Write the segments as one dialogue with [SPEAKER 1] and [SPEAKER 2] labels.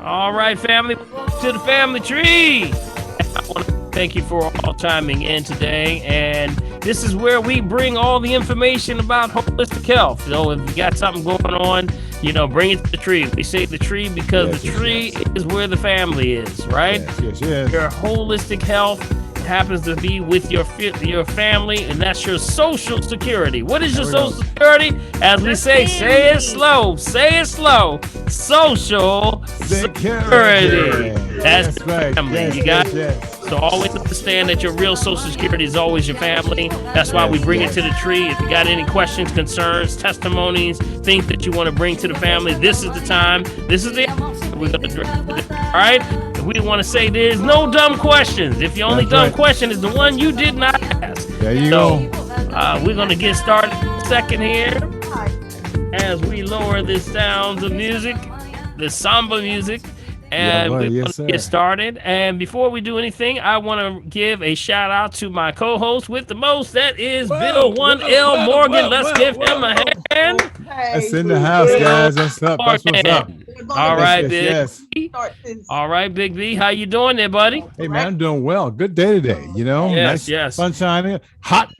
[SPEAKER 1] All right, family, to the family tree. I want to thank you for all chiming in today. And this is where we bring all the information about holistic health. So if you got something going on, bring it to the tree. We say the tree because the tree is where the family is, right?
[SPEAKER 2] Yes.
[SPEAKER 1] Your holistic health happens to be with your family, and that's your social security. What is your social security? As we say it slow. Say it slow. Social security. That's right. Family. You got it. So always understand that your real social security is always your family. That's why we bring it to the tree. If you got any questions, concerns, testimonies, things that you want to bring to the family, this is the time. This is the we're going to address it. All right? We want to say there's no dumb questions. If your only dumb question is the one you did not ask.
[SPEAKER 2] There you go.
[SPEAKER 1] We're going to get started in a second here as we lower the sounds of music, the samba music. And we're going to get started. And before we do anything, I want to give a shout out to my co-host with the most. That is Bill 1L Morgan. Let's give him a hand.
[SPEAKER 2] That's in the house, guys. That's up. That's what's up.
[SPEAKER 1] All right, Big B. All right, Big B. How you doing there, buddy?
[SPEAKER 2] Hey, man, I'm doing well. Good day today. Nice sunshine. Hot.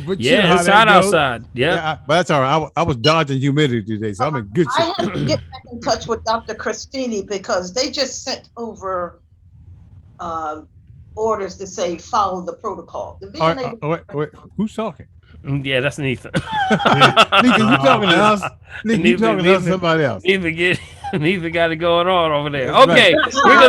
[SPEAKER 2] But
[SPEAKER 1] it's hot outside. Yeah,
[SPEAKER 2] but that's all right. I was dodging humidity today, so I'm in good shape.
[SPEAKER 3] I have to get back in touch with Dr. Christini because they just sent over orders to say follow the protocol.
[SPEAKER 2] Wait, who's talking?
[SPEAKER 1] Yeah, that's Nathan.
[SPEAKER 2] Nathan, you talking to us? Nathan, you talking to us or somebody else?
[SPEAKER 1] Neither got it going on over there. Okay, we're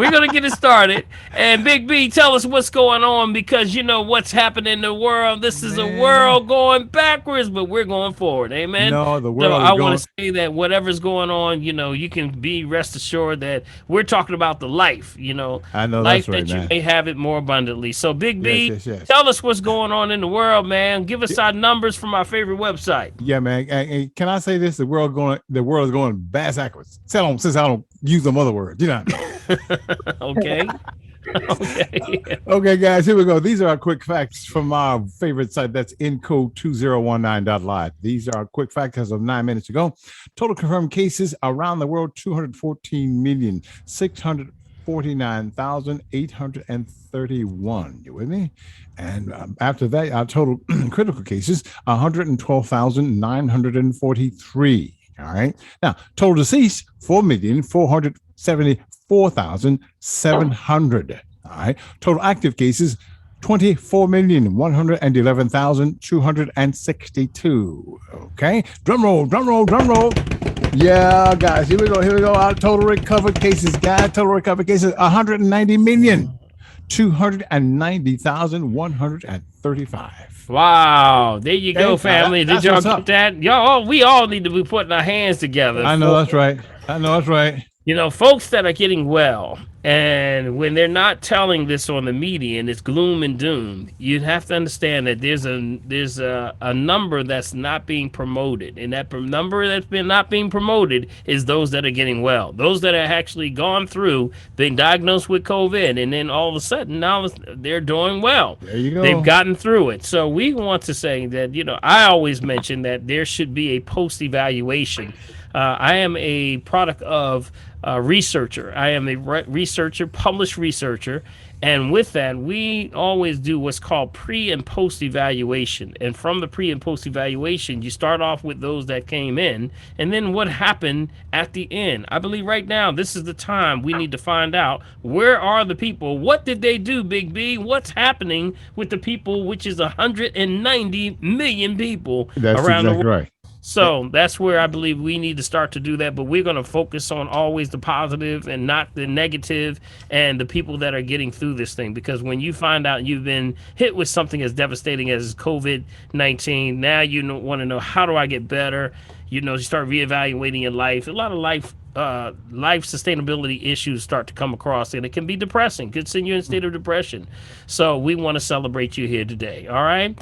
[SPEAKER 1] gonna get it started. And Big B, tell us what's going on because you know what's happening in the world. This is a world going backwards, but we're going forward. Amen.
[SPEAKER 2] No, the world.
[SPEAKER 1] So I want to say that whatever's going on, you can be rest assured that we're talking about the life.
[SPEAKER 2] I know
[SPEAKER 1] life
[SPEAKER 2] that's right,
[SPEAKER 1] that you
[SPEAKER 2] man.
[SPEAKER 1] may have it more abundantly. So Big B,
[SPEAKER 2] yes.
[SPEAKER 1] tell us what's going on in the world, man. Give us our numbers from our favorite website.
[SPEAKER 2] Yeah, man. And can I say this? The world is going backwards. Since I don't use them other words,
[SPEAKER 1] Okay.
[SPEAKER 2] Okay, guys, here we go. These are our quick facts from our favorite site. That's encode2019.live. These are our quick facts as of 9 minutes ago. Total confirmed cases around the world, 214,649,831. You with me? And after that, our total critical cases, 112,943. All right. Now, total deceased, 4,474,700. All right. Total active cases, 24,111,262. Okay. Drum roll. Yeah, guys. Here we go. Our total recovered cases, guys. Total recovered cases, 190,290,135.
[SPEAKER 1] Wow, there you go, family. Did y'all get that? We all need to be putting our hands together.
[SPEAKER 2] I know that's right.
[SPEAKER 1] Folks that are getting well, and when they're not telling this on the media and it's gloom and doom, you have to understand that there's a number that's not being promoted, and that number that's not being promoted is those that are getting well, those that are actually gone through, been diagnosed with COVID, and then all of a sudden now they're doing well.
[SPEAKER 2] There you go.
[SPEAKER 1] They've gotten through it. So we want to say that I always mention that there should be a post-evaluation. I am a product of researcher. I am a published researcher. And with that, we always do what's called pre and post evaluation. And from the pre and post evaluation, you start off with those that came in and then what happened at the end. I believe right now, this is the time we need to find out where are the people? What did they do, Big B? What's happening with the people, which is 190 million people around the world?
[SPEAKER 2] Right.
[SPEAKER 1] So that's where I believe we need to start to do that. But we're going to focus on always the positive and not the negative and the people that are getting through this thing. Because when you find out you've been hit with something as devastating as COVID-19, now you want to know, how do I get better? You start reevaluating your life. A lot of life sustainability issues start to come across, and it can be depressing. Could send you in a state of depression. So we want to celebrate you here today. All right,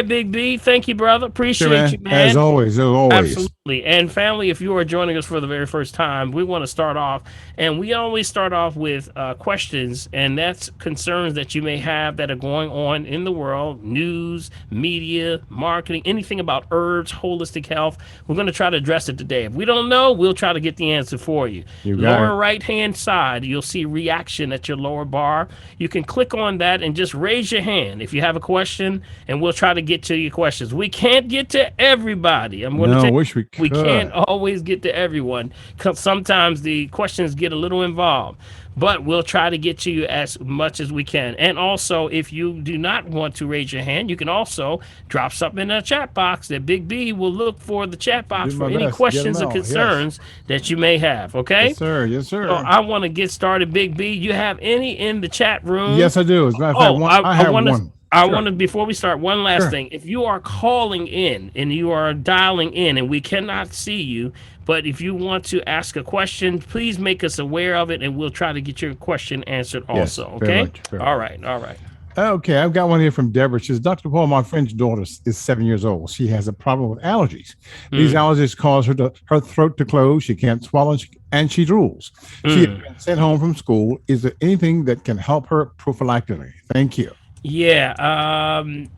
[SPEAKER 1] Big B. Thank you, brother. Appreciate you, man.
[SPEAKER 2] As always.
[SPEAKER 1] Absolutely. And family, if you are joining us for the very first time, we want to start off, and we always start off with questions, and that's concerns that you may have that are going on in the world, news, media, marketing, anything about herbs, holistic health. We're going to try to address it today. If we don't know, we'll try to get the answer for you.
[SPEAKER 2] You got
[SPEAKER 1] Lower
[SPEAKER 2] it.
[SPEAKER 1] right hand side, you'll see reaction at your lower bar. You can click on that and just raise your hand if you have a question, and we'll try to get to your questions. We can't get to everybody. I'm going to
[SPEAKER 2] No,
[SPEAKER 1] tell
[SPEAKER 2] wish we
[SPEAKER 1] we can't
[SPEAKER 2] could.
[SPEAKER 1] always get to everyone because sometimes the questions get a little involved, but we'll try to get to you as much as we can. And also, if you do not want to raise your hand, you can also drop something in the chat box that Big B will look for the chat box
[SPEAKER 2] Do
[SPEAKER 1] for
[SPEAKER 2] my
[SPEAKER 1] any
[SPEAKER 2] best to get them
[SPEAKER 1] questions or
[SPEAKER 2] out. Yes.
[SPEAKER 1] concerns that you may have. Okay.
[SPEAKER 2] Yes, sir. Yes,
[SPEAKER 1] So
[SPEAKER 2] sir.
[SPEAKER 1] I want to get started. Big B, you have any in the chat room?
[SPEAKER 2] Yes, I do. As a matter of fact,
[SPEAKER 1] Oh,
[SPEAKER 2] one I
[SPEAKER 1] I
[SPEAKER 2] have
[SPEAKER 1] want to.
[SPEAKER 2] one.
[SPEAKER 1] I want
[SPEAKER 2] Sure.
[SPEAKER 1] to before we start one last
[SPEAKER 2] Sure.
[SPEAKER 1] thing. If you are calling in and you are dialing in and we cannot see you, but if you want to ask a question, please make us aware of it and we'll try to get your question answered
[SPEAKER 2] Yes,
[SPEAKER 1] also.
[SPEAKER 2] very
[SPEAKER 1] Okay?
[SPEAKER 2] much. Very
[SPEAKER 1] All
[SPEAKER 2] much.
[SPEAKER 1] right. All right.
[SPEAKER 2] Okay, I've got one here from Deborah. She says, Dr. Paul, my friend's daughter is 7 years old. She has a problem with allergies. These
[SPEAKER 1] Mm,
[SPEAKER 2] allergies cause her throat to close. She can't swallow, and she drools. She has
[SPEAKER 1] mm.
[SPEAKER 2] been sent home from school. Is there anything that can help her prophylactically? Thank you.
[SPEAKER 1] Yeah.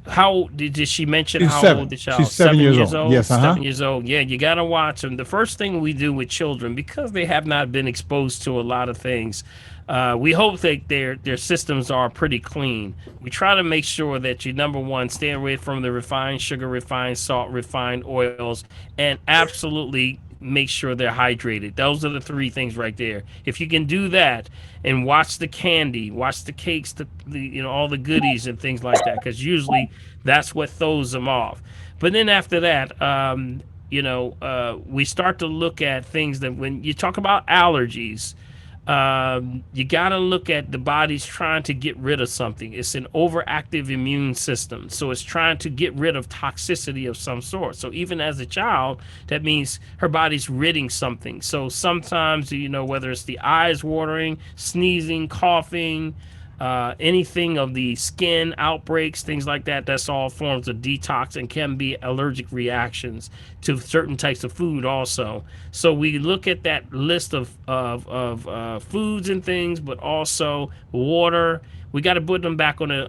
[SPEAKER 1] How did she mention
[SPEAKER 2] She's
[SPEAKER 1] how old
[SPEAKER 2] seven.
[SPEAKER 1] the
[SPEAKER 2] She's
[SPEAKER 1] child?
[SPEAKER 2] 7
[SPEAKER 1] Seven
[SPEAKER 2] years
[SPEAKER 1] years
[SPEAKER 2] old.
[SPEAKER 1] old.
[SPEAKER 2] Yes, uh-huh.
[SPEAKER 1] 7 years old. Yeah, you gotta watch them. The first thing we do with children, because they have not been exposed to a lot of things, we hope that their systems are pretty clean. We try to make sure that you number one stay away from the refined sugar, refined salt, refined oils, and absolutely make sure they're hydrated. Those are the three things right there. If you can do that and watch the candy, watch the cakes, the all the goodies and things like that, because usually that's what throws them off. But then after that, we start to look at things that when you talk about allergies, you got to look at the body's trying to get rid of something. It's an overactive immune system. So it's trying to get rid of toxicity of some sort. So even as a child, that means her body's ridding something. So sometimes, whether it's the eyes watering, sneezing, coughing, anything of the skin outbreaks, things like that, that's all forms of detox and can be allergic reactions to certain types of food also. So we look at that list of foods and things, but also water. We got to put them back on a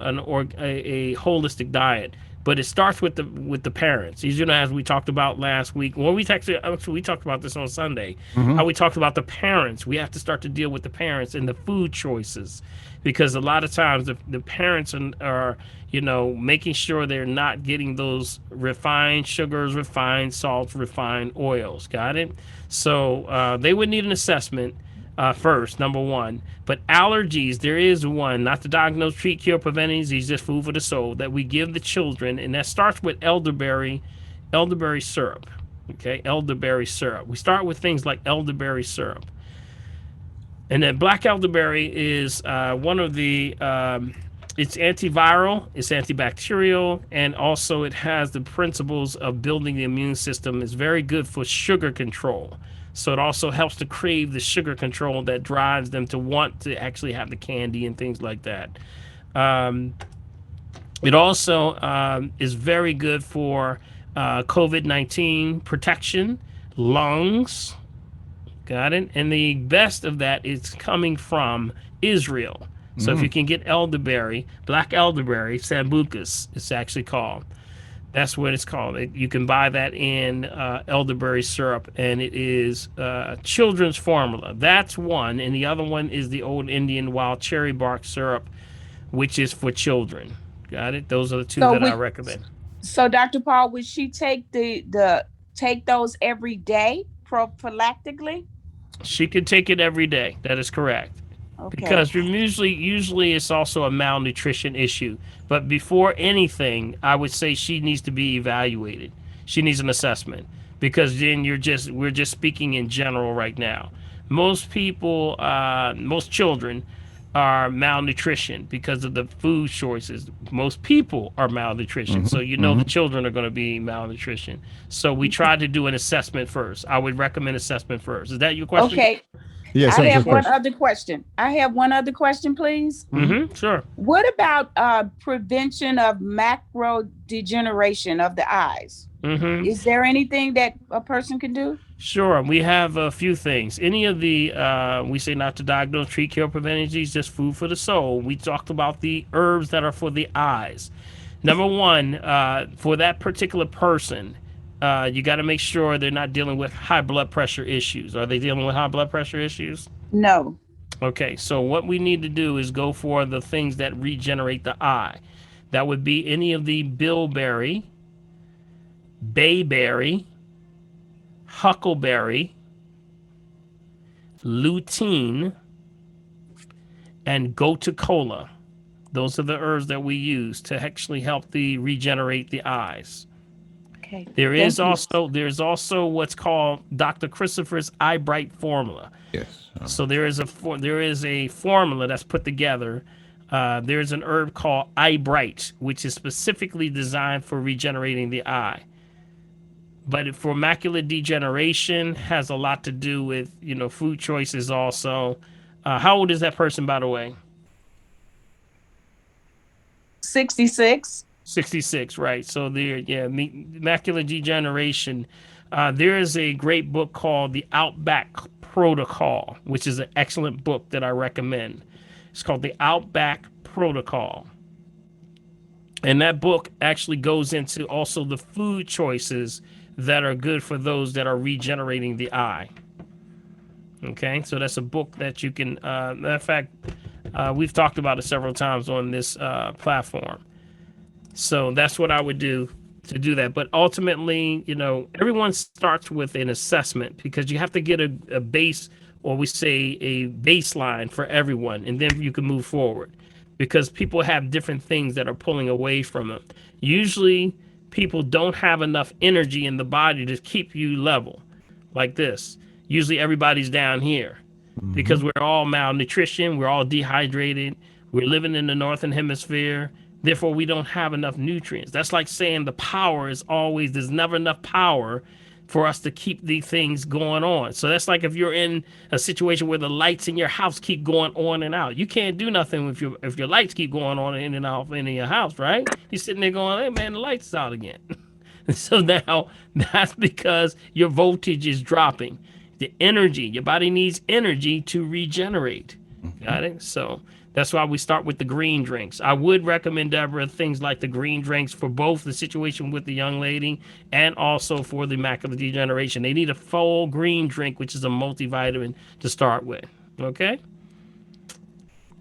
[SPEAKER 1] holistic diet. But it starts with the parents. As we talked about last week. Well, actually we talked about this on Sunday.
[SPEAKER 2] Mm-hmm.
[SPEAKER 1] How we talked about the parents. We have to start to deal with the parents and the food choices, because a lot of times the parents are making sure they're not getting those refined sugars, refined salts, refined oils. Got it? So they would need an assessment first, number one. But allergies, there is one, not to diagnose, treat, cure, prevent any disease, just food for the soul, that we give the children, and that starts with elderberry syrup. Okay, elderberry syrup. We start with things like elderberry syrup. And then black elderberry is one of the, it's antiviral, it's antibacterial, and also it has the principles of building the immune system. It's very good for sugar control. So it also helps to crave the sugar control that drives them to want to actually have the candy and things like that. Um, it also is very good for COVID-19 protection, lungs. Got it? And the best of that is coming from Israel. So if you can get elderberry, black elderberry, sambucus, it's actually called. That's what it's called. You can buy that in elderberry syrup, and it is children's formula. That's one, and the other one is the old Indian wild cherry bark syrup, which is for children. Got it? Those are the two
[SPEAKER 4] So
[SPEAKER 1] that I
[SPEAKER 4] we,
[SPEAKER 1] recommend.
[SPEAKER 4] so Dr. Paul, would she take the take those every day prophylactically?
[SPEAKER 1] She can take it every day. That is correct.
[SPEAKER 4] Okay.
[SPEAKER 1] Because usually it's also a malnutrition issue. But before anything, I would say she needs to be evaluated. She needs an assessment, because then we're just speaking in general right now. Most people, most children are malnutrition because of the food choices. Most people are malnutrition, so the
[SPEAKER 2] Mm-hmm.
[SPEAKER 1] children are going to be malnutrition. So we try to do an assessment first. I would recommend assessment first. Is that your question?
[SPEAKER 4] Okay.
[SPEAKER 2] Yes,
[SPEAKER 4] I
[SPEAKER 2] that was your
[SPEAKER 4] have one
[SPEAKER 2] question.
[SPEAKER 4] other question. I have one other question, please.
[SPEAKER 2] Mm-hmm.
[SPEAKER 1] Sure.
[SPEAKER 4] What about prevention of macro degeneration of the eyes?
[SPEAKER 1] Mm-hmm.
[SPEAKER 4] Is there anything that a person can do?
[SPEAKER 1] Sure. We have a few things. Any of the, we say not to diagnose, treat, cure, prevent disease, just food for the soul. We talked about the herbs that are for the eyes. Number one, for that particular person, you got to make sure they're not dealing with high blood pressure issues. Are they dealing with high blood pressure issues?
[SPEAKER 4] No.
[SPEAKER 1] Okay, so what we need to do is go for the things that regenerate the eye. That would be any of the bilberry, bayberry, huckleberry, lutein, and gotu-kola. Those are the herbs that we use to actually help the regenerate the eyes.
[SPEAKER 4] Okay.
[SPEAKER 1] There's
[SPEAKER 4] Thank you.
[SPEAKER 1] also what's called Dr. Christopher's Eye Bright formula.
[SPEAKER 2] Yes.
[SPEAKER 1] So there is a formula that's put together. There's an herb called Eye Bright, which is specifically designed for regenerating the eye. But for macular degeneration, has a lot to do with food choices also. How old is that person, by the way?
[SPEAKER 4] 66.
[SPEAKER 1] 66, right? So there, yeah, macular degeneration. There is a great book called The Outback Protocol, which is an excellent book that I recommend. It's called The Outback Protocol. And that book actually goes into also the food choices that are good for those that are regenerating the eye. Okay, so that's a book that you can, matter of fact, we've talked about it several times on this platform. So that's what I would do to do that. But ultimately, everyone starts with an assessment because you have to get a base, or we say a baseline for everyone, and then you can move forward because people have different things that are pulling away from them. Usually people don't have enough energy in the body to keep you level like this. Usually everybody's down here because we're all malnutrition, we're all dehydrated, we're living in the northern hemisphere. Therefore, we don't have enough nutrients. That's like saying the power is always, there's never enough power for us to keep these things going on. So that's like if you're in a situation where the lights in your house keep going on and out. You can't do nothing if your lights keep going on in and out in your house, right? You're sitting there going, hey man, the lights is out again. So now that's because your voltage is dropping. The energy, your body needs energy to regenerate. Got it? So that's why we start with the green drinks. I would recommend, Deborah, things like the green drinks for both the situation with the young lady and also for the macular degeneration. They need a full green drink, which is a multivitamin to start with. Okay?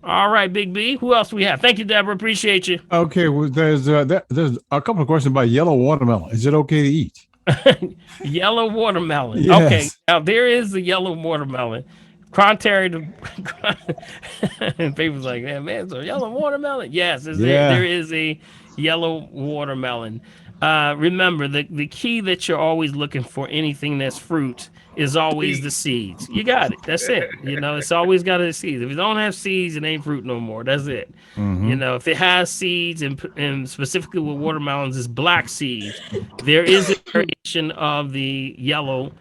[SPEAKER 1] All right, Big B. Who else we have? Thank you, Deborah. Appreciate you.
[SPEAKER 2] Okay, well, there's a couple of questions about yellow watermelon. Is it okay to eat?
[SPEAKER 1] Yellow watermelon.
[SPEAKER 2] Yes.
[SPEAKER 1] Okay, now there is the yellow watermelon. Contrary to people's like, man, so yellow watermelon. Yes, there is a yellow watermelon. Remember, the key that you're always looking for anything that's fruit is always the seeds. You got it. That's it. It's always got the seeds. If it don't have seeds, it ain't fruit no more. That's it. If it has seeds, and specifically with watermelons, is black seeds, there is a variation of the yellow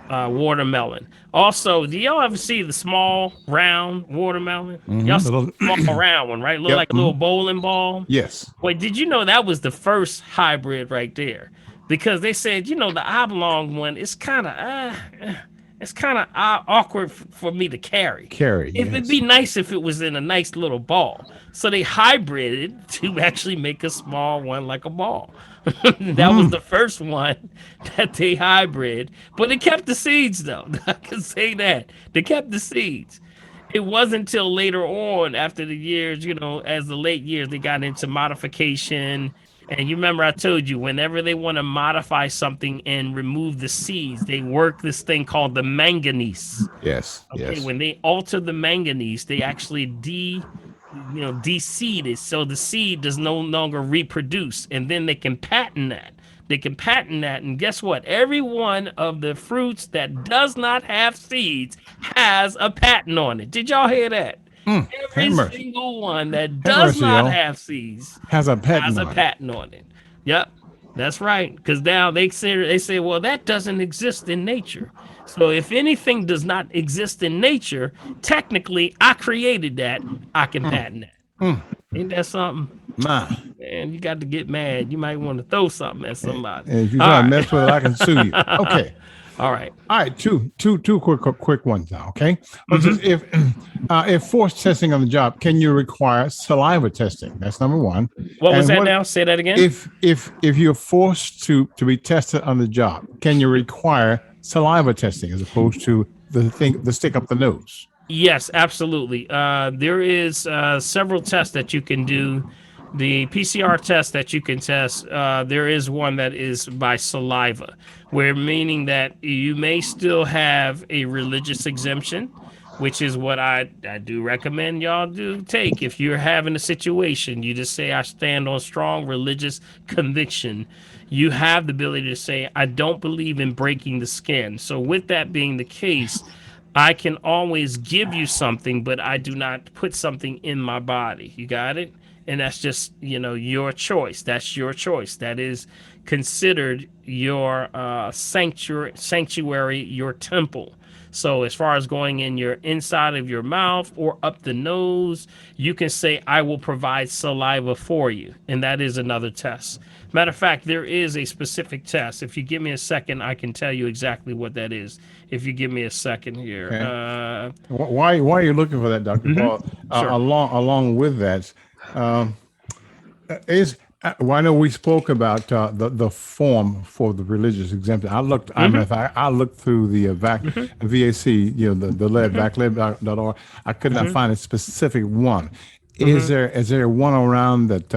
[SPEAKER 1] watermelon. Also, do y'all ever see the small round watermelon? Y'all see the small round one, right? Look like a little bowling ball.
[SPEAKER 2] Yes.
[SPEAKER 1] Wait, did you know that was the first hybrid right there? Because they said, the oblong one is kind of awkward for me to carry. It'd be nice if it was in a nice little ball. So they hybrided to actually make a small one like a ball. That was the first one that they hybrid, but they kept the seeds though. I can say that they kept the seeds. It wasn't until later on, after the years, as the late years, they got into modification. And you remember I told you, whenever they want to modify something and remove the seeds, they work this thing called the manganese.
[SPEAKER 2] Yes.
[SPEAKER 1] Okay,
[SPEAKER 2] Yes.
[SPEAKER 1] when they alter the manganese, they actually de-seed it, so the seed does no longer reproduce, and then they can patent that. And guess what? Every one of the fruits that does not have seeds has a patent on it. Did y'all hear that? Every single one that does not have seeds
[SPEAKER 2] has a patent
[SPEAKER 1] on it. Yep, that's right. Because now they say, well, that doesn't exist in nature. So if anything does not exist in nature, technically, I created that. I can patent that. Ain't that something?
[SPEAKER 2] Man,
[SPEAKER 1] And you got to get mad. You might want to throw something at somebody.
[SPEAKER 2] if you
[SPEAKER 1] All
[SPEAKER 2] try to
[SPEAKER 1] right.
[SPEAKER 2] mess with it, I can sue you. Okay.
[SPEAKER 1] All right.
[SPEAKER 2] All right, two quick ones now. Okay, what's this?
[SPEAKER 1] Mhm.
[SPEAKER 2] If forced testing on the job, can you require saliva testing? That's number one.
[SPEAKER 1] What was
[SPEAKER 2] And
[SPEAKER 1] that
[SPEAKER 2] what
[SPEAKER 1] now? Say that again.
[SPEAKER 2] if you're forced to be tested on the job? Can you require saliva testing as opposed to the stick up the nose?
[SPEAKER 1] Yes, absolutely. There is several tests that you can do. The PCR test that you can test, there is one that is by saliva, where meaning that you may still have a religious exemption, which is what I do recommend y'all do take. If you're having a situation, you just say, I stand on strong religious conviction. You have the ability to say, I don't believe in breaking the skin. So, with that being the case, I can always give you something, but I do not put something in my body. You got it? And that's just, your choice. That's your choice. That is considered your sanctuary, your temple. So as far as going in your inside of your mouth or up the nose, you can say, I will provide saliva for you. And that is another test. Matter of fact, there is a specific test. If you give me a second, I can tell you exactly what that is. If you give me a second here.
[SPEAKER 2] Okay. Why are you looking for that, Doctor Paul?
[SPEAKER 1] Sure.
[SPEAKER 2] Along with that, um, is well, I know we spoke about the form for the religious exemption. I looked through the VAC, the lead vaclib.org. I could not find a specific one. Is there one around that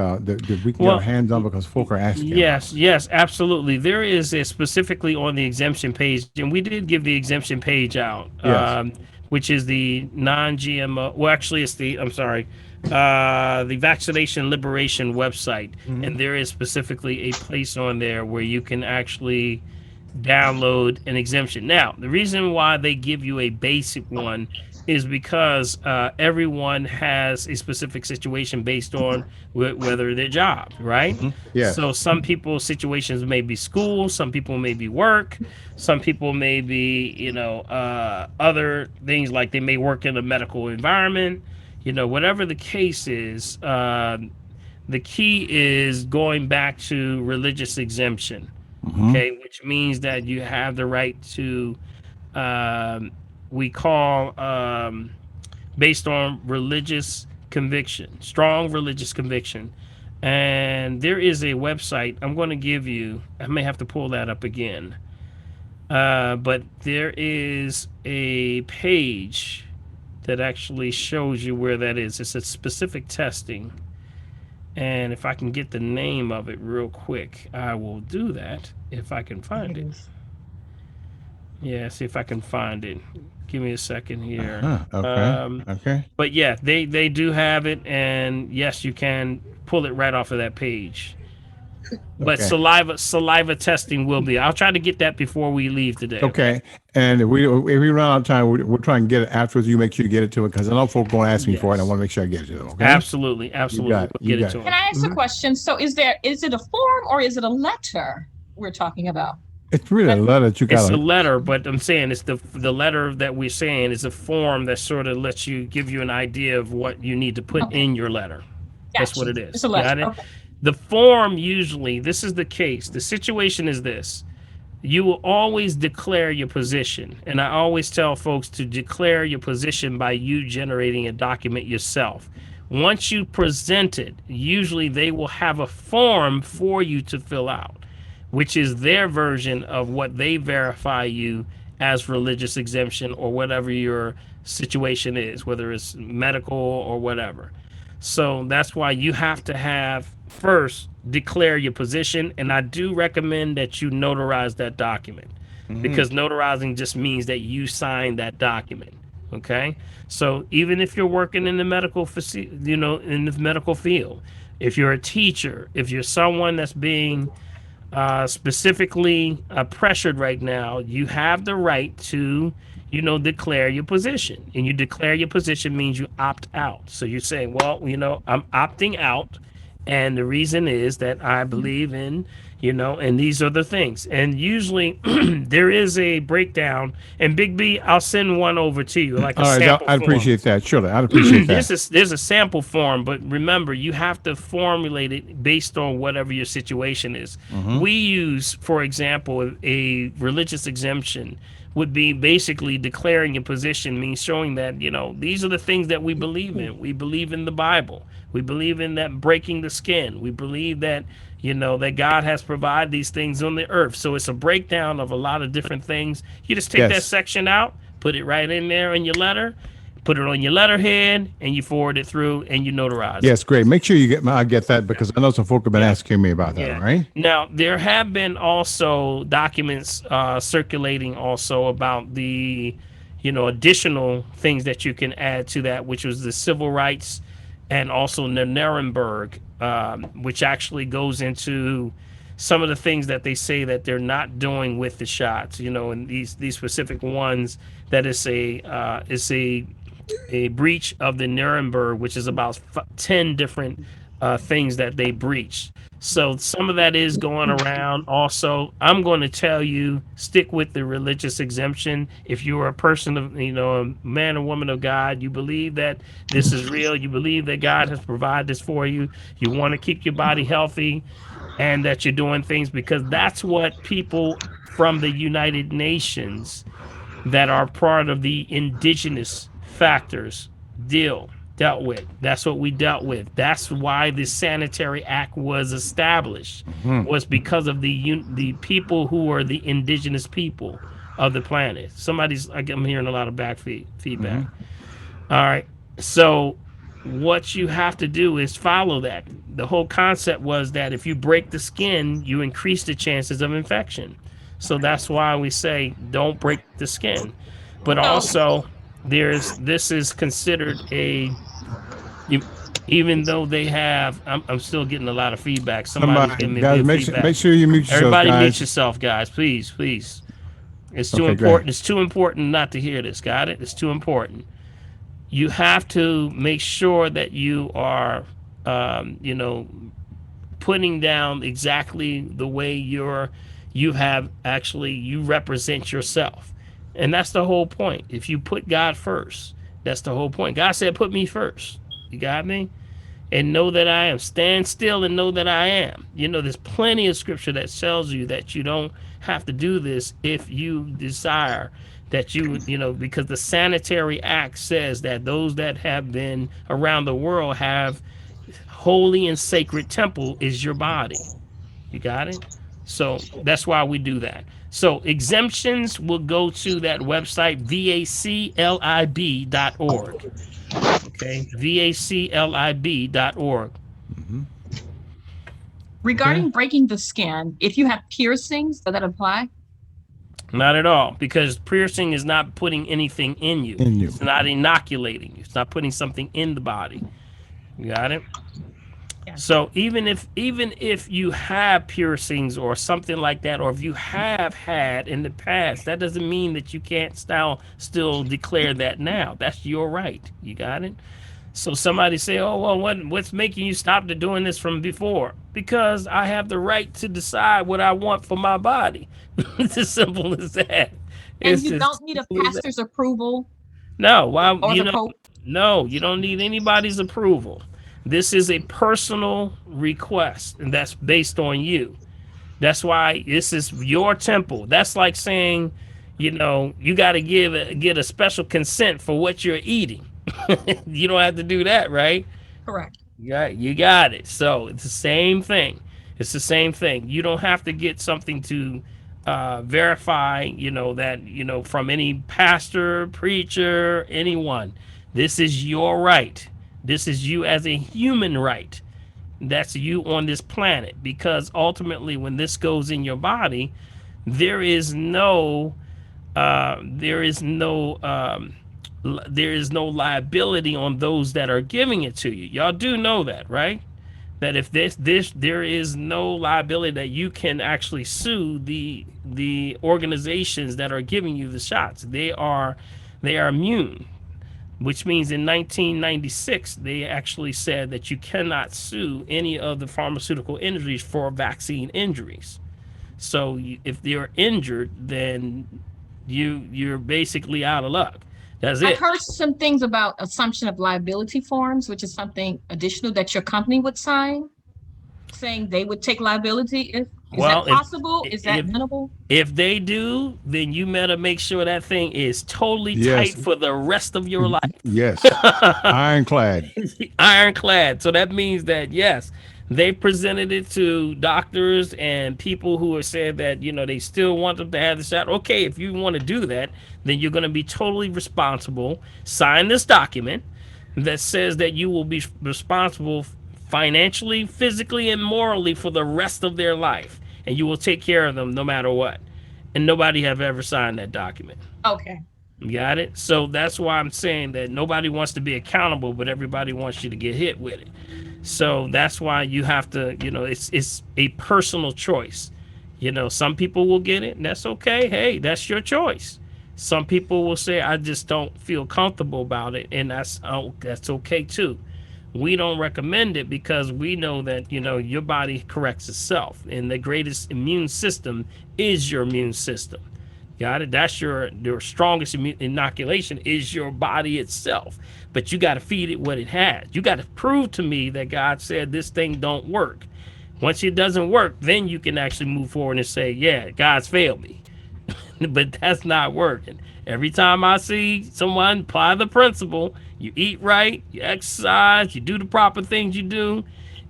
[SPEAKER 2] we can get our
[SPEAKER 1] Well,
[SPEAKER 2] hands on because folk are asking about?
[SPEAKER 1] yes, absolutely. There is a specifically on the exemption page, and we did give the exemption page out,
[SPEAKER 2] Yes.
[SPEAKER 1] which is the non-GMO. Well, actually, it's I'm sorry, the Vaccination Liberation website, and there is specifically a place on there where you can actually download an exemption. Now, the reason why they give you a basic one is because everyone has a specific situation based on whether their job, right?
[SPEAKER 2] Yes.
[SPEAKER 1] So some people's situations may be school, some people may be work, some people may be, other things like they may work in a medical environment, whatever the case is. The key is going back to religious exemption, okay, which means that you have the right to, we call, based on religious conviction, strong religious conviction. And there is a website I'm going to give you. I may have to pull that up again. But there is a page that actually shows you where that is. It's a specific testing. And if I can get the name of it real quick, I will do that if I can find it. Yeah, see if I can find it. Give me a second here.
[SPEAKER 2] Okay.
[SPEAKER 1] But yeah, they do have it, and yes, you can pull it right off of that page. But
[SPEAKER 2] Okay.
[SPEAKER 1] saliva testing will be. I'll try to get that before we leave today.
[SPEAKER 2] Okay. And if we run out of time, we'll try and get it afterwards. You make sure you get it to it because I know folk going to ask me for it. And I want to make sure I get it to them. Okay.
[SPEAKER 1] Absolutely.
[SPEAKER 2] You got it.
[SPEAKER 1] We'll get it to
[SPEAKER 5] Can
[SPEAKER 1] them.
[SPEAKER 5] I ask a question? So is it a form or is it a letter we're talking about?
[SPEAKER 2] It's really a letter that you got.
[SPEAKER 1] It's a letter, but I'm saying it's the letter that we're saying is a form that sort of lets you give you an idea of what you need to put in your letter. That's what it is.
[SPEAKER 5] It's a letter.
[SPEAKER 1] Got it?
[SPEAKER 5] Okay.
[SPEAKER 1] The form usually, this is the case. The situation is this. You will always declare your position. And I always tell folks to declare your position by you generating a document yourself. Once you present it, usually they will have a form for you to fill out, which is their version of what they verify you as religious exemption or whatever your situation is, whether it's medical or whatever. So that's why you have to have first declare your position. And I do recommend that you notarize that document because notarizing just means that you sign that document. Okay. So even if you're working in the medical, in the medical field, if you're a teacher, if you're someone that's being specifically pressured right now, you have the right to, declare your position. And you declare your position means you opt out. So you're saying, well, I'm opting out. And the reason is that I believe in, And these are the things. And usually there is a breakdown. And Big B, I'll send one over to you, like a
[SPEAKER 2] All right,
[SPEAKER 1] sample
[SPEAKER 2] I'd
[SPEAKER 1] form.
[SPEAKER 2] appreciate that. Surely, I'd appreciate that.
[SPEAKER 1] There's a sample form, but remember, you have to formulate it based on whatever your situation is. We use, for example, a religious exemption would be basically declaring your position, means showing that, these are the things that we believe in. We believe in the Bible. We believe in that breaking the skin. We believe that, that God has provided these things on the earth. So it's a breakdown of a lot of different things. You just take that
[SPEAKER 2] Yes.
[SPEAKER 1] section out, put it right in there in your letter, put it on your letterhead, and you forward it through, and you notarize it.
[SPEAKER 2] Yes, great. Make sure you I get that because I know some folk have been
[SPEAKER 1] Yeah.
[SPEAKER 2] asking me about that. All
[SPEAKER 1] Yeah.
[SPEAKER 2] right.
[SPEAKER 1] Now, there have been also documents circulating also about the, additional things that you can add to that, which was the civil rights and also the Nuremberg, which actually goes into some of the things that they say that they're not doing with the shots, and these specific ones that is a breach of the Nuremberg, which is about 10 different things that they breached. So some of that is going around. Also, I'm going to tell you, stick with the religious exemption. If you're a person of, a man or woman of God, you believe that this is real. You believe that God has provided this for you. You want to keep your body healthy, and that you're doing things because that's what people from the United Nations that are part of the indigenous factors dealt with. That's what we dealt with. That's why the Sanitary Act was established, was because of the people who are the indigenous people of the planet. I'm hearing a lot of feedback. All right. So what you have to do is follow that. The whole concept was that if you break the skin, you increase the chances of infection. So that's why we say don't break the skin. But
[SPEAKER 5] So,
[SPEAKER 1] also, this is considered you, even though they have. I'm still getting a lot of feedback. Somebody's
[SPEAKER 2] Somebody,
[SPEAKER 1] giving me
[SPEAKER 2] guys,
[SPEAKER 1] good feedback.
[SPEAKER 2] make sure you mute yourselves,
[SPEAKER 1] Everybody mute
[SPEAKER 2] guys.
[SPEAKER 1] yourself, guys. Please, please. It's too
[SPEAKER 2] Okay, go ahead.
[SPEAKER 1] important. It's too important not to hear this. Got it? It's too important. You have to make sure that you are, putting down exactly the way you represent yourself. And that's the whole point. If you put God first, that's the whole point. God said, put me first. You got me? And know that I am. Stand still and know that I am. There's plenty of scripture that tells you that you don't have to do this if you desire that because the Sanitary Act says that those that have been around the world have holy and sacred temple is your body. You got it? So that's why we do that. So exemptions will go to that website, vaclib.org. Okay, vaclib.org.
[SPEAKER 5] regarding breaking the skin, if you have piercings, does that apply?
[SPEAKER 1] Not at all, because piercing is not putting anything in you.
[SPEAKER 2] In you.
[SPEAKER 1] It's not inoculating you. It's not putting something in the body. You got it?
[SPEAKER 5] Yes.
[SPEAKER 1] So even if you have piercings or something like that, or if you have had in the past, that doesn't mean that you can't still declare that now. That's your right. You got it? So somebody say, "Oh well, what's making you stop doing this from before?" Because I have the right to decide what I want for my body. It's as simple as that.
[SPEAKER 5] And
[SPEAKER 1] It's
[SPEAKER 5] you
[SPEAKER 1] as
[SPEAKER 5] don't need a
[SPEAKER 1] simple as that.
[SPEAKER 5] pastor's approval
[SPEAKER 1] No, why
[SPEAKER 5] or the Pope?
[SPEAKER 1] no, you don't need anybody's approval. This is a personal request, and that's based on you. That's why this is your temple. That's like saying, you got to get a special consent for what you're eating. You don't have to do that, right?
[SPEAKER 5] Correct.
[SPEAKER 1] Yeah, you got it. So it's the same thing. It's the same thing. You don't have to get something to verify, that, from any pastor, preacher, anyone. This is your right. This is you as a human right. That's you on this planet. Because ultimately, when this goes in your body, there is no, there is no, there is no liability on those that are giving it to you. Y'all do know that, right? That if there is no liability that you can actually sue the organizations that are giving you the shots. They are immune. which means in 1996 they actually said that you cannot sue any of the pharmaceutical industries for vaccine injuries. So if you're injured, then you're basically out of luck. That's
[SPEAKER 5] I've
[SPEAKER 1] it.
[SPEAKER 5] heard some things about assumption of liability forms, which is something additional that your company would sign, saying they would take liability. Is that
[SPEAKER 1] Well,
[SPEAKER 5] possible? Is that
[SPEAKER 1] if
[SPEAKER 5] minimal?
[SPEAKER 1] if they do, then you better make sure that thing is totally
[SPEAKER 2] Yes.
[SPEAKER 1] tight for the rest of your life.
[SPEAKER 2] Yes. Ironclad.
[SPEAKER 1] Ironclad. So that means that yes, they presented it to doctors and people who have said that they still want them to have the shot. Okay, if you want to do that, then you're going to be totally responsible. Sign this document that says that you will be responsible financially, physically, and morally for the rest of their life, and you will take care of them no matter what. And nobody have ever signed that document.
[SPEAKER 5] Okay.
[SPEAKER 1] Got it? So that's why I'm saying that nobody wants to be accountable, but everybody wants you to get hit with it. So that's why you have to, it's a personal choice. Some people will get it, and that's okay. Hey, that's your choice. Some people will say, I just don't feel comfortable about it, and that's okay too. We don't recommend it because we know that your body corrects itself, and the greatest immune system is your immune system. Got it? That's your strongest inoculation is your body itself. But you got to feed it what it has. You got to prove to me that God said this thing don't work. Once it doesn't work, then you can actually move forward and say, yeah, God's failed me. But that's not working. Every time I see someone apply the principle, you eat right, you exercise, you do the proper things you do.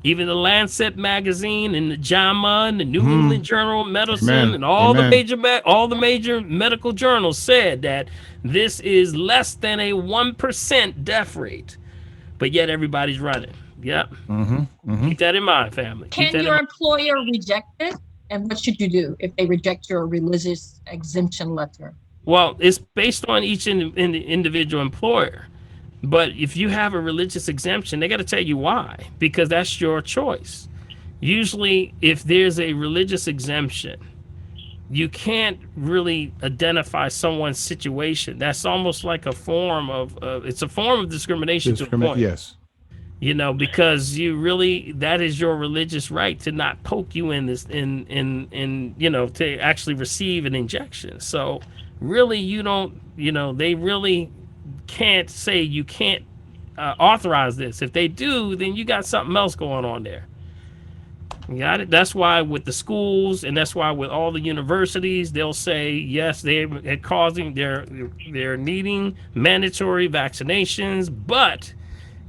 [SPEAKER 1] Even the Lancet magazine and the JAMA and the New England Journal of Medicine
[SPEAKER 2] Amen.
[SPEAKER 1] and all
[SPEAKER 2] Amen.
[SPEAKER 1] the major medical journals said that this is less than a 1% death rate, but yet everybody's running. Yep. Keep that in mind, family. Keep
[SPEAKER 5] Can
[SPEAKER 1] that
[SPEAKER 5] your
[SPEAKER 1] in mind.
[SPEAKER 5] employer reject it? And what should you do if they reject your religious exemption letter?
[SPEAKER 1] Well, it's based on each individual employer. But if you have a religious exemption, they got to tell you why, because that's your choice. Usually, if there's a religious exemption, you can't really identify someone's situation. That's almost like a form of it's a form of discrimination to a point.
[SPEAKER 2] Yes.
[SPEAKER 1] Because that is your religious right to not poke you in this to actually receive an injection. So really you don't they really can't say you can't authorize this. If they do, then you got something else going on there. You got it? That's why with the schools, and that's why with all the universities, they'll say yes, they're needing mandatory vaccinations, but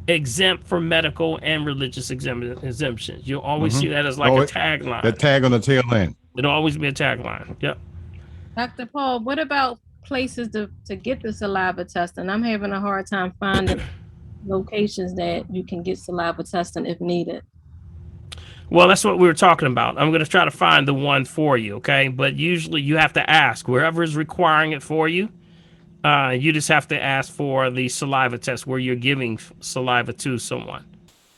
[SPEAKER 1] exempt from medical and religious exemptions. You'll always see that as like a tagline.
[SPEAKER 2] The tag on the tail end.
[SPEAKER 1] It'll always be a tagline. Yep.
[SPEAKER 6] Dr. Paul, what about places to get the saliva testing? I'm having a hard time finding locations that you can get saliva testing if needed.
[SPEAKER 1] Well, that's what we were talking about. I'm going to try to find the one for you, okay? But usually you have to ask wherever is requiring it for you. You just have to ask for the saliva test where you're giving saliva to someone.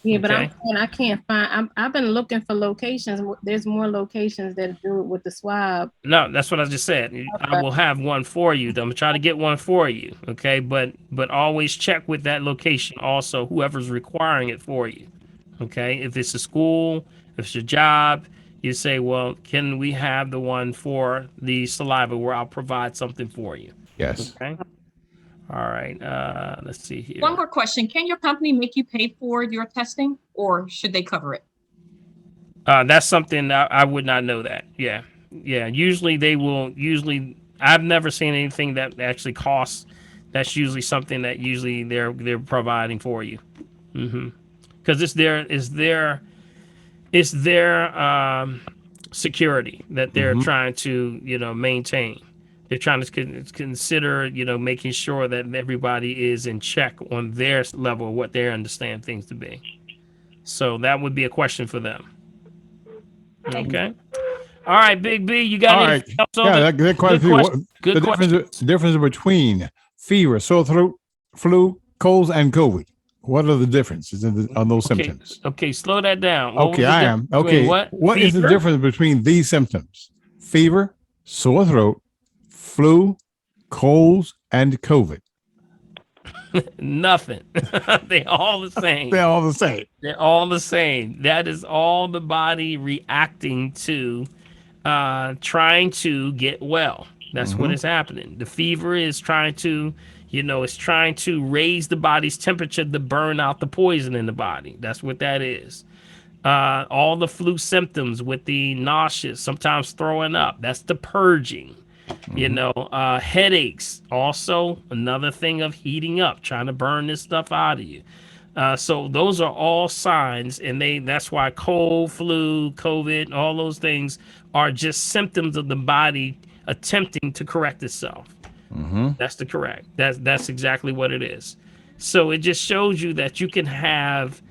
[SPEAKER 6] Yeah, but I can't find. I've been looking for locations. There's more locations that do it with the swab.
[SPEAKER 1] No, that's what I just said. Okay. I will have one for you. I'm gonna try to get one for you. Okay, but always check with that location also. Whoever's requiring it for you. Okay, if it's a school, if it's a job, you say, well, can we have the one for the saliva where I'll provide something for you?
[SPEAKER 2] Yes.
[SPEAKER 1] Okay. All right. Let's see here.
[SPEAKER 5] One more question. Can your company make you pay for your testing, or should they cover it?
[SPEAKER 1] That's something I would not know that. Yeah. Usually they will. I've never seen anything that actually costs. That's usually something that usually they're providing for you. Because it's their security that they're trying to maintain. They're trying to consider, making sure that everybody is in check on their level of what they understand things to be. So that would be a question for them. Okay. All right, Big B, you got anything else?
[SPEAKER 2] Yeah, that quite a few.
[SPEAKER 1] Good question.
[SPEAKER 2] The difference between fever, sore throat, flu, colds, and COVID. What are the differences on those symptoms?
[SPEAKER 1] Okay, slow that down.
[SPEAKER 2] Okay, I am. Okay. What is the difference between these symptoms? Fever, sore throat, flu, colds, and COVID.
[SPEAKER 1] Nothing. They all the same.
[SPEAKER 2] They're all the same.
[SPEAKER 1] They're all the same. That is all the body reacting to, trying to get well. That's what is happening. The fever is trying to, it's trying to raise the body's temperature to burn out the poison in the body. That's what that is. All the flu symptoms with the nauseous, sometimes throwing up, that's the purging. Headaches, also another thing of heating up, trying to burn this stuff out of you. So those are all signs, and that's why cold, flu, COVID, all those things are just symptoms of the body attempting to correct itself. That's the correct. That's exactly what it is. So it just shows you that you can have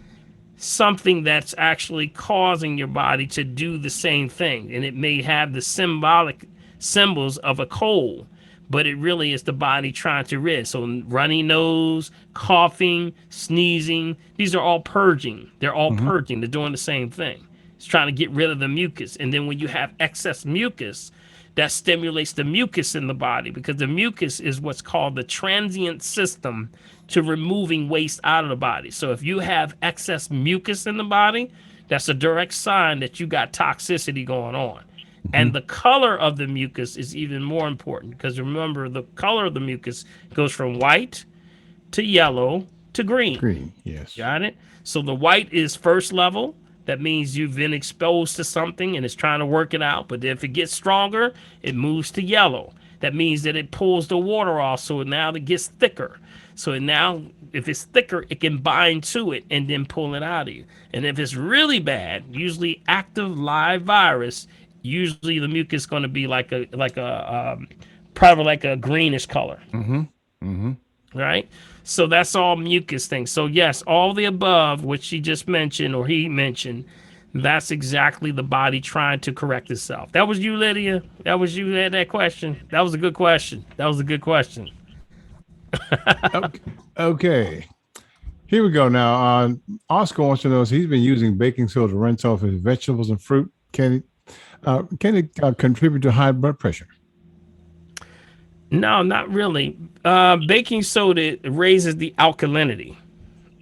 [SPEAKER 1] something that's actually causing your body to do the same thing, and it may have the symbols of a cold, but it really is the body trying to rid. So runny nose, coughing, sneezing, these are all purging. They're all purging. They're doing the same thing. It's trying to get rid of the mucus. And then when you have excess mucus, that stimulates the mucus in the body, because the mucus is what's called the transient system to removing waste out of the body. So if you have excess mucus in the body, that's a direct sign that you got toxicity going on. And the color of the mucus is even more important, because remember, the color of the mucus goes from white to yellow to green.
[SPEAKER 2] Green, yes.
[SPEAKER 1] Got it? So the white is first level. That means you've been exposed to something and it's trying to work it out. But if it gets stronger, it moves to yellow. That means that it pulls the water off, so now it gets thicker. So now, if it's thicker, it can bind to it and then pull it out of you. And if it's really bad, usually active live virus, usually the mucus is going to be probably like a greenish color. Right? So that's all mucus things. So yes, all the above, which she just mentioned, or he mentioned, that's exactly the body trying to correct itself. That was you, Lydia. That was you who had that question. That was a good question.
[SPEAKER 2] Okay. Here we go now. Oscar wants to know if he's been using baking soda to rinse off his vegetables and fruit. Can it contribute to high blood pressure?
[SPEAKER 1] No, not really. Baking soda raises the alkalinity.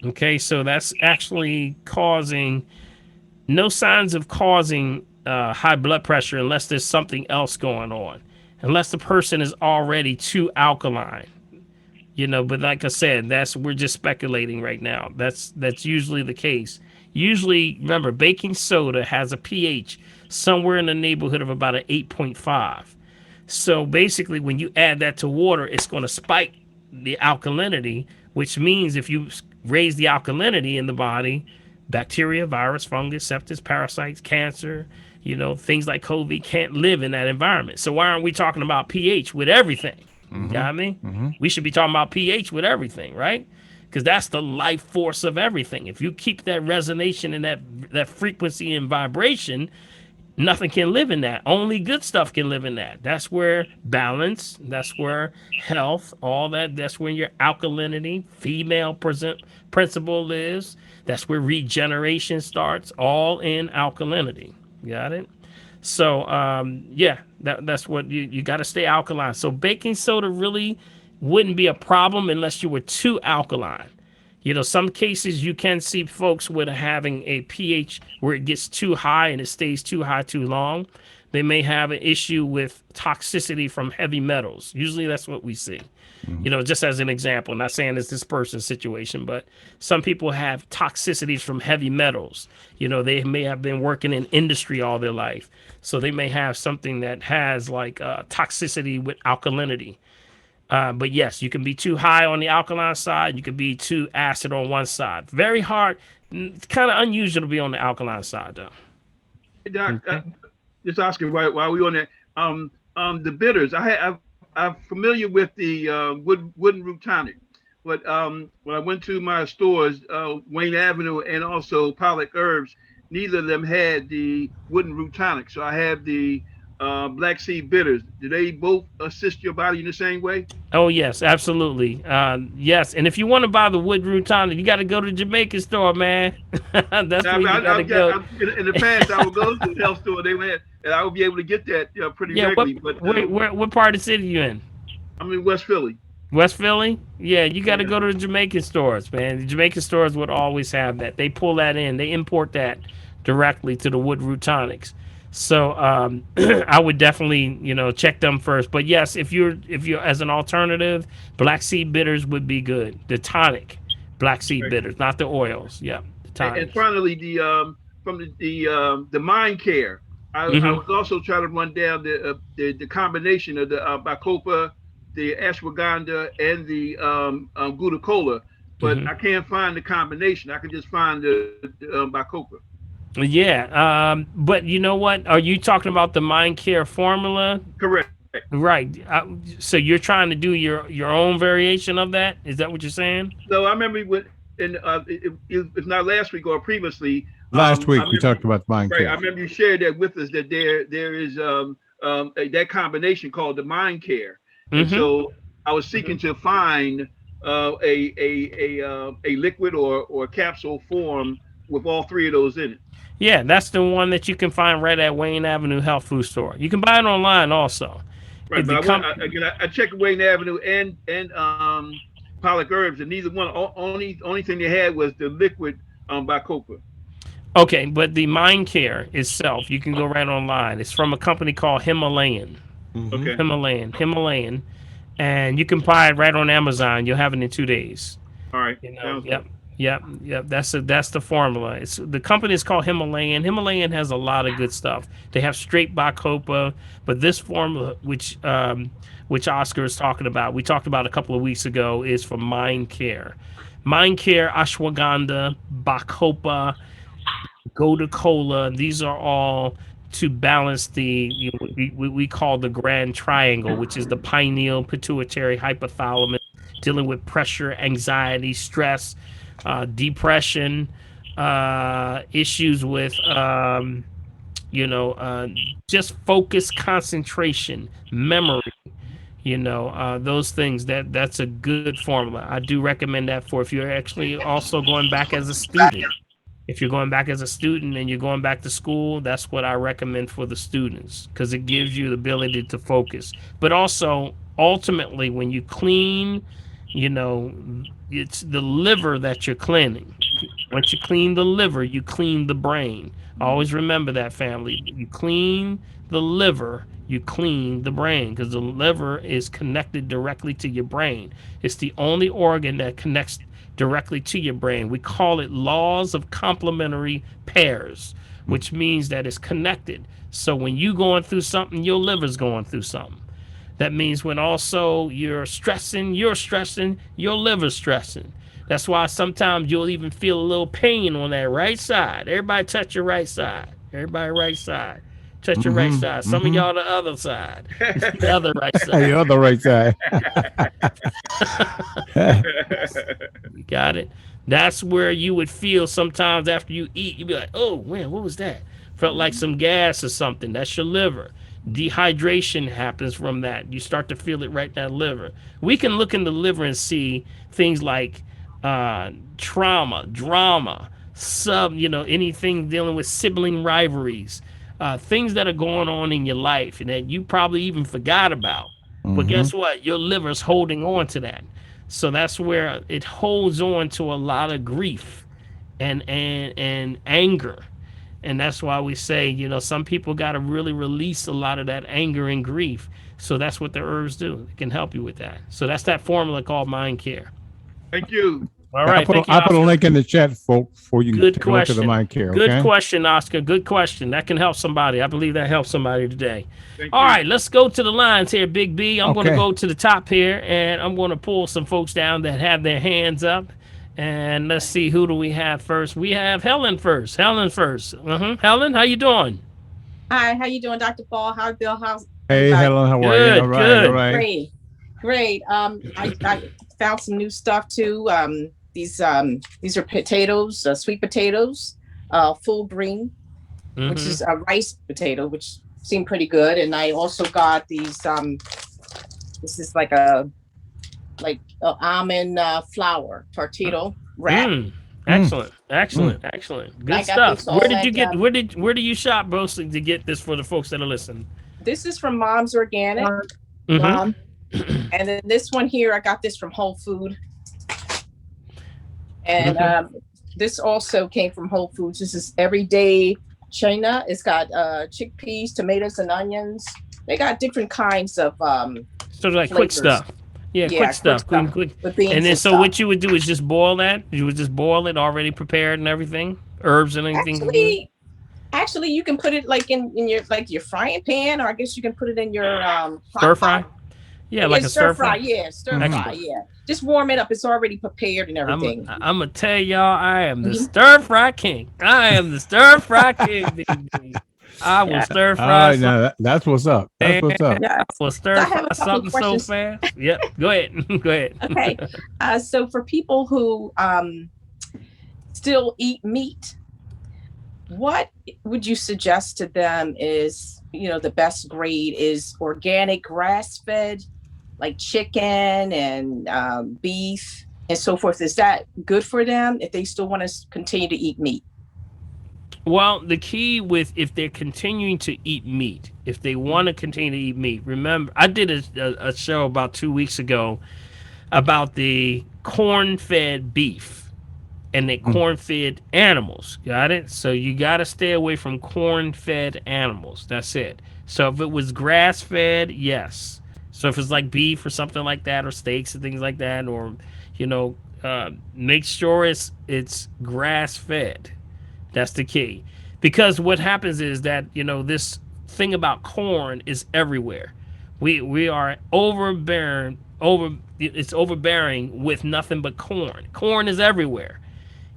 [SPEAKER 1] Okay, so that's actually causing no signs of causing high blood pressure unless there's something else going on, unless the person is already too alkaline. But like I said, we're just speculating right now. That's usually the case. Usually, remember, baking soda has a pH somewhere in the neighborhood of about an 8.5. So basically, when you add that to water, it's going to spike the alkalinity, which means if you raise the alkalinity in the body, bacteria, virus, fungus, sepsis, parasites, cancer, things like COVID can't live in that environment. So why aren't we talking about pH with everything? You know what I mean? We should be talking about pH with everything, right? Because that's the life force of everything. If you keep that resonation and that frequency and vibration, nothing can live in that. Only good stuff can live in that. That's where balance, that's where health, all that's where your alkalinity, female principle lives. That's where regeneration starts, all in alkalinity. Got it? So, that's what you got to stay alkaline. So baking soda really wouldn't be a problem unless you were too alkaline. Some cases you can see folks with having a pH where it gets too high and it stays too high too long. They may have an issue with toxicity from heavy metals. Usually that's what we see. Just as an example, not saying it's this person's situation, but some people have toxicities from heavy metals. They may have been working in industry all their life. So they may have something that has like toxicity with alkalinity. But yes, you can be too high on the alkaline side. You can be too acid on one side. Very hard. It's kind of unusual to be on the alkaline side, though.
[SPEAKER 7] Hey, Doc, just asking while we on that. The bitters. I'm familiar with the wooden root tonic, but when I went to my stores, Wayne Avenue and also Pollock Herbs, neither of them had the wooden root tonic. So I have the black seed bitters. Do they both assist your body in the same way?
[SPEAKER 1] Oh yes, absolutely. Yes, and if you want to buy the wood root tonic, you got to go to the Jamaican store, man. That's where you got to go.
[SPEAKER 7] In the past, I would go to the health store. They went, and I would be able to get that pretty regularly.
[SPEAKER 1] What part of the city you in?
[SPEAKER 7] I'm in West Philly.
[SPEAKER 1] West Philly? Yeah, you got to go to the Jamaican stores, man. The Jamaican stores would always have that. They pull that in. They import that directly to the Wood Root Tonics. So I would definitely, check them first. But yes, if you're as an alternative, black seed bitters would be good. The tonic, black seed
[SPEAKER 7] Right.
[SPEAKER 1] bitters, not the oils. Yeah, the
[SPEAKER 7] And
[SPEAKER 1] tonics.
[SPEAKER 7] finally, from the mind care, I
[SPEAKER 1] Hmm.
[SPEAKER 7] was also trying to run down the combination of the bacopa, the ashwagandha, and the glucola, but
[SPEAKER 1] Hmm.
[SPEAKER 7] I can't find the combination. I can just find the bacopa.
[SPEAKER 1] Yeah, but you know what? Are you talking about the Mind Care formula?
[SPEAKER 7] Correct.
[SPEAKER 1] Right. So you're trying to do your own variation of that? Is that what you're saying?
[SPEAKER 7] So I remember when, and if not last week or previously,
[SPEAKER 2] Last
[SPEAKER 7] I
[SPEAKER 2] week we
[SPEAKER 7] remember,
[SPEAKER 2] talked about mind
[SPEAKER 7] right. I
[SPEAKER 2] care.
[SPEAKER 7] remember you shared that with us that there is that combination called the mind care, and
[SPEAKER 1] Hmm.
[SPEAKER 7] so I was seeking to find a liquid or capsule form with all three of those in it.
[SPEAKER 1] Yeah, that's the one that you can find right at Wayne Avenue Health Food Store. You can buy it online also.
[SPEAKER 7] Right,
[SPEAKER 1] If
[SPEAKER 7] but
[SPEAKER 1] the
[SPEAKER 7] again, I checked Wayne Avenue and Pollock Herbs, and neither one. Only thing they had was the liquid Bacopa.
[SPEAKER 1] Okay, but the Mind Care itself, you can go right online. It's from a company called Himalayan.
[SPEAKER 2] Hmm.
[SPEAKER 7] Okay,
[SPEAKER 1] Himalayan, and you can buy it right on Amazon. You'll have it in 2 days.
[SPEAKER 7] all right, sounds
[SPEAKER 1] Yep,
[SPEAKER 7] good.
[SPEAKER 1] yep. That's the formula. It's the company is called Himalayan. Himalayan has a lot of good stuff. They have straight Bacopa, but this formula, which Oscar is talking about, we talked about a couple of weeks ago, is for Mind Care. Mind Care, ashwagandha, Bacopa, Goda Cola. These are all to balance we call the grand triangle, which is the pineal, pituitary, hypothalamus, dealing with pressure, anxiety, stress, depression, issues with you know uh, just focus, concentration, memory. Those things. That's a good formula. I do recommend that for if you're actually also going back as a student. If you're going back as a student and you're going back to school, that's what I recommend for the students because it gives you the ability to focus. But also, ultimately, when you clean, you know, it's the liver that you're cleaning. Once you clean the liver, you clean the brain. Always remember that, family. You clean the liver, you clean the brain because the liver is connected directly to your brain. It's the only organ that connects directly to your brain. We call it laws of complementary pairs, which means that it's connected. So when you going through something, your liver's going through something. That means when also you're stressing, your liver's stressing. That's why sometimes you'll even feel a little pain on that right side. Everybody touch your right side. Everybody right side. Touch your right
[SPEAKER 2] Hmm.
[SPEAKER 1] side. Some of
[SPEAKER 2] Hmm.
[SPEAKER 1] y'all the other side. The other right side.
[SPEAKER 2] The other right side.
[SPEAKER 1] You got it? That's where you would feel sometimes after you eat, you'd be like, oh man, what was that? Felt like some gas or something. That's your liver. Dehydration happens from that. You start to feel it right in that liver. We can look in the liver and see things like trauma, drama, anything dealing with sibling rivalries, things that are going on in your life and that you probably even forgot about. But
[SPEAKER 2] Hmm.
[SPEAKER 1] guess what? Your liver's holding on to that. So that's where it holds on to a lot of grief and anger. And that's why we say, some people got to really release a lot of that anger and grief. So that's what the herbs do. It can help you with that. So that's that formula called Mind Care.
[SPEAKER 7] Thank you.
[SPEAKER 1] All
[SPEAKER 2] I
[SPEAKER 1] right.
[SPEAKER 2] put
[SPEAKER 1] Thank you,
[SPEAKER 2] I put a
[SPEAKER 1] Oscar.
[SPEAKER 2] link in the chat for you to
[SPEAKER 1] Good
[SPEAKER 2] take a look at the
[SPEAKER 1] question.
[SPEAKER 2] mind care.
[SPEAKER 1] Good
[SPEAKER 2] Okay.
[SPEAKER 1] question, Oscar. Good question. That can help somebody. I believe that helps somebody today.
[SPEAKER 7] Thank
[SPEAKER 1] All
[SPEAKER 7] you.
[SPEAKER 1] right, let's go to the lines here, Big B. I'm going to
[SPEAKER 2] Okay.
[SPEAKER 1] go to the top here, and I'm going to pull some folks down that have their hands up. And let's see, who do we have first? We have Helen first. Helen first. Helen, how you doing?
[SPEAKER 8] Hi, how you doing, Dr. Paul? Hi, Bill. How's
[SPEAKER 2] Hey,
[SPEAKER 8] everybody?
[SPEAKER 2] Helen, how are you? All
[SPEAKER 1] Good,
[SPEAKER 2] right. All
[SPEAKER 1] good.
[SPEAKER 2] right.
[SPEAKER 8] Great, great. I found some new stuff too. These are potatoes, sweet potatoes, full green, which
[SPEAKER 1] Mm-hmm.
[SPEAKER 8] is a rice potato, which seem pretty good. And I also got these. This is like a almond flour tortilla wrap.
[SPEAKER 1] Excellent,
[SPEAKER 2] Mm.
[SPEAKER 1] excellent, excellent.
[SPEAKER 8] I
[SPEAKER 1] Good
[SPEAKER 8] got
[SPEAKER 1] stuff.
[SPEAKER 8] this
[SPEAKER 1] Where
[SPEAKER 8] all
[SPEAKER 1] did you
[SPEAKER 8] at.
[SPEAKER 1] get? Where do you shop mostly to get this for the folks that are listening?
[SPEAKER 8] This is from Mom's Organic.
[SPEAKER 1] Mm-hmm.
[SPEAKER 8] Mom, And then this one here, I got this from Whole Food. And this also came from Whole Foods. This is Everyday China. It's got chickpeas, tomatoes, and onions. They got different kinds of
[SPEAKER 1] So like quick
[SPEAKER 8] flavors.
[SPEAKER 1] stuff. Yeah, quick stuff. Quick.
[SPEAKER 8] With beans
[SPEAKER 1] And then so
[SPEAKER 8] stuff.
[SPEAKER 1] what you would do is just boil that. You would just boil it already prepared and everything, herbs and anything.
[SPEAKER 8] Actually, you can put it like in your frying pan, or I guess you can put it in your
[SPEAKER 1] Stir fry. Yeah, like a stir fry.
[SPEAKER 8] Yeah, stir fry. Yeah, just warm it up. It's already prepared and everything.
[SPEAKER 1] I'm gonna tell y'all, I am the stir fry king. I am the stir fry king. Baby. I will stir fry.
[SPEAKER 2] Now that's what's up. That's what's up.
[SPEAKER 8] Yeah.
[SPEAKER 1] I will stir fry something so fast. Yep. Go ahead. Go ahead.
[SPEAKER 8] Okay. So for people who still eat meat, what would you suggest to them is, the best grade is organic grass-fed, like chicken and beef and so forth? Is that good for them if they still want to continue to eat meat?
[SPEAKER 1] Well, the key with if they're continuing to eat meat, if they want to continue to eat meat, remember, I did a show about 2 weeks ago about the corn-fed beef and the corn-fed animals. Got it? So you got to stay away from corn-fed animals. That's it. So if it was grass-fed, yes. So if it's like beef or something like that, or steaks and things like that, or make sure it's grass-fed. That's the key. Because what happens is that, this thing about corn is everywhere. We are overbearing with nothing but corn. Corn is everywhere.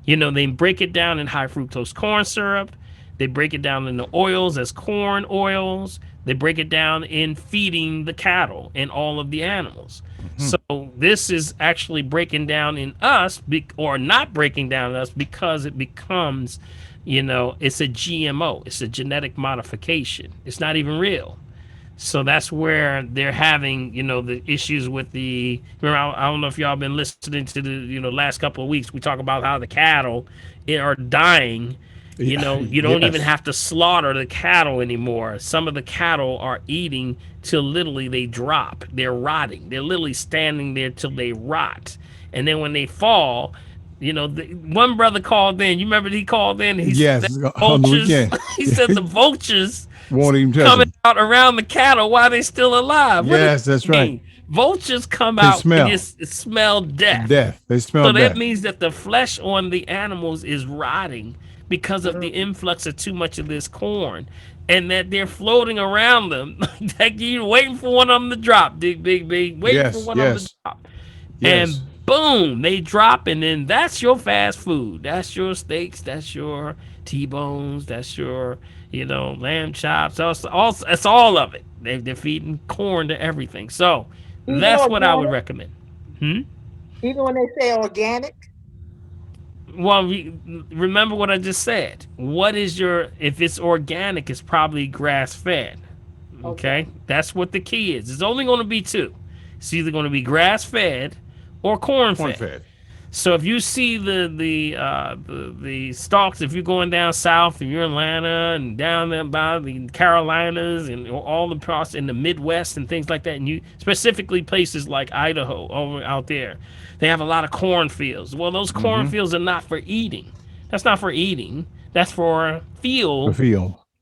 [SPEAKER 1] They break it down in high fructose corn syrup. They break it down in the oils as corn oils. They break it down in feeding the cattle and all of the animals. So this is actually breaking down in us, or not breaking down in us, because it becomes, it's a GMO. It's a genetic modification. It's not even real. So that's where they're having, the issues with the. Remember, I don't know if y'all been listening to the, last couple of weeks. We talk about how the cattle are dying. You don't even have to slaughter the cattle anymore. Some of the cattle are eating till literally they drop. They're rotting. They're literally standing there till they rot. And then when they fall, one brother called in. You remember he called in? He said vultures. He said the vultures
[SPEAKER 2] won't even touch
[SPEAKER 1] coming
[SPEAKER 2] them
[SPEAKER 1] out around the cattle while they're still alive.
[SPEAKER 2] Yes, that's right.
[SPEAKER 1] Vultures come out and just smell death.
[SPEAKER 2] They smell
[SPEAKER 1] so
[SPEAKER 2] death.
[SPEAKER 1] That means that the flesh on the animals is rotting because of the influx of too much of this corn, and that they're floating around them. Like you're waiting for one of them to drop, big, waiting for one of them to drop. And boom, they drop, and then that's your fast food. That's your steaks, that's your T-bones, that's your, lamb chops. That's all of it. They're feeding corn to everything. So that's what I would recommend.
[SPEAKER 3] Even when they say organic?
[SPEAKER 1] Well, remember what I just said. If it's organic, it's probably grass-fed. Okay? That's what the key is. It's only going to be two. It's either going to be grass-fed or corn-fed. So if you see the stalks, if you're going down south, if you're in Atlanta and down there by the Carolinas and all the parts in the Midwest and things like that, and you specifically places like Idaho over out there, they have a lot of cornfields. Well, those cornfields are not for eating. That's not for eating. That's for field.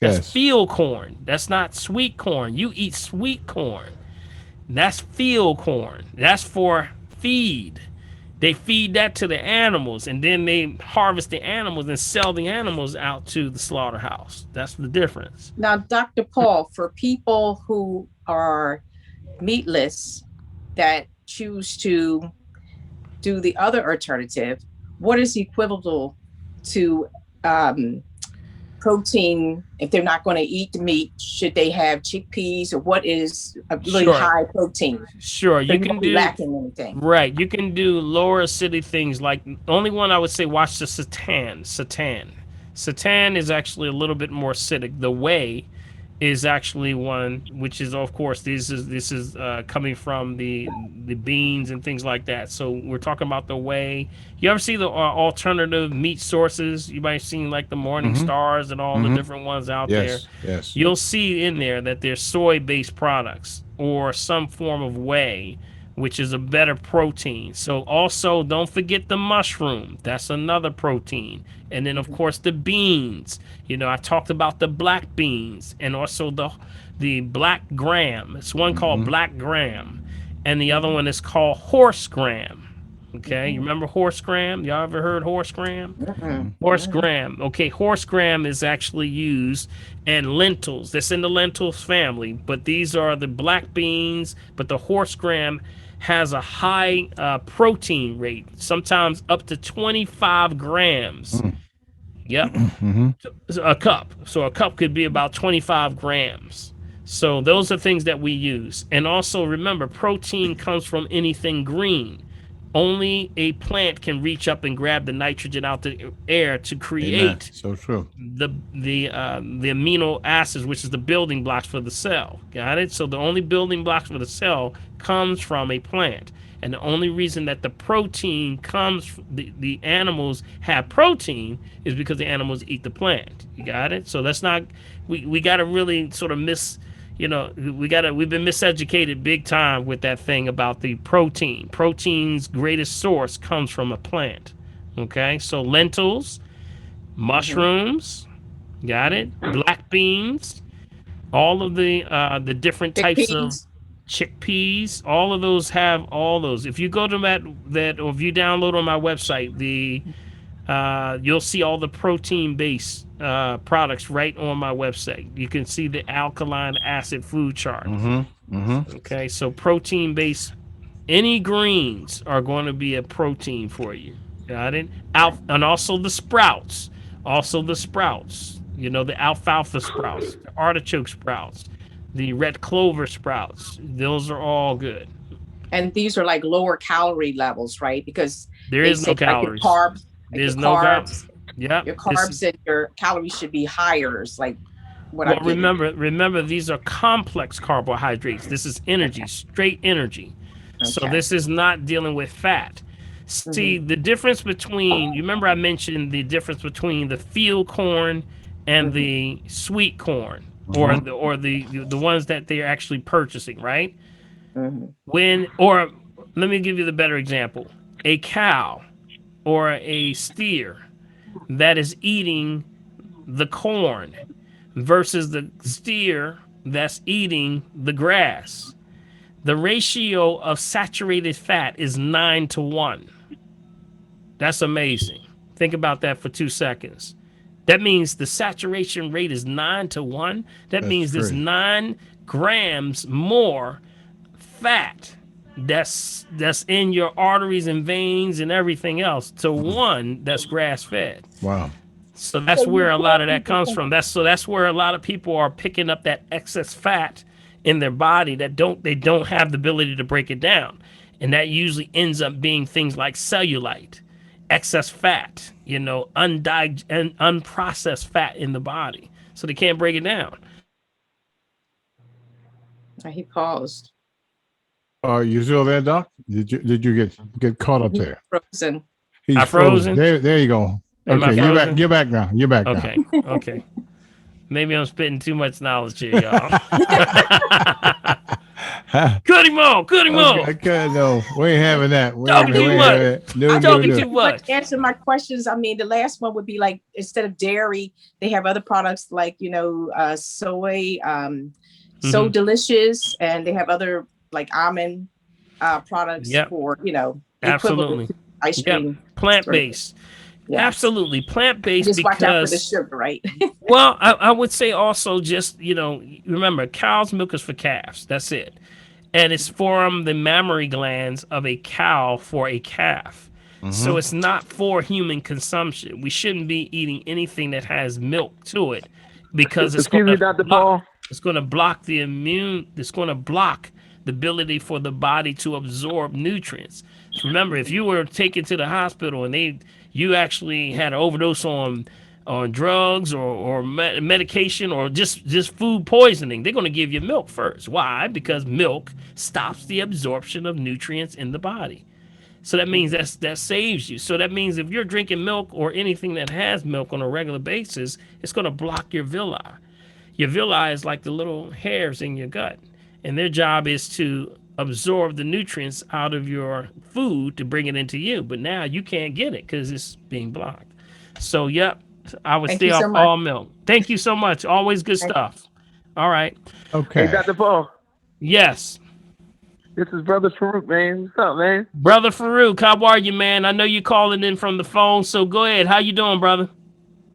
[SPEAKER 1] That's field corn. That's not sweet corn. You eat sweet corn. That's field corn. That's for feed. They feed that to the animals, and then they harvest the animals and sell the animals out to the slaughterhouse. That's the difference.
[SPEAKER 8] Now, Dr. Paul, for people who are meatless that choose to do the other alternative, what is equivalent to protein? If they're not going to eat the meat, should they have chickpeas, or what is a really high protein?
[SPEAKER 1] Sure,
[SPEAKER 8] so
[SPEAKER 1] you can do
[SPEAKER 8] lacking anything.
[SPEAKER 1] Right, you can do lower acidic things. Like the only one I would say, watch the seitan. Seitan is actually a little bit more acidic. The whey is actually one, which is of course this is coming from the beans and things like that. So we're talking about the whey. You ever see the alternative meat sources? You might have seen like the Morning
[SPEAKER 2] Mm-hmm.
[SPEAKER 1] Stars and all the
[SPEAKER 2] Mm-hmm.
[SPEAKER 1] different ones out there.
[SPEAKER 2] Yes. Yes.
[SPEAKER 1] You'll see in there that there's soy-based products or some form of whey, which is a better protein. So also don't forget the mushroom. That's another protein. And then of course the beans. I talked about the black beans and also the black gram. It's one called
[SPEAKER 2] Mm-hmm.
[SPEAKER 1] black gram, and the other one is called horse gram. Okay, you remember horse gram? Y'all ever heard horse gram?
[SPEAKER 2] Mm-hmm.
[SPEAKER 1] Horse gram. Okay, horse gram is actually used, and lentils. That's in the lentils family, but these are the black beans. But the horse gram has a high protein rate, sometimes up to 25 grams. Yep,
[SPEAKER 2] Mm-hmm.
[SPEAKER 1] a cup. So a cup could be about 25 grams. So those are things that we use. And also remember, protein comes from anything green. Only a plant can reach up and grab the nitrogen out the air to
[SPEAKER 2] Amen.
[SPEAKER 1] create
[SPEAKER 2] So true.
[SPEAKER 1] the amino acids, which is the building blocks for the cell. Got it? So the only building blocks for the cell comes from a plant. And the only reason that the protein comes, the animals have protein is because the animals eat the plant. You got it? So that's not, we got to really sort of we've been miseducated big time with that thing about the protein. Protein's greatest source comes from a plant. Okay? So lentils, mushrooms, got it? Black beans, all of the different types of
[SPEAKER 8] Chickpeas.
[SPEAKER 1] chickpeas, all of those have all those. If you go to that or if you download on my website, you'll see all the protein based products right on my website. You can see the alkaline acid food chart.
[SPEAKER 2] Mm-hmm. Mm-hmm.
[SPEAKER 1] Okay, so protein based, any greens are going to be a protein for you. Got it? And also the sprouts. Also the sprouts. The alfalfa sprouts, the artichoke sprouts, the red clover sprouts. Those are all good.
[SPEAKER 8] And these are like lower calorie levels, right? Because
[SPEAKER 1] There
[SPEAKER 8] they
[SPEAKER 1] is no
[SPEAKER 8] say like your
[SPEAKER 1] calories.
[SPEAKER 8] carbs,
[SPEAKER 1] There's no calories. Yeah.
[SPEAKER 8] your carbs and your calories should be higher. Is like what
[SPEAKER 1] Well,
[SPEAKER 8] I'm getting.
[SPEAKER 1] remember, these are complex carbohydrates. This is energy, straight energy. So
[SPEAKER 8] Okay.
[SPEAKER 1] this is not dealing with fat. See, the difference between, you remember I mentioned the difference between the field corn and the sweet corn, or
[SPEAKER 2] Mhm.
[SPEAKER 1] the ones that they're actually purchasing, right?
[SPEAKER 8] Mhm.
[SPEAKER 1] Or let me give you the better example. A cow or a steer that is eating the corn versus the steer that's eating the grass. The ratio of saturated fat is 9-1. That's amazing. Think about that for 2 seconds. That means the saturation rate is 9-1. That
[SPEAKER 2] That's
[SPEAKER 1] means there's
[SPEAKER 2] crazy.
[SPEAKER 1] 9 grams more fat that's in your arteries and veins and everything else to one that's grass fed.
[SPEAKER 2] Wow.
[SPEAKER 1] So that's where a lot of that comes from. That's where a lot of people are picking up that excess fat in their body that they don't have the ability to break it down. And that usually ends up being things like cellulite, excess fat, unprocessed fat in the body. So they can't break it down.
[SPEAKER 8] He paused.
[SPEAKER 2] You still there, Doc? Did you get caught up there?
[SPEAKER 8] Frozen.
[SPEAKER 2] He's
[SPEAKER 1] I frozen?
[SPEAKER 2] There you go.
[SPEAKER 1] Am I
[SPEAKER 2] Okay,
[SPEAKER 1] frozen?
[SPEAKER 2] you're back now. You're back
[SPEAKER 1] Okay. Okay. Maybe I'm spitting too much knowledge here, y'all.
[SPEAKER 2] now.
[SPEAKER 1] Cut him off.
[SPEAKER 2] Okay, no, we ain't having that.
[SPEAKER 1] Talking too much.
[SPEAKER 2] No,
[SPEAKER 1] Talking
[SPEAKER 2] no.
[SPEAKER 1] too much.
[SPEAKER 8] Answer my questions. I mean, the last one would be like instead of dairy, they have other products like soy, so delicious, and they have other like almond products
[SPEAKER 1] Yep.
[SPEAKER 8] for equivalent
[SPEAKER 1] Absolutely.
[SPEAKER 8] to ice
[SPEAKER 1] Yep.
[SPEAKER 8] cream.
[SPEAKER 1] Plant-based.
[SPEAKER 8] Yeah.
[SPEAKER 1] Absolutely. Plant-based
[SPEAKER 8] Just watch out for the
[SPEAKER 1] because,
[SPEAKER 8] sugar, right?
[SPEAKER 1] well, I would say also just, remember, cow's milk is for calves. That's it. And it's from the mammary glands of a cow for a calf. So it's not for human consumption. We shouldn't be eating anything that has milk to it because it's
[SPEAKER 9] Excuse me, Dr. Paul.
[SPEAKER 1] It's going to block it's going to block the ability for the body to absorb nutrients. Remember, if you were taken to the hospital and you actually had an overdose on or drugs or medication or just food poisoning, they're going to give you milk first. Why? Because milk stops the absorption of nutrients in the body. So that means that saves you. So that means if you're drinking milk or anything that has milk on a regular basis, it's going to block your villi. Your villi is like the little hairs in your gut, and their job is to absorb the nutrients out of your food to bring it into you. But now you can't get it because it's being blocked. So, yep, I would
[SPEAKER 8] Thank
[SPEAKER 1] stay
[SPEAKER 8] you
[SPEAKER 1] off
[SPEAKER 8] so much.
[SPEAKER 1] all milk. Thank you so much. Always good stuff. All right.
[SPEAKER 2] Okay.
[SPEAKER 9] Hey, Dr. Paul,
[SPEAKER 1] Yes.
[SPEAKER 9] this is Brother Farouk, man. What's up, man?
[SPEAKER 1] Brother Farouk, how are you, man? I know you're calling in from the phone, so go ahead. How you doing, brother?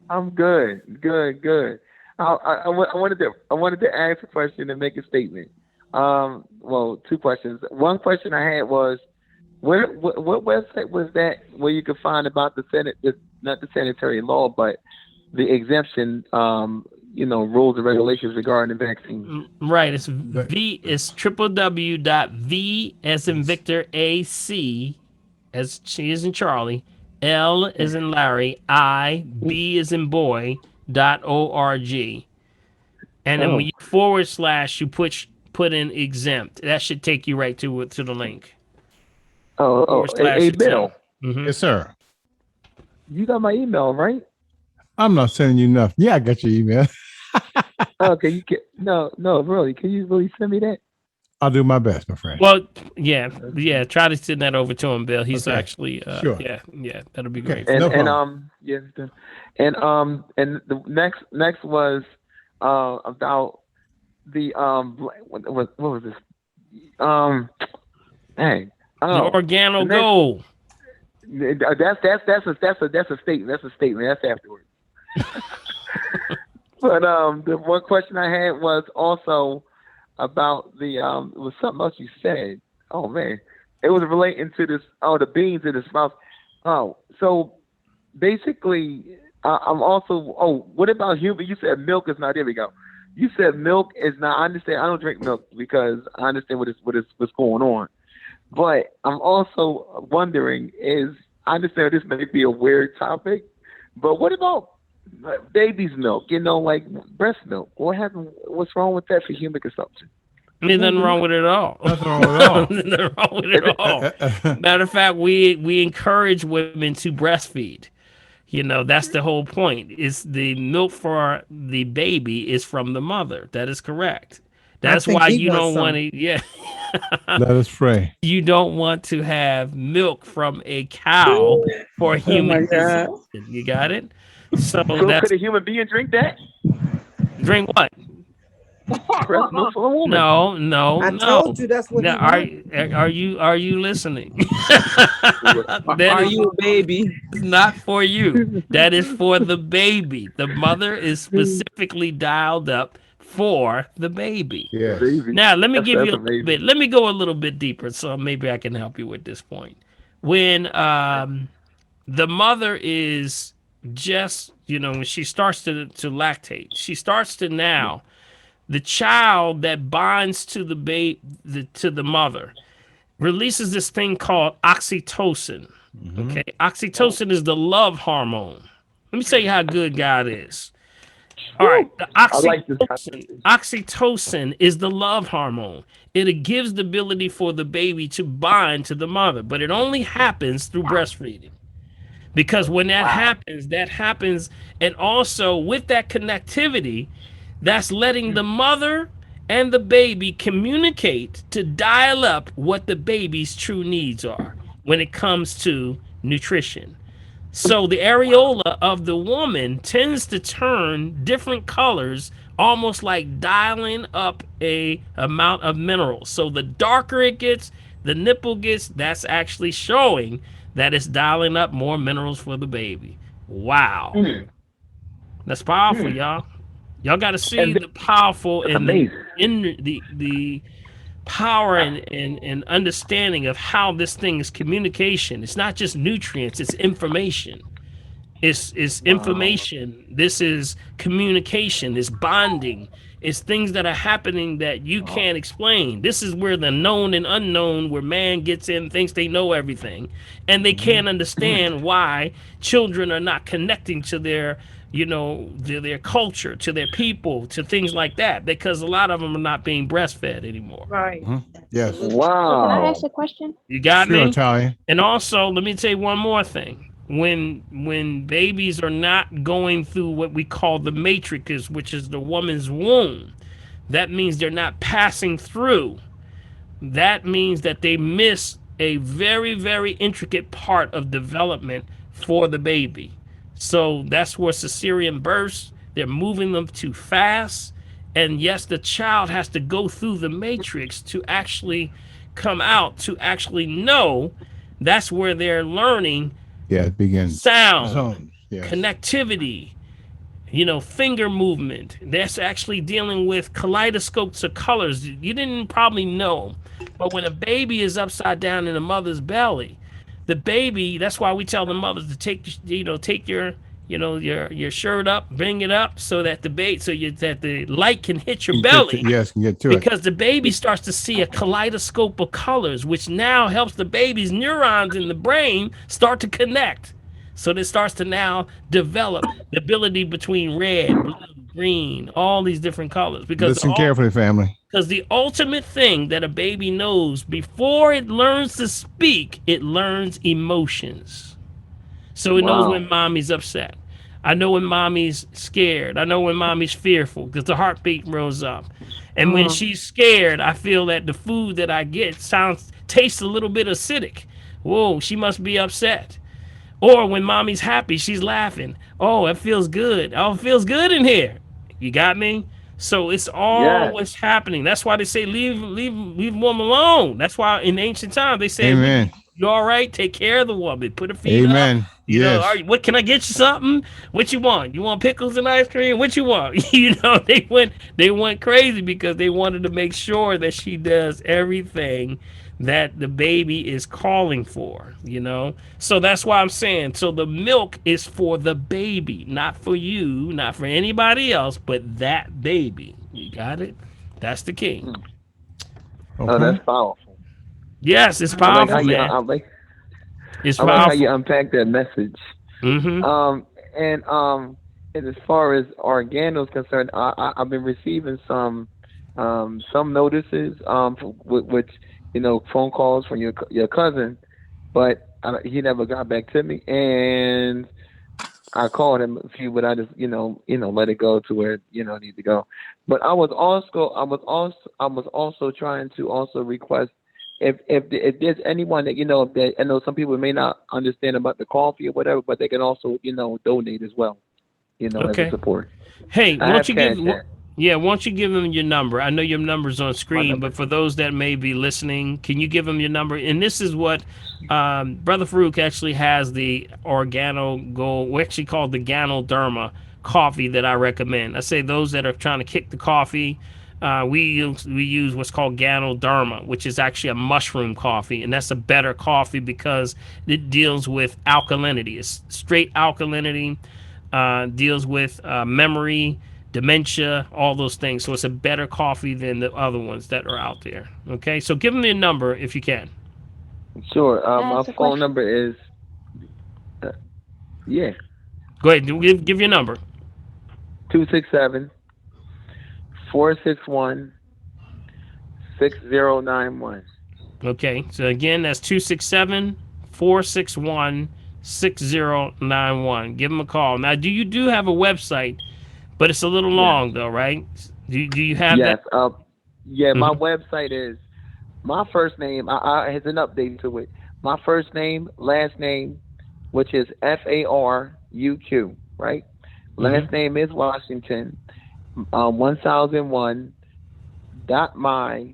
[SPEAKER 9] I'm good, good. I wanted to ask a question and make a statement. Well, two questions. One question I had was, what website was that where you could find about the not the sanitary law, but the exemption, rules and regulations regarding the vaccine?
[SPEAKER 1] Right. It's www.v as in Victor, AC as she is in Charlie, L as in Larry, B as in boy, .org. And then when you / you put in exempt, that should take you right to the link.
[SPEAKER 9] Hey, Bill,
[SPEAKER 2] Yes, sir.
[SPEAKER 9] you got my email, right?
[SPEAKER 2] I'm not sending you nothing. Yeah, I got your email.
[SPEAKER 9] Okay, no, really. Can you really send me that?
[SPEAKER 2] I'll do my best, my friend.
[SPEAKER 1] Well, yeah. Try to send that over to him, Bill. He's
[SPEAKER 2] Okay.
[SPEAKER 1] actually,
[SPEAKER 2] Sure.
[SPEAKER 1] yeah, that'll be
[SPEAKER 2] Okay.
[SPEAKER 1] great.
[SPEAKER 9] And
[SPEAKER 2] No
[SPEAKER 9] and
[SPEAKER 2] problem.
[SPEAKER 9] and the next was about the what was this? Dang.
[SPEAKER 1] The
[SPEAKER 9] Oh,
[SPEAKER 1] Organo
[SPEAKER 9] the next-
[SPEAKER 1] Gold.
[SPEAKER 9] that's a statement. That's a statement. That's afterwards. But the one question I had was also about it was something else you said. Oh man, it was relating to this. Oh, the beans in the sprouts. Oh, so basically, I'm also. Oh, what about human? You said milk is not. There we go. You said milk is not. I understand. I don't drink milk because I understand what's going on. But I'm also wondering I understand this may be a weird topic, but what about baby's milk? Like breast milk. What's wrong with that for human consumption?
[SPEAKER 1] There's nothing wrong with it at all.
[SPEAKER 2] Nothing wrong with it all.
[SPEAKER 1] There's nothing wrong with it at all. Matter of fact, we encourage women to breastfeed. That's the whole point. Is the milk for the baby is from the mother. That is correct. That's
[SPEAKER 10] think
[SPEAKER 1] why
[SPEAKER 10] he
[SPEAKER 1] you
[SPEAKER 10] wants
[SPEAKER 1] don't
[SPEAKER 10] some.
[SPEAKER 1] want to. Yeah.
[SPEAKER 2] Let us pray.
[SPEAKER 1] You don't want to have milk from a cow for human
[SPEAKER 10] God.
[SPEAKER 1] consumption. You got it? So
[SPEAKER 9] So
[SPEAKER 1] that's
[SPEAKER 9] could a human being drink that?
[SPEAKER 1] drink what?
[SPEAKER 9] Breast milk from a woman?
[SPEAKER 1] No.
[SPEAKER 10] I told you that's what
[SPEAKER 1] Now,
[SPEAKER 10] he
[SPEAKER 1] are you listening?
[SPEAKER 10] wants.
[SPEAKER 1] That
[SPEAKER 10] Are
[SPEAKER 1] is
[SPEAKER 10] you a baby?
[SPEAKER 1] not for you. That is for the baby. The mother is specifically dialed up for the baby.
[SPEAKER 2] Yes.
[SPEAKER 9] Baby.
[SPEAKER 1] Now, let me
[SPEAKER 9] That's-
[SPEAKER 1] give you a
[SPEAKER 9] that's
[SPEAKER 1] little
[SPEAKER 9] amazing.
[SPEAKER 1] bit. Let me go a little bit deeper, so maybe I can help you with this point. When the mother is just, when she starts to lactate, she starts to now, the child that binds to to the mother releases this thing called oxytocin. Okay, oxytocin is the love hormone. Let me tell you how good God is. All right, the
[SPEAKER 9] like this.
[SPEAKER 1] oxytocin is the love hormone. It gives the ability for the baby to bind to the mother, but it only happens through breastfeeding. Because when that happens, and also with that connectivity, that's letting the mother and the baby communicate to dial up what the baby's true needs are when it comes to nutrition. So the areola of the woman tends to turn different colors, almost like dialing up a amount of minerals. So the darker it gets, the nipple gets, that's actually showing that it's dialing up more minerals for the baby. Wow. That's powerful, y'all. Y'all got to see
[SPEAKER 9] And
[SPEAKER 1] the powerful and
[SPEAKER 9] amazing.
[SPEAKER 1] the power and understanding of how this thing is communication. It's not just nutrients, it's information. It's information. This is communication. It's bonding. It's things that are happening that you can't explain. This is where the known and unknown, where man gets in, thinks they know everything, and they can't understand why children are not connecting to their, their culture, to their people, to things like that, because a lot of them are not being breastfed anymore.
[SPEAKER 10] Right.
[SPEAKER 2] Yes.
[SPEAKER 3] Absolutely.
[SPEAKER 6] So can I
[SPEAKER 9] Wow.
[SPEAKER 6] ask a question?
[SPEAKER 1] You got
[SPEAKER 2] Sure,
[SPEAKER 1] me?
[SPEAKER 2] Talia.
[SPEAKER 1] And also, let me tell you one more thing. When babies are not going through what we call the matrix, which is the woman's womb, that means they're not passing through. That means that they miss a very, very intricate part of development for the baby. So that's where cesarean births, they're moving them too fast. And yes, the child has to go through the matrix to actually come out, to actually know. That's where they're learning
[SPEAKER 2] Yeah, it begins.
[SPEAKER 1] sound,
[SPEAKER 2] Zones. Yes.
[SPEAKER 1] connectivity, finger movement. That's actually dealing with kaleidoscopes of colors. You didn't probably know, but when a baby is upside down in a mother's belly, the baby, that's why we tell the mothers to take your your shirt up, bring it up so that that the light can hit your belly.
[SPEAKER 2] Yes, can get to it.
[SPEAKER 1] Because the baby starts to see a kaleidoscope of colors, which now helps the baby's neurons in the brain start to connect. So it starts to now develop the ability between red, blue, green, all these different colors.
[SPEAKER 2] Listen carefully, family.
[SPEAKER 1] Because the ultimate thing that a baby knows before it learns to speak, it learns emotions. So it knows when mommy's upset. I know when mommy's scared. I know when mommy's fearful because the heartbeat rose up. And when she's scared, I feel that the food that I get tastes a little bit acidic. Whoa, she must be upset. Or when mommy's happy, she's laughing. Oh, it feels good. Oh, it feels good in here. You got me? So it's all what's happening. That's why they say leave woman alone. That's why in ancient times they say,
[SPEAKER 2] Amen.
[SPEAKER 1] You all right? Take care of the woman. Put her feet
[SPEAKER 2] Amen.
[SPEAKER 1] up.
[SPEAKER 2] Yes.
[SPEAKER 1] What can I get you something? What you want? You want pickles and ice cream? What you want? They went crazy because they wanted to make sure that she does everything that the baby is calling for, So that's why I'm saying, so the milk is for the baby, not for you, not for anybody else, but that baby. You got it? That's the key.
[SPEAKER 2] Okay.
[SPEAKER 9] Oh, that's powerful.
[SPEAKER 1] Yes, it's
[SPEAKER 9] I
[SPEAKER 1] powerful,
[SPEAKER 9] like
[SPEAKER 1] man. It's
[SPEAKER 9] I like how
[SPEAKER 1] powerful.
[SPEAKER 9] you unpack that message.
[SPEAKER 1] Mm-hmm.
[SPEAKER 9] And as far as organo is concerned, I've been receiving some notices, which phone calls from your cousin, but he never got back to me, and I called him a few, but I just let it go to where it needs to go. But I was also trying to also request if there's anyone that that I know some people may not understand about the coffee or whatever, but they can also donate as well, as
[SPEAKER 1] Okay.
[SPEAKER 9] a support.
[SPEAKER 1] Hey,
[SPEAKER 9] I have cash app.
[SPEAKER 1] why don't you give them your number? I know your number's on screen, but for those that may be listening, can you give them your number? And this is what Brother Farouk actually has the we actually call the Ganoderma coffee that I recommend. I say those that are trying to kick the coffee, we use what's called Ganoderma, which is actually a mushroom coffee, and that's a better coffee because it deals with alkalinity. It's straight alkalinity, deals with memory, dementia, all those things. So it's a better coffee than the other ones that are out there. Okay, so give them your number if you can.
[SPEAKER 9] Sure. My
[SPEAKER 6] ask a
[SPEAKER 9] phone
[SPEAKER 6] question?
[SPEAKER 9] number is
[SPEAKER 1] Go ahead, give your number.
[SPEAKER 9] 267-461-6091.
[SPEAKER 1] Okay, so again, that's 267-461-6091. Give them a call. Now, you do have a website, but it's a little long though, right? Do you have
[SPEAKER 9] Yes.
[SPEAKER 1] that?
[SPEAKER 9] My website is my first name. I has an update to it. My first name, last name, which is FARUQ, right? Last name is Washington. 1001 .my,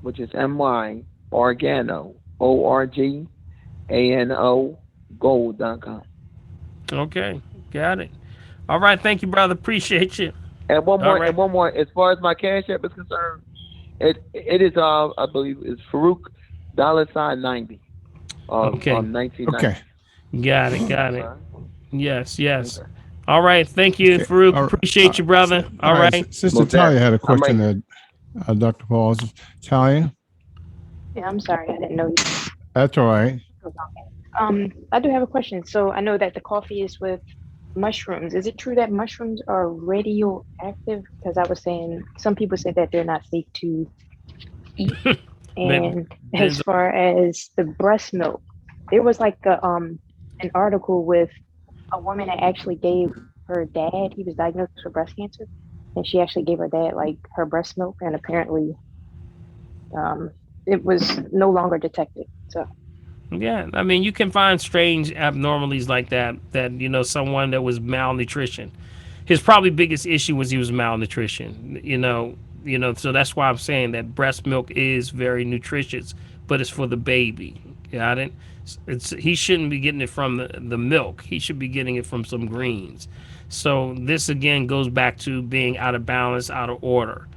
[SPEAKER 9] which is MY, Organo, ORGANO, gold.com.
[SPEAKER 1] Okay, got it. All right, thank you, brother. Appreciate you.
[SPEAKER 9] And one more,
[SPEAKER 1] All right.
[SPEAKER 9] As far as my cash app is concerned, it is I believe it's Farouk $90.
[SPEAKER 1] Okay.
[SPEAKER 9] 1990.
[SPEAKER 1] Got it. Yes, yes. All right. Thank you,
[SPEAKER 2] Okay.
[SPEAKER 1] Farouk. Appreciate you, brother. All
[SPEAKER 2] All right.
[SPEAKER 1] right.
[SPEAKER 2] Sister
[SPEAKER 9] Most that
[SPEAKER 2] Talia had a
[SPEAKER 9] I might.
[SPEAKER 2] question that Dr. Paul. Talia,
[SPEAKER 11] Yeah, I'm sorry, I didn't know you
[SPEAKER 2] that's all right.
[SPEAKER 11] were talking. I do have a question. So I know that the coffee is with mushrooms. Is it true that mushrooms are radioactive? Because I was saying some people say that they're not safe to eat.
[SPEAKER 1] But
[SPEAKER 11] And as
[SPEAKER 1] Ben's
[SPEAKER 11] far as the breast milk, there was like an article with a woman that actually gave her dad, he was diagnosed with breast cancer, and she actually gave her dad like her breast milk, and apparently um, it was no longer detected. So
[SPEAKER 1] yeah, I mean, you can find strange abnormalities like that. Someone that was malnutrition. His probably biggest issue was he was malnutrition. So that's why I'm saying that breast milk is very nutritious, but it's for the baby. Got it? He shouldn't be getting it from the milk. He should be getting it from some greens. So this again goes back to being out of balance, out of order.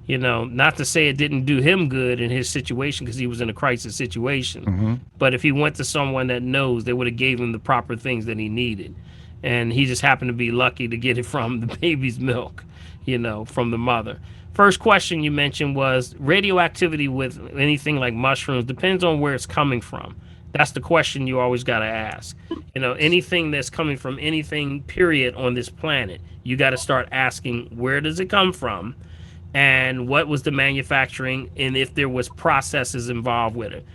[SPEAKER 1] Not to say it didn't do him good in his situation because he was in a crisis situation.
[SPEAKER 2] Mm-hmm.
[SPEAKER 1] But if he went to someone that knows, they would have gave him the proper things that he needed. And he just happened to be lucky to get it from the baby's milk, from the mother. First question you mentioned was radioactivity with anything like mushrooms depends on where it's coming from. That's the question you always got to ask. Anything that's coming from anything, period, on this planet, you got to start asking, where does it come from? And what was the manufacturing, and if there was processes involved with it.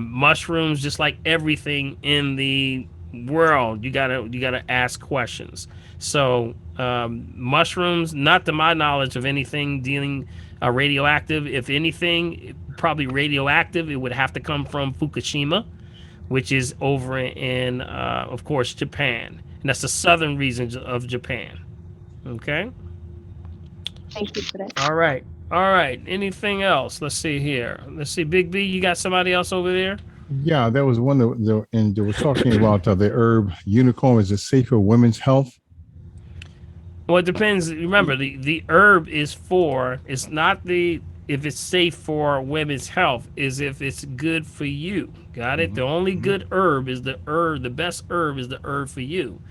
[SPEAKER 1] Mushrooms, just like everything in the world, you gotta ask questions. So mushrooms, not to my knowledge of anything dealing radioactive. If anything, probably radioactive, it would have to come from Fukushima, which is over in of course, Japan, and that's the southern region of Japan. Okay.
[SPEAKER 11] thank you for that.
[SPEAKER 1] All right. All right. Anything else? Let's see here. Let's see. Big B, you got somebody else over there?
[SPEAKER 2] Yeah, there was one and they were talking about the herb unicorn. Is it safe for women's health?
[SPEAKER 1] Well, it depends. Remember, the herb is for, it's not the, if it's safe for women's health, is if it's good for you. Got it? The only good herb is the best herb is the herb for you.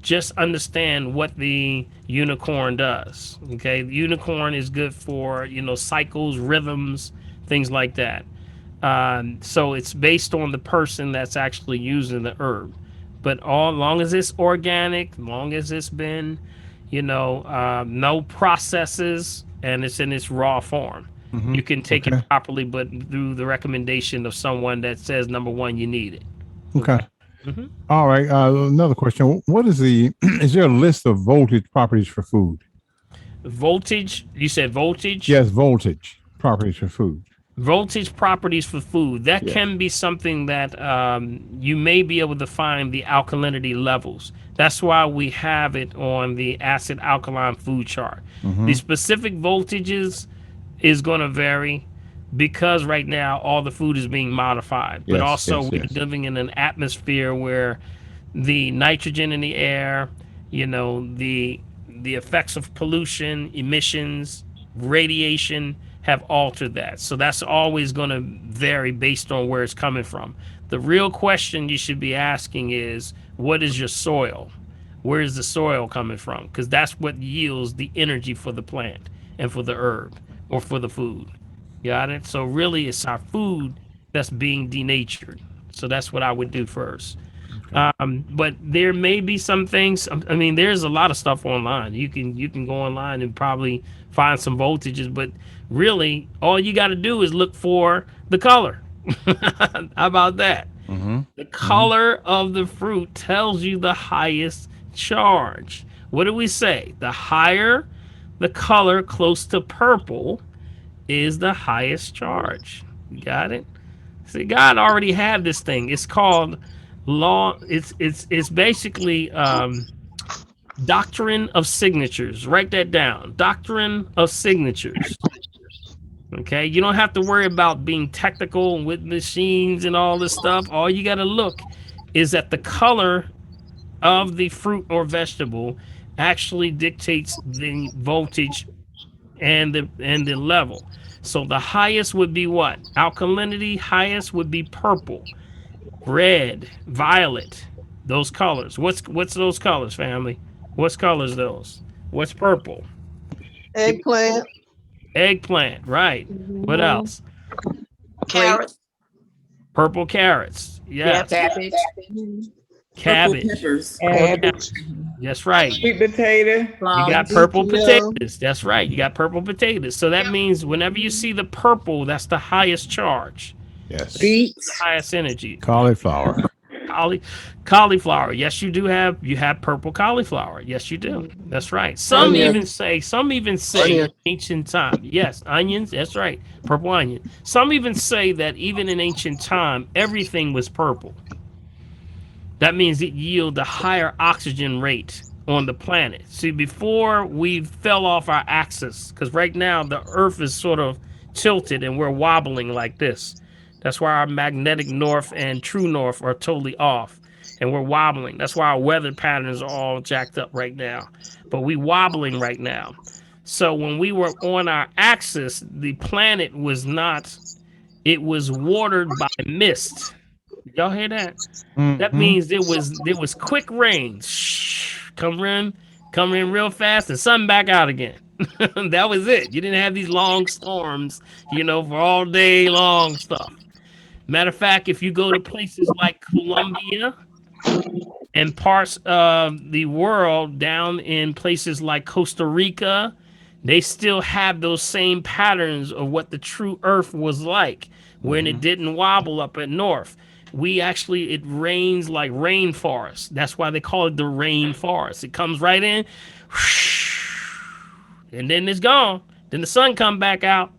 [SPEAKER 1] Just understand what the unicorn does. Okay, the unicorn is good for cycles, rhythms, things like that. So it's based on the person that's actually using the herb. But all long as it's organic, long as it's been, no processes, and it's in its raw form,
[SPEAKER 2] Mm-hmm.
[SPEAKER 1] you can take
[SPEAKER 2] Okay.
[SPEAKER 1] it properly, but through the recommendation of someone that says, number one, you need it.
[SPEAKER 2] Okay.
[SPEAKER 1] Mm-hmm.
[SPEAKER 2] All right. Another question. What is is there a list of voltage properties for food?
[SPEAKER 1] Voltage, you said voltage?
[SPEAKER 2] Yes, voltage properties for food.
[SPEAKER 1] Voltage properties for food. That
[SPEAKER 2] Yeah.
[SPEAKER 1] can be something that you may be able to find the alkalinity levels. That's why we have it on the acid alkaline food chart.
[SPEAKER 2] Mm-hmm.
[SPEAKER 1] The specific voltages is going to vary because right now all the food is being modified. But
[SPEAKER 2] Yes,
[SPEAKER 1] also
[SPEAKER 2] yes,
[SPEAKER 1] we're
[SPEAKER 2] yes.
[SPEAKER 1] living in an atmosphere where the nitrogen in the air, the effects of pollution, emissions, radiation have altered that. So that's always going to vary based on where it's coming from. The real question you should be asking is, what is your soil? Where is the soil coming from? Because that's what yields the energy for the plant and for the herb or for the food. Got it? So really it's our food that's being denatured. So that's what I would do first. But there may be some things. I mean, there's a lot of stuff online. You can go online and probably find some voltages, but really, all you got to do is look for the color. How about that?
[SPEAKER 2] Mm-hmm.
[SPEAKER 1] The color of the fruit tells you the highest charge. What do we say? The higher the color close to purple is the highest charge. You got it? See, God already had this thing. It's called law. It's basically doctrine of signatures. Write that down. Doctrine of signatures. Okay, you don't have to worry about being technical with machines and all this stuff. All you got to look is that the color of the fruit or vegetable actually dictates the voltage and the level. So the highest would be what? Alkalinity highest would be purple, red, violet, Those colors. What's those colors, family? What's colors those? What's purple?
[SPEAKER 3] Eggplant,
[SPEAKER 1] Eggplant, right. What
[SPEAKER 6] Mhm.
[SPEAKER 1] else?
[SPEAKER 3] carrot.
[SPEAKER 1] Purple carrots.
[SPEAKER 3] Yep.
[SPEAKER 1] Yes.
[SPEAKER 8] Cabbage.
[SPEAKER 6] Mhm.
[SPEAKER 10] Purple
[SPEAKER 1] Cabbage.
[SPEAKER 10] peppers.
[SPEAKER 1] Purple
[SPEAKER 12] Cabbage,
[SPEAKER 1] cabbage. That's right.
[SPEAKER 12] sweet potato,
[SPEAKER 1] You got
[SPEAKER 8] Plums.
[SPEAKER 1] purple
[SPEAKER 12] Ezekiel.
[SPEAKER 1] potatoes. That's right. You got purple potatoes. So that means whenever you see the purple, that's the highest charge,
[SPEAKER 2] Yes.
[SPEAKER 1] the
[SPEAKER 12] Beets.
[SPEAKER 1] highest energy.
[SPEAKER 2] Cauliflower.
[SPEAKER 1] Cauli- Cauliflower. Yes, you do have. You have purple cauliflower. Yes, you do. That's right. Some
[SPEAKER 12] Onion.
[SPEAKER 1] even say. Some even say in ancient time. Yes, onions. That's right. Purple onion. Some even say that even in ancient time, everything was purple. That means it yield a higher oxygen rate on the planet. See, before we fell off our axis, because right now the Earth is sort of tilted and we're wobbling like this. That's why our magnetic north and true north are totally off, and we're wobbling. That's why our weather patterns are all jacked up right now. But we wobbling right now. So when we were on our axis, the planet was not. It was watered by mist. Y'all hear that? That
[SPEAKER 2] Mm-hmm.
[SPEAKER 1] means there was quick rain. Shh, come in real fast and sun back out again. That was it. You didn't have these long storms, for all day long stuff. Matter of fact, if you go to places like Colombia and parts of the world down in places like Costa Rica, they still have those same patterns of what the true earth was like when it didn't wobble up at north. It rains like rainforest. That's why they call it the rainforest. It comes right in and then it's gone. Then the sun come back out,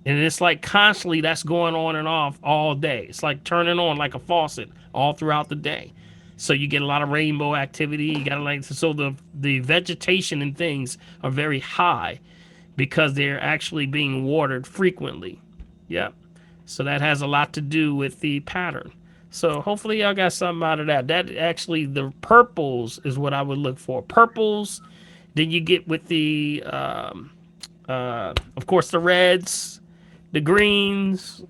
[SPEAKER 1] and it's like constantly that's going on and off all day. It's like turning on like a faucet all throughout the day. So you get a lot of rainbow activity. You got so the vegetation and things are very high because they're actually being watered frequently. Yep. So that has a lot to do with the pattern. So hopefully y'all got something out of that. That actually the purples is what I would look for. Purples. Then you get with the of course the reds, the greens.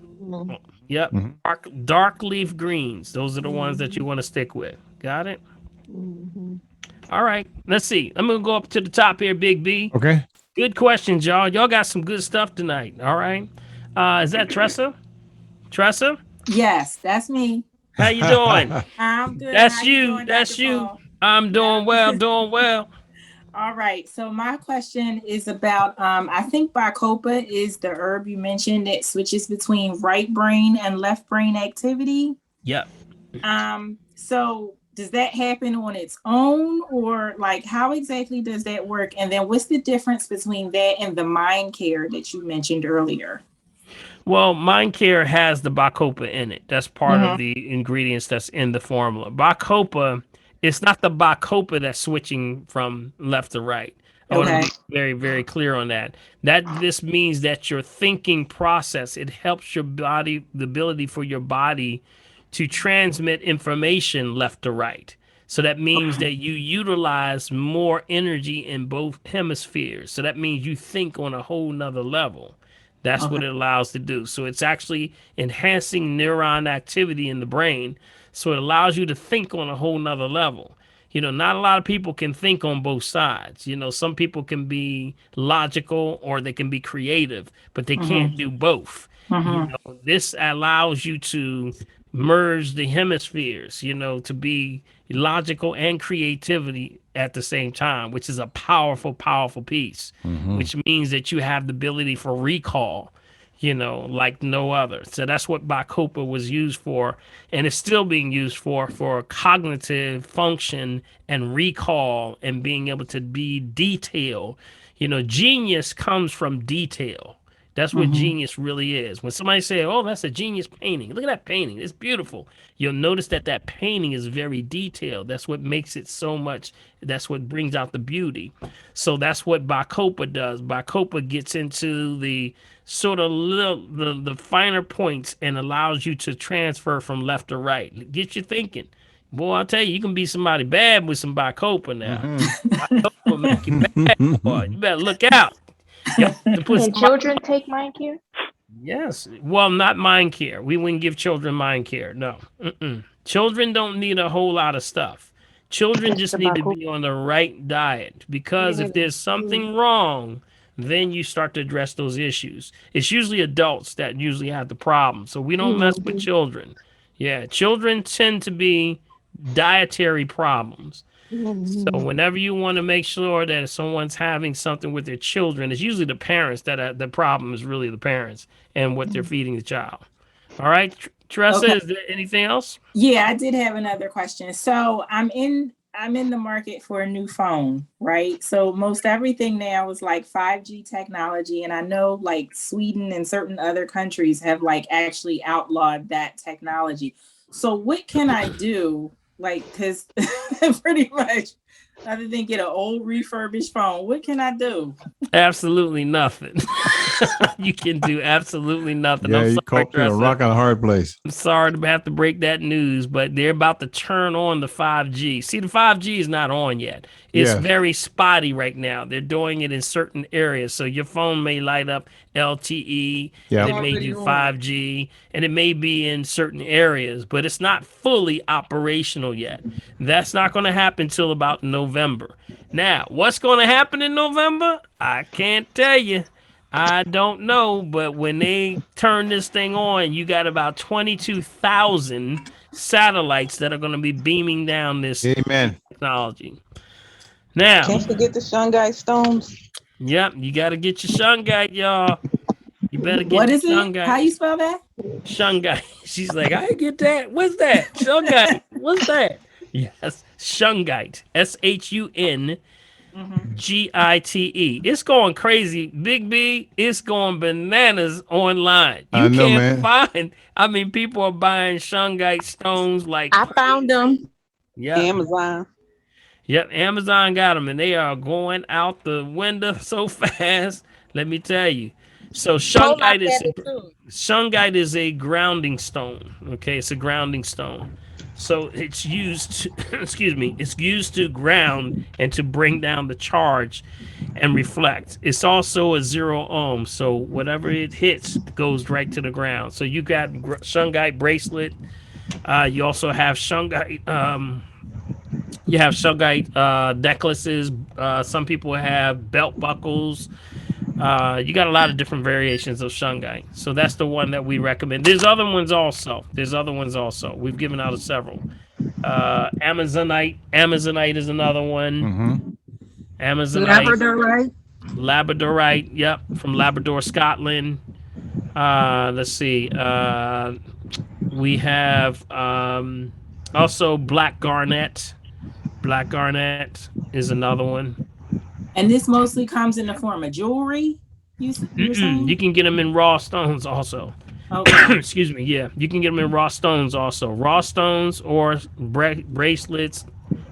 [SPEAKER 1] Yep.
[SPEAKER 2] Mhm.
[SPEAKER 1] Dark leaf greens. Those are the ones that you want to stick with. Got it? All right. Let's see. I'm going to go up to the top here, Big B.
[SPEAKER 2] Okay.
[SPEAKER 1] Good questions, y'all. Y'all got some good stuff tonight. All right. Is that Tressa? Tressa?
[SPEAKER 13] Yes, that's me.
[SPEAKER 1] How you doing?
[SPEAKER 13] I'm good.
[SPEAKER 1] That's
[SPEAKER 13] How
[SPEAKER 1] you.
[SPEAKER 13] doing,
[SPEAKER 1] That's
[SPEAKER 13] Dr.
[SPEAKER 1] you.
[SPEAKER 13] Paul?
[SPEAKER 1] I'm doing well, doing well.
[SPEAKER 13] All right. So my question is about I think Bacopa is the herb you mentioned that switches between right brain and left brain activity.
[SPEAKER 1] Yep.
[SPEAKER 13] So does that happen on its own, or like how exactly does that work? And then what's the difference between that and the mind care that you mentioned earlier?
[SPEAKER 1] Well, Mind Care has the Bacopa in it. That's part of the ingredients that's in the formula. Bacopa, it's not the Bacopa that's switching from left to right. I want to
[SPEAKER 13] Okay.
[SPEAKER 1] be very, very clear on that. This means that your thinking process, it helps your body, the ability for your body to transmit information left to right. So that means that you utilize more energy in both hemispheres. So that means you think on a whole nother level. That's what it allows to do. So it's actually enhancing neuron activity in the brain. So it allows you to think on a whole nother level. Not a lot of people can think on both sides. Some people can be logical or they can be creative, but they can't do both. This allows you to merge the hemispheres, to be logical and creativity at the same time, which is a powerful, powerful piece, which means that you have the ability for recall, like no other. So that's what Bacopa was used for, and it's still being used for cognitive function and recall and being able to be detailed. Genius comes from detail. That's what genius really is. When somebody says, "Oh, that's a genius painting. Look at that painting. It's beautiful." You'll notice that painting is very detailed. That's what makes it so much. That's what brings out the beauty. So that's what Bacopa does. Bacopa gets into the sort of the finer points and allows you to transfer from left to right. Get you thinking. Boy, I'll tell you, you can be somebody bad with some Bacopa now. Bacopa will make you bad, boy. You better look out. You have to put
[SPEAKER 11] Can children take mind care?
[SPEAKER 1] Yes. Well, not mind care. We wouldn't give children mind care. No. Children don't need a whole lot of stuff. Children
[SPEAKER 11] Just
[SPEAKER 1] just need to
[SPEAKER 11] tobacco.
[SPEAKER 1] be on the right diet because if there's something wrong, then you start to address those issues. It's usually adults that usually have the problem. So we don't mess with children. Yeah, children tend to be dietary problems. So whenever you want to make sure that if someone's having something with their children, it's usually the parents that the problem is really the parents and what they're feeding the child. All right, Tressa,
[SPEAKER 13] Okay.
[SPEAKER 1] is there anything else?
[SPEAKER 13] Yeah, I did have another question. So I'm in the market for a new phone, right? So most everything now is like 5G technology, and I know like Sweden and certain other countries have like actually outlawed that technology. So what can I do? Like, because pretty much other than get an old refurbished phone, what can I do?
[SPEAKER 1] Absolutely nothing. You can do absolutely nothing.
[SPEAKER 2] Yeah,
[SPEAKER 1] I'm
[SPEAKER 2] you
[SPEAKER 1] sorry,
[SPEAKER 2] caught me in a
[SPEAKER 1] Tressa.
[SPEAKER 2] rock and a hard place.
[SPEAKER 1] I'm sorry to have to break that news, but they're about to turn on the 5G. See, the 5G is not on yet. It's
[SPEAKER 2] Yes.
[SPEAKER 1] very spotty right now. They're doing it in certain areas. So your phone may light up LTE,
[SPEAKER 2] Yeah.
[SPEAKER 1] and it may do 5G, and it may be in certain areas, but it's not fully operational yet. That's not going to happen till about November. Now, what's going to happen in November? I can't tell you. I don't know, but when they turn this thing on, you got about 22,000 satellites that are going to be beaming down this
[SPEAKER 2] Amen.
[SPEAKER 1] technology. Now,
[SPEAKER 10] Can't forget the Shanghai stones.
[SPEAKER 1] yep, you got to get your shungite, y'all. You better get
[SPEAKER 13] What
[SPEAKER 1] the
[SPEAKER 13] is it? How you
[SPEAKER 1] shungite.
[SPEAKER 13] spell that?
[SPEAKER 1] Shungite. She's like, I get that. What's that? Shungite. What's that? Yes, shungite. SHUNGITE. It's going crazy. Big B, it's going bananas online.
[SPEAKER 2] I
[SPEAKER 1] You
[SPEAKER 2] know,
[SPEAKER 1] can't
[SPEAKER 2] man.
[SPEAKER 1] find, I mean, people are buying shungite stones like
[SPEAKER 8] I found them.
[SPEAKER 1] yeah.
[SPEAKER 10] Amazon.
[SPEAKER 1] Yep, Amazon got them and they are going out the window so fast. Let me tell you. So
[SPEAKER 8] Told I found it too.
[SPEAKER 1] shungite is a grounding stone. Okay, it's a grounding stone. So it's used to, excuse me, it's used to ground and to bring down the charge and reflect. It's also a 0 ohm, so whatever it hits goes right to the ground. So you got shungite bracelet. You also have shungite. You have shungite necklaces. Some people have belt buckles. You got a lot of different variations of shungite. So that's the one that we recommend. There's other ones also. We've given out several. Amazonite is another one.
[SPEAKER 2] Mm-hmm.
[SPEAKER 1] Amazonite.
[SPEAKER 8] Labradorite.
[SPEAKER 1] Labradorite. Yep, from Labrador, Scotland. Let's see. We have also black garnet. Black garnet is another one.
[SPEAKER 13] And this mostly comes in the form of jewelry. You're saying?
[SPEAKER 1] You can get them in raw stones also.
[SPEAKER 13] Okay.
[SPEAKER 1] Excuse me. Yeah, you can get them in raw stones also. Raw stones or bracelets,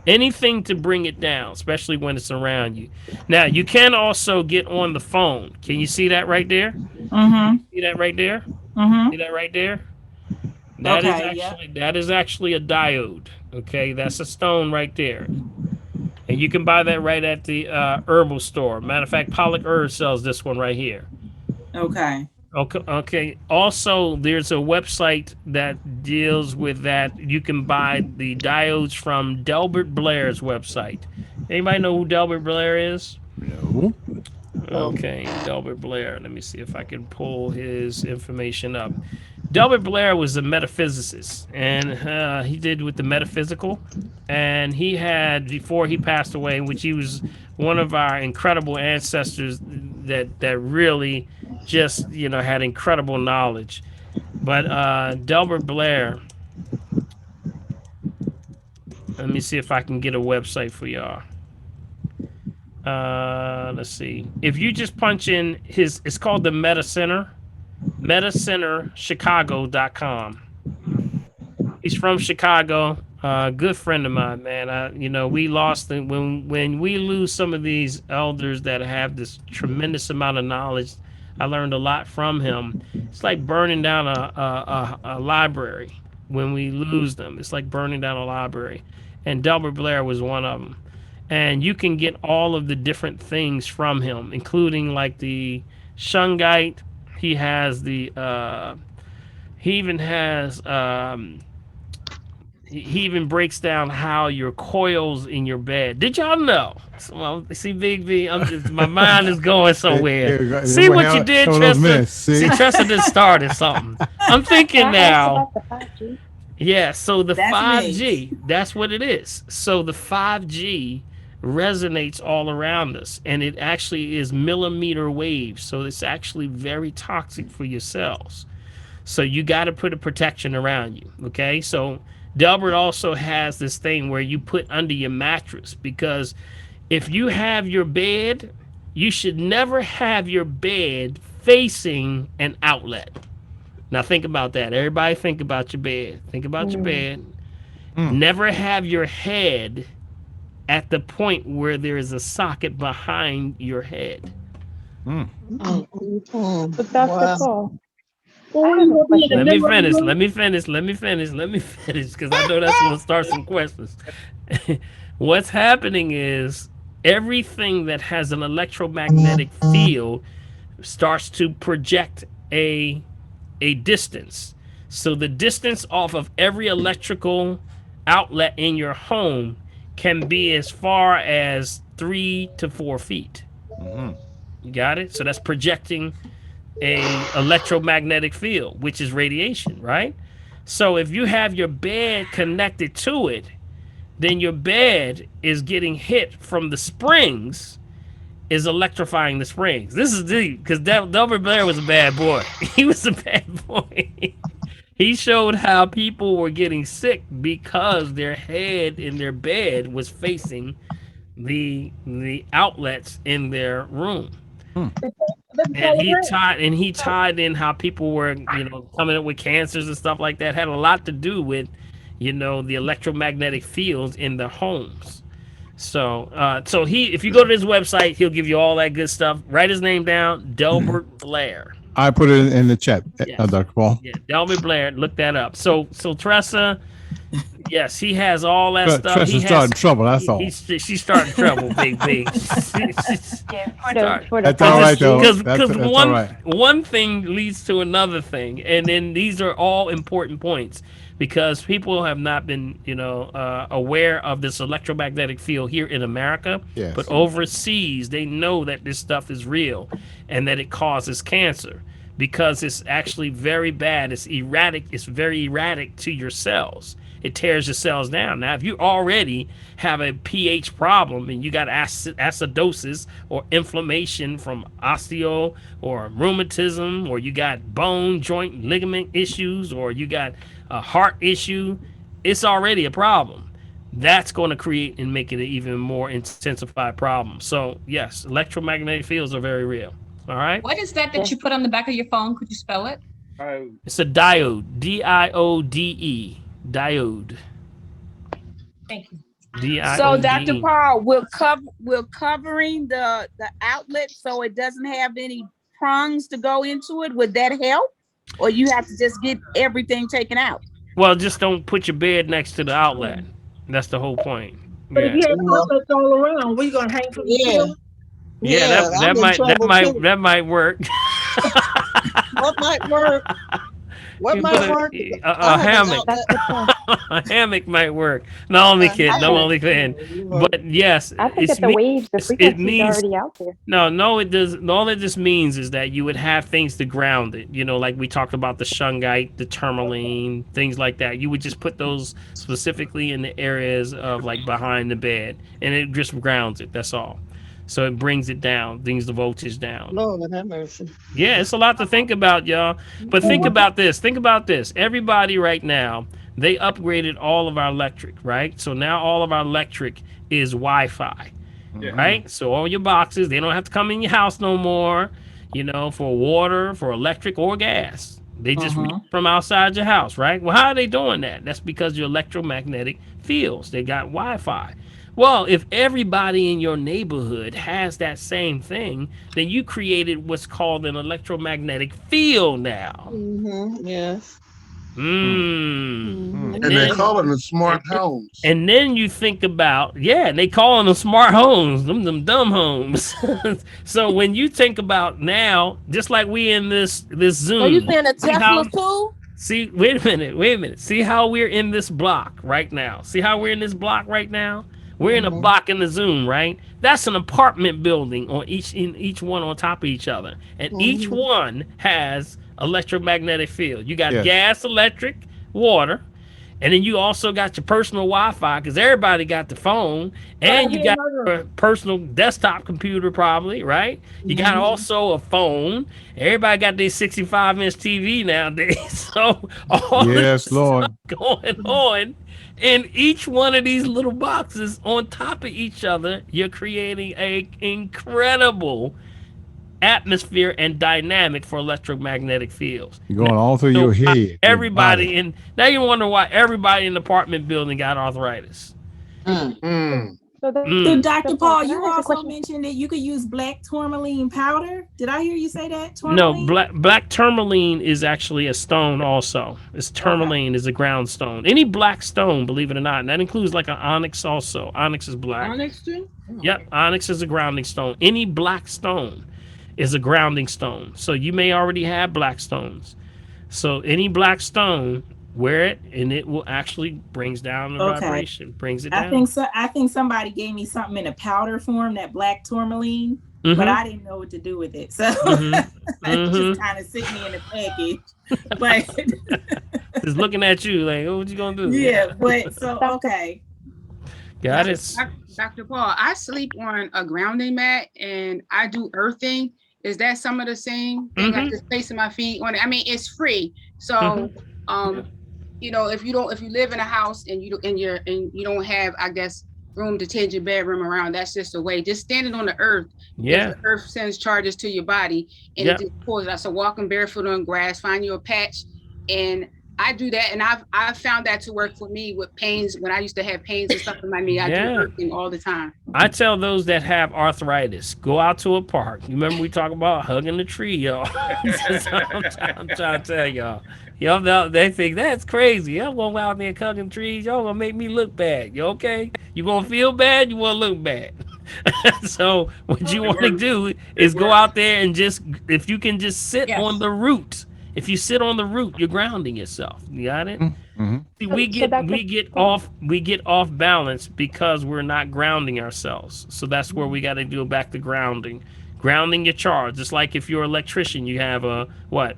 [SPEAKER 1] anything to bring it down, especially when it's around you. Now you can also get on the phone. Can you see that right there?
[SPEAKER 13] Mm-hmm.
[SPEAKER 1] See that right there?
[SPEAKER 13] Mm-hmm.
[SPEAKER 1] See that right there? That is
[SPEAKER 13] Okay,
[SPEAKER 1] actually that is actually a diode. Okay, that's a stone right there. And you can buy that right at the herbal store. Matter of fact, Pollock Herb sells this one right here.
[SPEAKER 13] Okay.
[SPEAKER 1] Okay. Also, there's a website that deals with that. You can buy the diodes from Delbert Blair's website. Anybody know who Delbert Blair is?
[SPEAKER 2] No.
[SPEAKER 1] Okay, Delbert Blair. Let me see if I can pull his information up. Delbert Blair was a metaphysicist, and he did with the metaphysical. And he had, before he passed away, which he was one of our incredible ancestors that really just, had incredible knowledge. But Delbert Blair, let me see if I can get a website for y'all. Let's see. If you just punch in it's called the Meta Center. MetaCenterChicago.com. He's from Chicago. Good friend of mine, man. We lost when we lose some of these elders that have this tremendous amount of knowledge. I learned a lot from him. It's like burning down a library when we lose them. It's like burning down a library. And Delbert Blair was one of them. And you can get all of the different things from him, including like the shungite. He has he even has He even breaks down how your coils in your bed. Did y'all know? So, well, see, Big V, my mind is going somewhere. See what you did, Tressa? See, Tressa just started something. I'm thinking
[SPEAKER 11] I asked
[SPEAKER 1] now.
[SPEAKER 11] about the 5G.
[SPEAKER 1] Yeah, so the
[SPEAKER 13] That's
[SPEAKER 1] 5G, that's what it is. So the 5G resonates all around us, and it actually is millimeter waves. So it's actually very toxic for your cells. So you got to put a protection around you. Okay. So Delbert also has this thing where you put under your mattress, because if you have your bed, you should never have your bed facing an outlet. Now think about that. Everybody think about your bed. Think about your bed. Never have your head at the point where there is a socket behind your head.
[SPEAKER 11] But Dr.
[SPEAKER 3] Wow.
[SPEAKER 11] Paul, I have a
[SPEAKER 1] Let
[SPEAKER 11] question.
[SPEAKER 1] me finish. Because I know that's going to start some questions. What's happening is everything that has an electromagnetic field starts to project a distance. So the distance off of every electrical outlet in your home can be as far as 3 to 4 feet. You got it? So that's projecting a electromagnetic field, which is radiation, right? So if you have your bed connected to it, then your bed is getting hit from the springs, is electrifying the springs. This is deep, because Delbert Blair was a bad boy. He was a bad boy. He showed how people were getting sick because their head in their bed was facing the outlets in their room. And he tied in how people were, coming up with cancers and stuff like that. Had a lot to do with, the electromagnetic fields in their homes. So, if you go to his website, he'll give you all that good stuff. Write his name down, Delbert Blair.
[SPEAKER 2] I put it in the chat,
[SPEAKER 1] Yes.
[SPEAKER 2] Dr. Paul.
[SPEAKER 1] Yeah, Delbert Blair. Look that up. So Tressa, yes, he has all that stuff.
[SPEAKER 2] Tressa started trouble. That's all.
[SPEAKER 1] She's starting trouble, Big B.
[SPEAKER 11] For the
[SPEAKER 2] That's all right, though.
[SPEAKER 1] Because
[SPEAKER 2] That's all right.
[SPEAKER 1] one thing leads to another thing, and then these are all important points, because people have not been, aware of this electromagnetic field here in America.
[SPEAKER 2] Yes.
[SPEAKER 1] But overseas, they know that this stuff is real and that it causes cancer, because it's actually very bad. It's erratic. It's very erratic to your cells. It tears your cells down. Now, if you already have a pH problem and you got acidosis or inflammation from osteo or rheumatism, or you got bone, joint, ligament issues, or you got a heart issue, it's already a problem. That's going to create and make it an even more intensified problem. So, yes, electromagnetic fields are very real. All right.
[SPEAKER 5] What is that you put on the back of your phone? Could you spell it?
[SPEAKER 1] It's a diode. Diode. Diode.
[SPEAKER 5] Thank you.
[SPEAKER 1] D-I-O-D-E.
[SPEAKER 4] So, Dr. Paul, we're covering the outlet so it doesn't have any prongs to go into it. Would that help? Or you have to just get everything taken out?
[SPEAKER 1] Well, just don't put your bed next to the outlet. That's the whole point.
[SPEAKER 6] But if you have outlets all around, where you gonna hang from the ceiling?
[SPEAKER 1] Yeah, that might work.
[SPEAKER 3] What might work? What might work?
[SPEAKER 1] A hammock. A hammock might work. No, only kidding. But yes,
[SPEAKER 11] I think that the waves, the frequency is already out there.
[SPEAKER 1] No, it does. All it just means is that you would have things to ground it. Like we talked about the shungite, the tourmaline, things like that. You would just put those specifically in the areas of like behind the bed, and it just grounds it. That's all. So it brings it down, brings the voltage down.
[SPEAKER 3] Lord have mercy.
[SPEAKER 1] Yeah, it's a lot to think about, y'all. But think about this. Everybody right now, they upgraded all of our electric, right? So now all of our electric is Wi-Fi, right? So all your boxes, they don't have to come in your house no more, for water, for electric or gas. They just read from outside your house, right? Well, how are they doing that? That's because your electromagnetic fields, they got Wi-Fi. Well, if everybody in your neighborhood has that same thing, then you created what's called an electromagnetic field now.
[SPEAKER 3] Yes.
[SPEAKER 12] And they call them smart homes.
[SPEAKER 1] And then you think about, and they calling them smart homes, them dumb homes. So when you think about now, just like we in this Zoom.
[SPEAKER 4] So you saying a Tesla too?
[SPEAKER 1] See, wait a minute, wait a minute. See how we're in this block right now. See how we're in this block right now. We're in a block in the Zoom, right? That's an apartment building on each one on top of each other, and each one has electromagnetic field. You got
[SPEAKER 2] Yes.
[SPEAKER 1] gas, electric, water. And then you also got your personal Wi-Fi because everybody got the phone, and you got your personal desktop computer probably, right? You got also a phone. Everybody got their 65-inch TV nowadays. So all
[SPEAKER 2] Yes,
[SPEAKER 1] this
[SPEAKER 2] Lord.
[SPEAKER 1] going on in each one of these little boxes on top of each other, you're creating a incredible atmosphere and dynamic for electromagnetic fields.
[SPEAKER 2] You're going all through your head, your body.
[SPEAKER 1] Now you wonder why everybody in the apartment building got arthritis.
[SPEAKER 10] So
[SPEAKER 13] So Dr. Paul,
[SPEAKER 11] can I
[SPEAKER 13] you
[SPEAKER 11] ask a
[SPEAKER 13] also
[SPEAKER 11] question?
[SPEAKER 13] mentioned that you could use black tourmaline powder. Did I hear you say that?
[SPEAKER 1] No,
[SPEAKER 13] Tourmaline?
[SPEAKER 1] black tourmaline is actually a stone also. It's tourmaline is a ground stone. Any black stone, believe it or not, and that includes like an onyx also. Onyx is black.
[SPEAKER 8] Onyx too?
[SPEAKER 1] Yep, onyx is a grounding stone. Any black stone is a grounding stone. So you may already have black stones. So any black stone, wear it, and it will actually brings down the
[SPEAKER 13] Okay.
[SPEAKER 1] vibration, brings it
[SPEAKER 13] I
[SPEAKER 1] down.
[SPEAKER 13] think so. I think somebody gave me something in a powder form, that black tourmaline,
[SPEAKER 1] Mhm.
[SPEAKER 13] but I didn't know what to do with it. So
[SPEAKER 1] Mhm.
[SPEAKER 13] it's
[SPEAKER 1] Mhm.
[SPEAKER 13] just kind of sitting in the package. But
[SPEAKER 1] Just looking at you like, oh, what you gonna do?
[SPEAKER 13] yeah, but so okay.
[SPEAKER 1] Got it.
[SPEAKER 14] Dr. Paul, I sleep on a grounding mat and I do earthing. Is that some of the same thing? Like just placing my feet on it. I mean, it's free. So, you know, if you live in a house and you don't have, I guess, room to change your bedroom around, that's just a way. Just standing on the earth.
[SPEAKER 1] Yeah.
[SPEAKER 14] The earth sends charges to your body and it just pulls it out. So walking barefoot on grass, find you a patch, and I do that, and I've found that to work for me with pains. When I used to have pains and stuff in my knee, I do earthing all the time.
[SPEAKER 1] I tell those that have arthritis, go out to a park. You remember we talk about hugging the tree, y'all. I'm trying to tell y'all. Y'all, they think that's crazy. Y'all going out there hugging trees. Y'all gonna make me look bad. You okay? You gonna feel bad? You wanna look bad? So what you want to do is go out there and just, if you can just sit on the root. If you sit on the root, you're grounding yourself. You got it? See, we get off balance because we're not grounding ourselves. So that's where we got to do back to grounding your charge. Just like if you're an electrician, you have a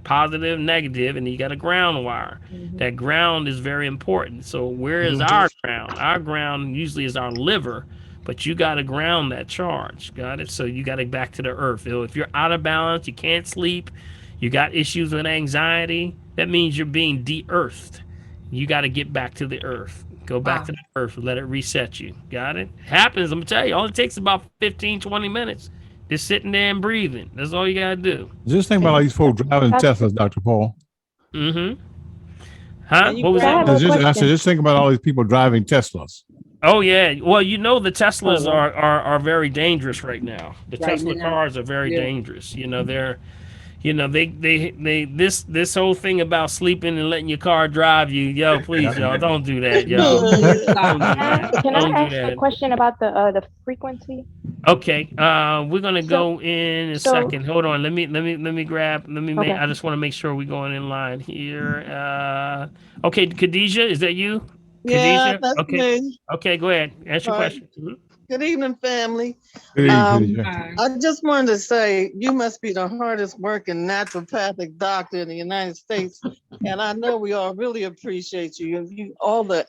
[SPEAKER 1] positive, negative, and you got a ground wire. That ground is very important. So where is our ground? Our ground usually is our liver, but you got to ground that charge. Got it? So you got to back to the earth. If you're out of balance, you can't sleep, you got issues with anxiety, that means you're being de-earthed. You got to get back to the earth. Go back to the earth. Let it reset you. Got it? Happens. I'm going to tell you, all it takes about 15, 20 minutes. Just sitting there and breathing. That's all you got to do.
[SPEAKER 2] Just think about all these folks driving Teslas, Dr. Paul.
[SPEAKER 1] Huh? What was that?
[SPEAKER 2] I said, just think about all these people driving Teslas.
[SPEAKER 1] Oh, yeah. Well, you know, the Teslas are very dangerous right now. The Tesla cars are very dangerous. You know, this whole thing about sleeping and letting your car drive you, please, y'all, don't do that, y'all.
[SPEAKER 11] Can I ask a question about the frequency?
[SPEAKER 1] Okay, we're gonna go in a second. Hold on, let me
[SPEAKER 11] Okay.
[SPEAKER 1] I just want to make sure we're going in line here. Okay, Khadijah, is that you?
[SPEAKER 10] Yeah,
[SPEAKER 1] Khadijah?
[SPEAKER 10] that's
[SPEAKER 1] Okay.
[SPEAKER 10] me.
[SPEAKER 1] Okay, go ahead. Ask your
[SPEAKER 10] All right.
[SPEAKER 1] question.
[SPEAKER 10] Good evening, family.
[SPEAKER 2] Good evening, Khadijah.
[SPEAKER 10] I just wanted to say you must be the hardest working naturopathic doctor in the United States. And I know we all really appreciate you and all the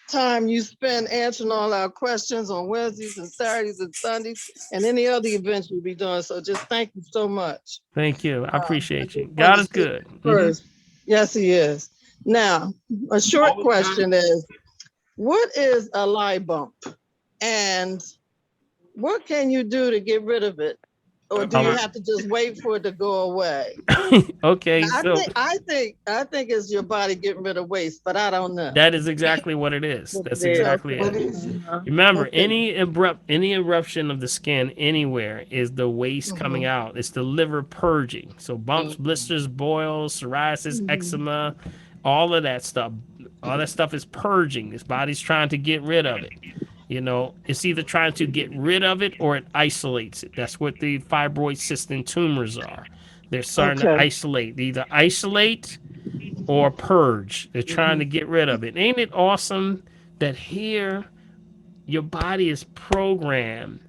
[SPEAKER 10] time you spend answering all our questions on Wednesdays and Saturdays and Sundays and any other events you'll be doing. So just thank you so much.
[SPEAKER 1] Thank you. I appreciate you. God is good.
[SPEAKER 10] First, yes, he is. Now, a short question is, what is a lie bump? And what can you do to get rid of it? Or do you have to just wait for it to go away?
[SPEAKER 1] Okay,
[SPEAKER 10] I think it's your body getting rid of waste, but I don't know.
[SPEAKER 1] that is exactly what it is. That's exactly it. Remember, any eruption of the skin anywhere is the waste coming out. It's the liver purging. So bumps, blisters, boils, psoriasis, eczema, all of that stuff. All that stuff is purging. This body's trying to get rid of it. You know, it's either trying to get rid of it or it isolates it. That's what the fibroid cyst and tumors are. They're starting to isolate. They either isolate or purge. They're trying to get rid of it. Ain't it awesome that here your body is programmed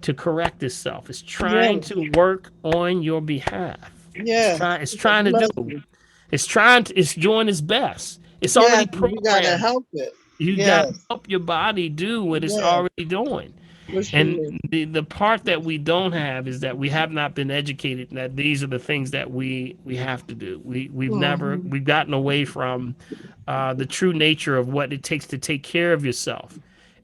[SPEAKER 1] to correct itself? It's trying
[SPEAKER 10] Yes.
[SPEAKER 1] to work on your behalf.
[SPEAKER 10] Yes.
[SPEAKER 1] It's
[SPEAKER 10] It's a
[SPEAKER 1] trying to do.
[SPEAKER 10] blessing.
[SPEAKER 1] It's doing its best. It's already
[SPEAKER 10] Yes. You gotta
[SPEAKER 1] programmed.
[SPEAKER 10] help it.
[SPEAKER 1] You got to
[SPEAKER 10] Yes.
[SPEAKER 1] help your body do what it's
[SPEAKER 10] Yes.
[SPEAKER 1] already doing.
[SPEAKER 10] For
[SPEAKER 1] And
[SPEAKER 10] sure.
[SPEAKER 1] the part that we don't have is that we have not been educated that these are the things that we have to do.
[SPEAKER 10] Hmm.
[SPEAKER 1] We've gotten away from the true nature of what it takes to take care of yourself,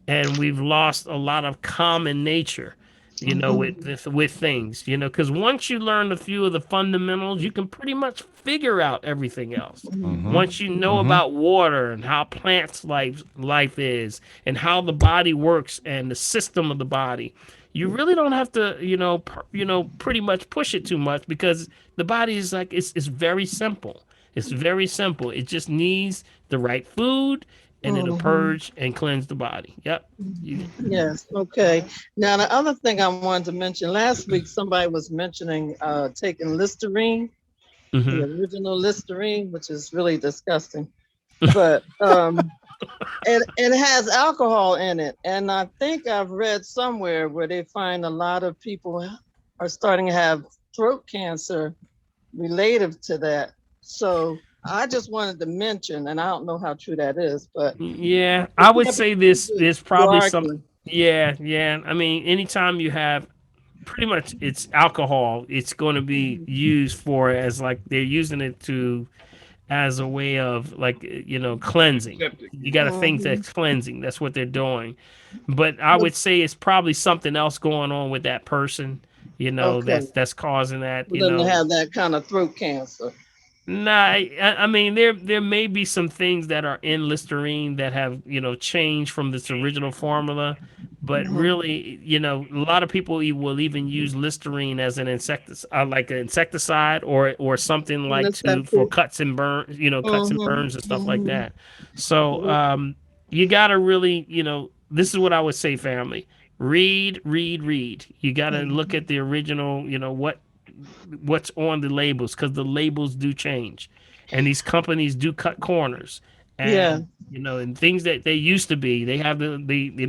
[SPEAKER 1] and we've lost a lot of common nature,
[SPEAKER 10] Hmm.
[SPEAKER 1] with things, because once you learn a few of the fundamentals, you can pretty much figure out everything else.
[SPEAKER 2] Mm-hmm.
[SPEAKER 1] Once you know
[SPEAKER 2] Mm-hmm.
[SPEAKER 1] about water and how plants life is and how the body works and the system of the body, you really don't have to, pretty much push it too much, because the body is like it's very simple. It's very simple. It just needs the right food, and it'll
[SPEAKER 10] Hmm.
[SPEAKER 1] purge and cleanse the body. Yep. You,
[SPEAKER 10] Yes. Okay. Now the other thing I wanted to mention last week, somebody was mentioning taking Listerine, the
[SPEAKER 1] hmm
[SPEAKER 10] original Listerine, which is really disgusting. But it has alcohol in it, and I think I've read somewhere where they find a lot of people are starting to have throat cancer related to that. So I just wanted to mention, and I don't know how true that is, but
[SPEAKER 1] Yeah,
[SPEAKER 10] it
[SPEAKER 1] I would
[SPEAKER 10] can't be
[SPEAKER 1] say
[SPEAKER 10] too
[SPEAKER 1] this.
[SPEAKER 10] good.
[SPEAKER 1] There's
[SPEAKER 10] You
[SPEAKER 1] probably some.
[SPEAKER 10] argue.
[SPEAKER 1] Yeah, yeah. I mean, anytime you have pretty much it's alcohol, it's going to be used for as like they're using it to as a way of like cleansing.
[SPEAKER 7] Septic.
[SPEAKER 1] You got to think
[SPEAKER 10] Hmm.
[SPEAKER 1] that's cleansing. That's what they're doing. But I would say it's probably something else going on with that person.
[SPEAKER 10] Okay,
[SPEAKER 1] That's causing that.
[SPEAKER 10] for them to have that kind of throat cancer.
[SPEAKER 1] Nah, I mean there may be some things that are in Listerine that have changed from this original formula, but
[SPEAKER 10] Mhm.
[SPEAKER 1] really a lot of people will even use Listerine as an insecticide, like an insecticide or something like
[SPEAKER 10] That's that
[SPEAKER 1] to for
[SPEAKER 10] too.
[SPEAKER 1] cuts and burns, cuts and
[SPEAKER 10] Hmm.
[SPEAKER 1] burns and stuff like
[SPEAKER 10] Hmm.
[SPEAKER 1] that. So you gotta really this is what I would say, family. Read, read, read. You gotta look at the original, what's on the labels, because the labels do change and these companies do cut corners,
[SPEAKER 10] Yeah.
[SPEAKER 1] and and things that they used to be, they have it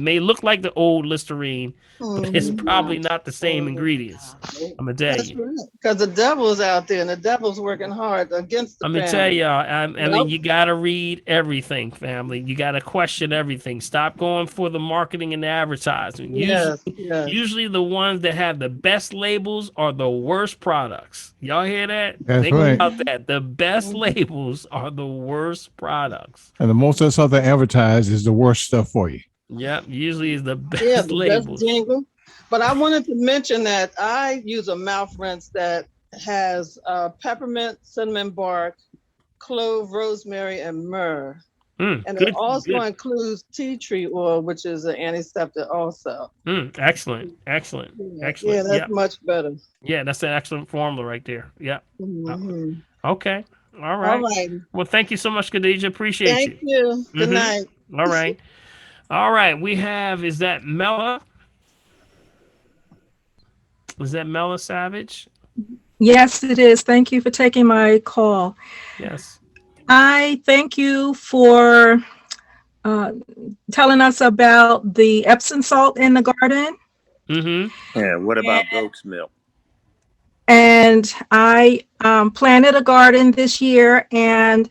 [SPEAKER 1] may look like the old Listerine, but it's
[SPEAKER 10] Hmm.
[SPEAKER 1] probably not the same ingredients. I'm gonna tell
[SPEAKER 10] That's
[SPEAKER 1] you.
[SPEAKER 10] right. Because the devil's out there, and the devil's working hard against the
[SPEAKER 1] I'm gonna tell
[SPEAKER 10] family.
[SPEAKER 1] y'all. I
[SPEAKER 10] Yep.
[SPEAKER 1] mean, you gotta read everything, family. You gotta question everything. Stop going for the marketing and the advertising.
[SPEAKER 10] Yes. Yes.
[SPEAKER 1] Usually the ones that have the best labels are the worst products. Y'all hear that?
[SPEAKER 2] That's
[SPEAKER 1] Think
[SPEAKER 2] right.
[SPEAKER 1] about that. The best
[SPEAKER 10] Mhm.
[SPEAKER 1] labels are the worst products.
[SPEAKER 2] And the most that's other advertised is the worst stuff for you.
[SPEAKER 1] Yep. Usually is the
[SPEAKER 10] Yeah,
[SPEAKER 1] best
[SPEAKER 10] the best
[SPEAKER 1] labels.
[SPEAKER 10] jingle. But I wanted to mention that I use a mouth rinse that has peppermint, cinnamon bark, clove, rosemary, and myrrh. And it also
[SPEAKER 1] Good.
[SPEAKER 10] includes tea tree oil, which is an antiseptic also.
[SPEAKER 1] Excellent. Excellent.
[SPEAKER 10] Yeah,
[SPEAKER 1] Excellent.
[SPEAKER 10] yeah, that's
[SPEAKER 1] Yep.
[SPEAKER 10] much better.
[SPEAKER 1] Yeah, that's an excellent formula right there. Yep.
[SPEAKER 10] Hmm.
[SPEAKER 1] Okay. All
[SPEAKER 10] All
[SPEAKER 1] right.
[SPEAKER 10] right.
[SPEAKER 1] Well, thank you so much, Khadija. Appreciate
[SPEAKER 10] Thank
[SPEAKER 1] you.
[SPEAKER 10] you. Good night.
[SPEAKER 1] All right. All right. We have, is that Mela? Is that Mela Savage?
[SPEAKER 15] Yes, it is. Thank you for taking my call.
[SPEAKER 1] Yes.
[SPEAKER 15] I thank you for uh, telling us about the Epsom salt in the garden.
[SPEAKER 16] Yeah, what about goat's milk?
[SPEAKER 15] And I planted a garden this year, and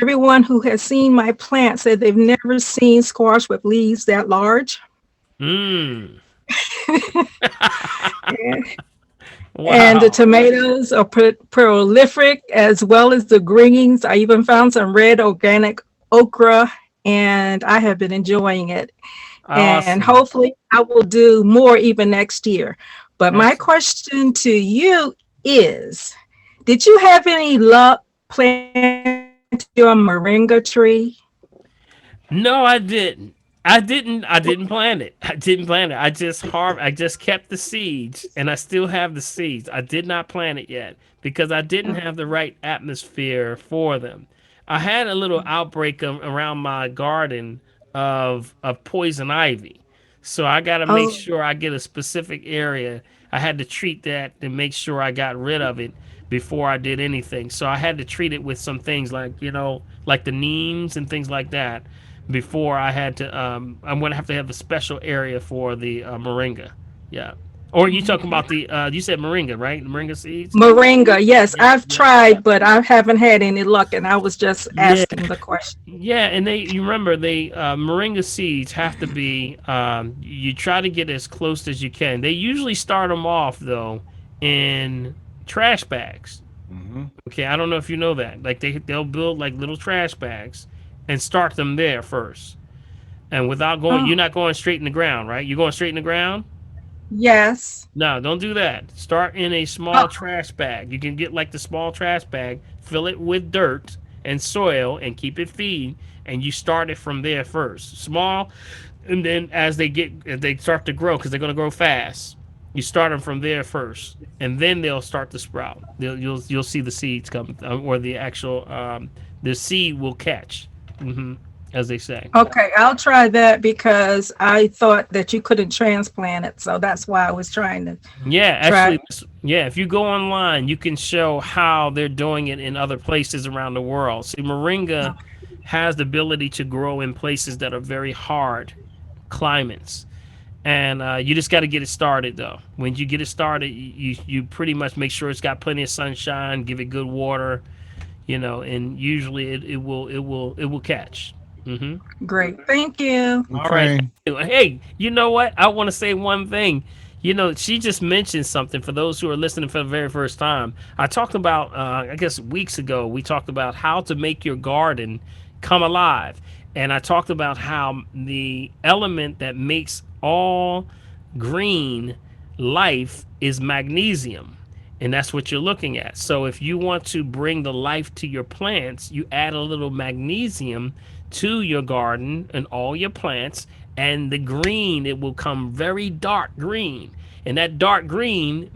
[SPEAKER 15] everyone who has seen my plants said they've never seen squash with leaves that large.
[SPEAKER 1] Mm.
[SPEAKER 15] And the
[SPEAKER 1] Wow.
[SPEAKER 15] tomatoes are prolific, as well as the greens. I even found some red organic okra, and I have been enjoying it. And
[SPEAKER 1] Awesome.
[SPEAKER 15] hopefully I will do more even next year. But my
[SPEAKER 1] Excellent.
[SPEAKER 15] question to you is, did you have any luck planting your moringa tree?
[SPEAKER 1] No, I didn't. I didn't plant it. I didn't plant it. I just kept the seeds, and I still have the seeds. I did not plant it yet because I didn't have the right atmosphere for them. I had a little outbreak around my garden of poison ivy. So I got to make
[SPEAKER 15] Oh,
[SPEAKER 1] sure I get a specific area. I had to treat that and make sure I got rid of it before I did anything. So I had to treat it with some things like, like the neems and things like that before I had to, I'm going to have a special area for the moringa. Yeah. Or you talking about you said moringa, right? Moringa seeds?
[SPEAKER 15] moringa. Yes,
[SPEAKER 1] Yeah.
[SPEAKER 15] I've tried, but I haven't had any luck, and I was just
[SPEAKER 1] Yeah.
[SPEAKER 15] asking the question.
[SPEAKER 1] Yeah, and you remember moringa seeds have to be you try to get as close as you can. They usually start them off though in trash bags.
[SPEAKER 2] Mm-hmm.
[SPEAKER 1] Okay, I don't know if you know that. Like they'll build like little trash bags and start them there first. And without going, you're
[SPEAKER 15] Oh,
[SPEAKER 1] not going straight in the ground, right? You're going straight in the ground?
[SPEAKER 15] yes.
[SPEAKER 1] No, don't do that. Start in a small
[SPEAKER 15] Oh,
[SPEAKER 1] trash bag. You can get like the small trash bag, fill it with dirt and soil, and keep it feed. And you start it from there first, small, and then as they start to grow, because they're gonna grow fast. You start them from there first, and then they'll start to sprout. You'll see the seeds come, or the actual the seed will catch, as they say.
[SPEAKER 15] okay, I'll try that because I thought that you couldn't transplant it, so that's why I was trying to
[SPEAKER 1] Yeah,
[SPEAKER 15] try.
[SPEAKER 1] actually, yeah. If you go online, you can show how they're doing it in other places around the world. See, moringa has the ability to grow in places that are very hard climates, and you just got to get it started. Though, when you get it started, you pretty much make sure it's got plenty of sunshine, give it good water, and usually it will catch. Hmm.
[SPEAKER 15] Great, thank you.
[SPEAKER 1] All right.
[SPEAKER 2] Okay.
[SPEAKER 1] Hey, you know what? I want to say one thing. She just mentioned something for those who are listening for the very first time. I talked about, I guess weeks ago, we talked about how to make your garden come alive. And I talked about how the element that makes all green life is magnesium. And that's what you're looking at. So if you want to bring the life to your plants, you add a little magnesium to your garden and all your plants, and the green, it will come very dark green. And that dark green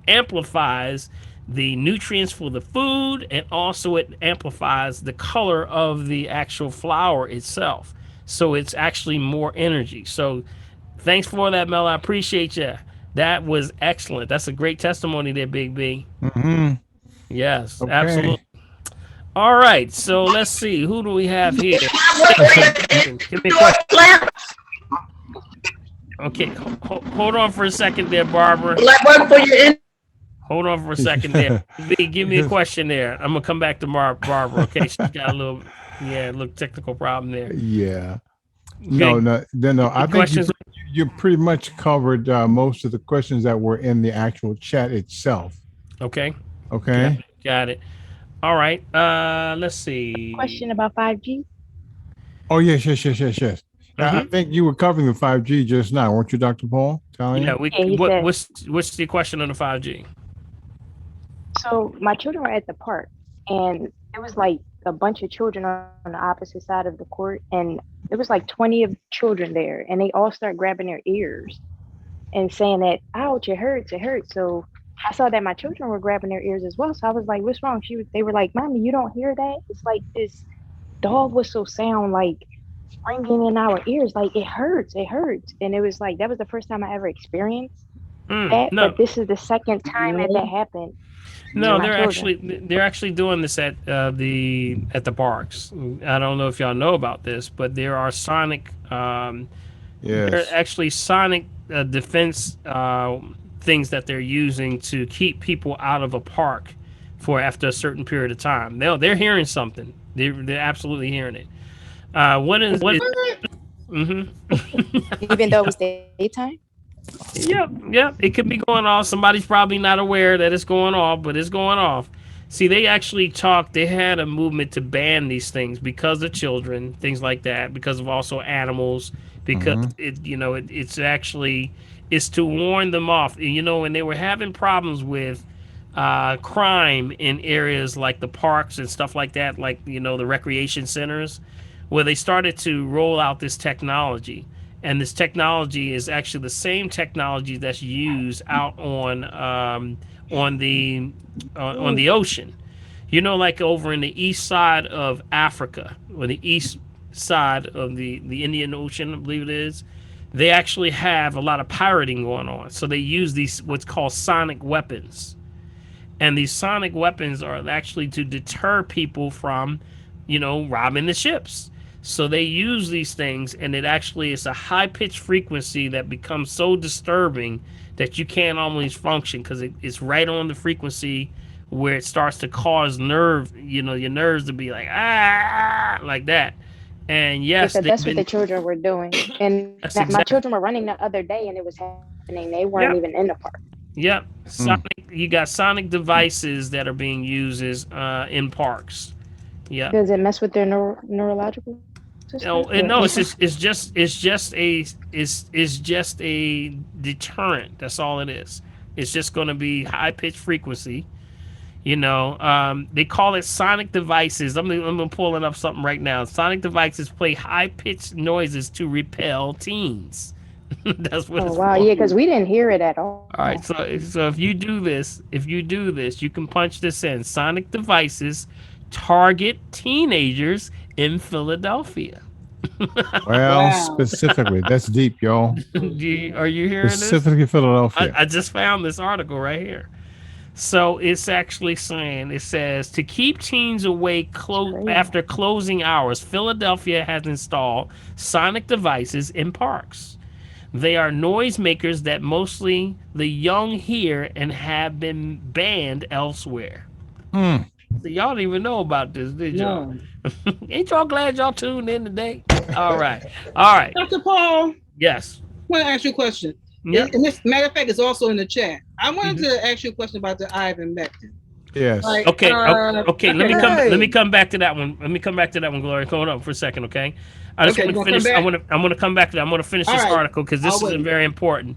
[SPEAKER 1] amplifies the nutrients for the food, and also it amplifies the color of the actual flower itself. So it's actually more energy. So thanks for that, Mel. I appreciate you. That was excellent. That's a great testimony there, Big B.
[SPEAKER 2] Mm-hmm.
[SPEAKER 1] Yes,
[SPEAKER 2] Okay.
[SPEAKER 1] absolutely. All right, so let's see. Who do we have here? Give me a question. Okay, hold on for a second there, Barbara. Hold on for a second there. B, give me a question there. I'm gonna come back to Barbara. Okay, she's got a little technical problem there.
[SPEAKER 2] Yeah.
[SPEAKER 1] Okay,
[SPEAKER 2] No. I think
[SPEAKER 1] questions?
[SPEAKER 2] you pretty much covered most of the questions that were in the actual chat itself.
[SPEAKER 1] Okay,
[SPEAKER 2] Okay.
[SPEAKER 1] got it. All right. Let's see.
[SPEAKER 11] Question about 5G.
[SPEAKER 2] Oh, yes. I think you were covering the 5G just now, weren't you, Dr. Paul?
[SPEAKER 1] Yeah.
[SPEAKER 11] Yeah, he said.
[SPEAKER 1] What's the question on the 5G?
[SPEAKER 11] So my children were at the park, and it was like a bunch of children on the opposite side of the court, and there was like 20 of children there, and they all start grabbing their ears and saying that, ouch, it hurts, it hurts. So I saw that my children were grabbing their ears as well. So I was like, what's wrong? They were like, Mommy, you don't hear that? It's like this dog whistle sound like ringing in our ears. Like it hurts, it hurts. And it was like, that was the first time I ever experienced that.
[SPEAKER 1] No,
[SPEAKER 11] But this is the second time that happened.
[SPEAKER 1] no,
[SPEAKER 11] my
[SPEAKER 1] they're actually doing this at the parks. I don't know if y'all know about this, but there are sonic. There are actually sonic defense things that they're using to keep people out of a park for after a certain period of time. They're hearing something. They're absolutely hearing it. What?
[SPEAKER 11] Even though it was daytime?
[SPEAKER 1] Yep. It could be going off. Somebody's probably not aware that it's going off, but it's going off. See, they actually they had a movement to ban these things because of children, things like that, because of also animals, because it's to warn them off. And they were having problems with crime in areas like the parks and stuff like that, like, the recreation centers, where they started to roll out this technology. And this technology is actually the same technology that's used out on the ocean. Like over in the east side of Africa, or the east side of the Indian Ocean, I believe it is. they actually have a lot of pirating going on. So they use these what's called sonic weapons. And these sonic weapons are actually to deter people from, robbing the ships. So they use these things, and it actually is a high pitched frequency that becomes so disturbing that you can't always function because it's right on the frequency where it starts to cause your nerves to be like like that. And
[SPEAKER 11] They
[SPEAKER 1] yes,
[SPEAKER 11] said
[SPEAKER 1] they've
[SPEAKER 11] that's what
[SPEAKER 1] been.
[SPEAKER 11] the children were doing. And
[SPEAKER 1] That's
[SPEAKER 11] my
[SPEAKER 1] exactly.
[SPEAKER 11] children were running the other day and it was happening. They weren't
[SPEAKER 1] Yep.
[SPEAKER 11] even in the park.
[SPEAKER 1] Yep. You got sonic devices that are being used in parks. Yep.
[SPEAKER 11] Does it mess with their neurological system?
[SPEAKER 1] No, it's just a deterrent. That's all it is. It's just going to be high pitched frequency. They call it sonic devices. I'm pulling up something right now. Sonic devices play high pitched noises to repel teens. That's what
[SPEAKER 11] Oh
[SPEAKER 1] it's
[SPEAKER 11] wow,
[SPEAKER 1] for.
[SPEAKER 11] yeah, because we didn't hear it at all.
[SPEAKER 1] All right, so if you do this, you can punch this in. Sonic devices target teenagers in Philadelphia.
[SPEAKER 2] Well, specifically, that's deep, y'all.
[SPEAKER 1] Are you hearing this?
[SPEAKER 2] Specifically Philadelphia.
[SPEAKER 1] I just found this article right here. So it's actually saying, it says, to keep teens away after closing hours, Philadelphia has installed sonic devices in parks. They are noisemakers that mostly the young hear and have been banned elsewhere. So y'all didn't even know about this, did y'all? No. Ain't y'all glad y'all tuned in today? All right.
[SPEAKER 17] Dr. Paul.
[SPEAKER 1] Yes.
[SPEAKER 17] I want to ask you a question.
[SPEAKER 1] Yep.
[SPEAKER 17] And this matter of fact, it's also in the chat. I wanted to ask you a question about the ivermectin.
[SPEAKER 2] Yes.
[SPEAKER 1] Okay. Let me come back to that one. Gloria. Hold on for a second, okay? I just want to finish. I want to come back to that. I'm going to finish this article because this is very important.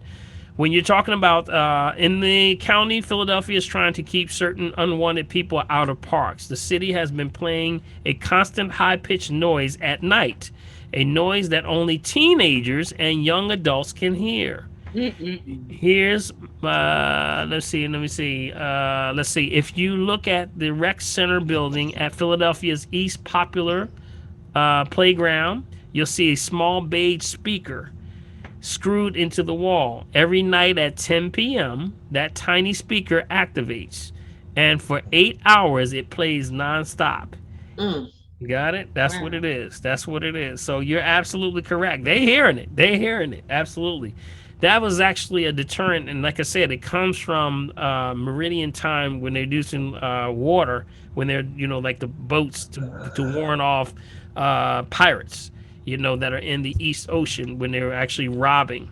[SPEAKER 1] When you're talking about in the county, Philadelphia is trying to keep certain unwanted people out of parks. The city has been playing a constant high-pitched noise at night, a noise that only teenagers and young adults can hear. Here's let's see. If you look at the rec center building at Philadelphia's East Popular Playground, you'll see a small beige speaker screwed into the wall. Every night at 10 p.m., that tiny speaker activates, and for 8 hours it plays nonstop. Got it? That's what it is. So you're absolutely correct. They're hearing it. Absolutely. That was actually a deterrent, and like I said, it comes from meridian time when they're using water, when they're like the boats to warn off pirates, that are in the East Ocean when they're actually robbing.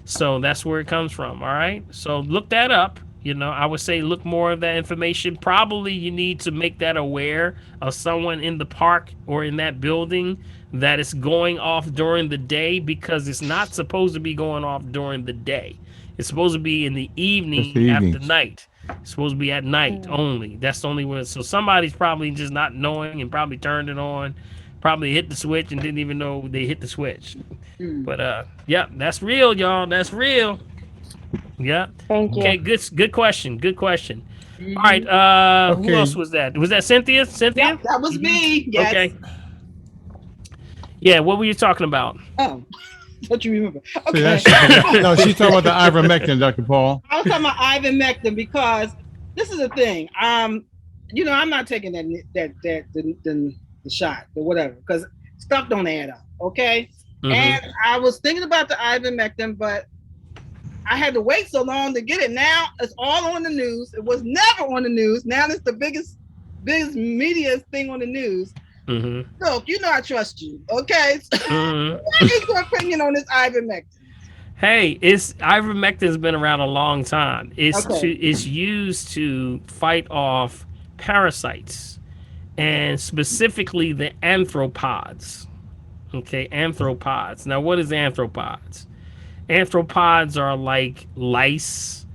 [SPEAKER 1] So that's where it comes from. All right. So look that up. I would say look more of that information. Probably you need to make that aware of someone in the park or in that building that is going off during the day, because it's not supposed to be going off during the day. It's supposed to be in the evening after night. It's supposed to be at night only. That's the only way. So somebody's probably just not knowing and probably turned it on, probably hit the switch and didn't even know they hit the switch. But yeah, that's real, y'all. That's real. Yeah.
[SPEAKER 11] Thank you.
[SPEAKER 1] Okay, good question. All right, who else was that? Was that Cynthia?
[SPEAKER 17] Yep, that was me. Yes.
[SPEAKER 1] Okay. Yeah, what were you talking about?
[SPEAKER 17] Oh, don't you remember? Okay.
[SPEAKER 2] No, she's talking about the ivermectin, Dr. Paul.
[SPEAKER 17] I was talking about ivermectin because this is the thing. I'm not taking the shot or whatever, because stuff don't add up. Okay. And I was thinking about the ivermectin, but I had to wait so long to get it. Now it's all on the news. It was never on the news. Now it's the biggest media thing on the news. Look, I trust you. Okay. What is your opinion on this ivermectin?
[SPEAKER 1] Hey, ivermectin has been around a long time. It's used to fight off parasites, and specifically the arthropods. Okay, arthropods. Now, what is arthropods? Arthropods are like lice,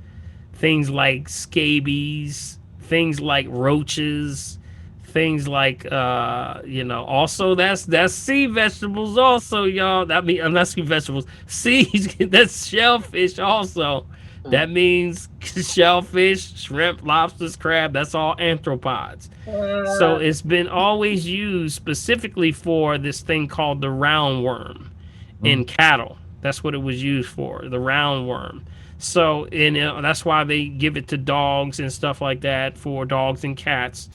[SPEAKER 1] things like scabies, things like roaches, things like also that's sea vegetables also, y'all. That means not sea vegetables, seas. That's shellfish also. That means shellfish, shrimp, lobsters, crab. That's all arthropods. So it's been always used specifically for this thing called the roundworm in cattle. That's what it was used for, the roundworm. So, and that's why they give it to dogs and stuff like that, for dogs and cats.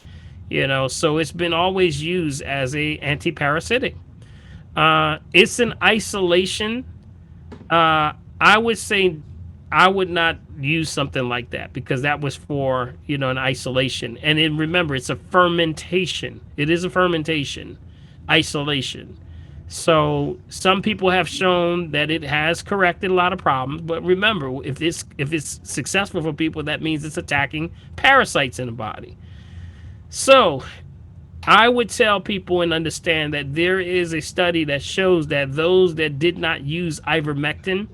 [SPEAKER 1] So it's been always used as a anti-parasitic. It's an isolation. I would say I would not use something like that, because that was for, an isolation. And then remember, it's a fermentation. It is a fermentation, isolation. So some people have shown that it has corrected a lot of problems. But remember, if it's successful for people, that means it's attacking parasites in the body. So I would tell people and understand that there is a study that shows that those that did not use ivermectin,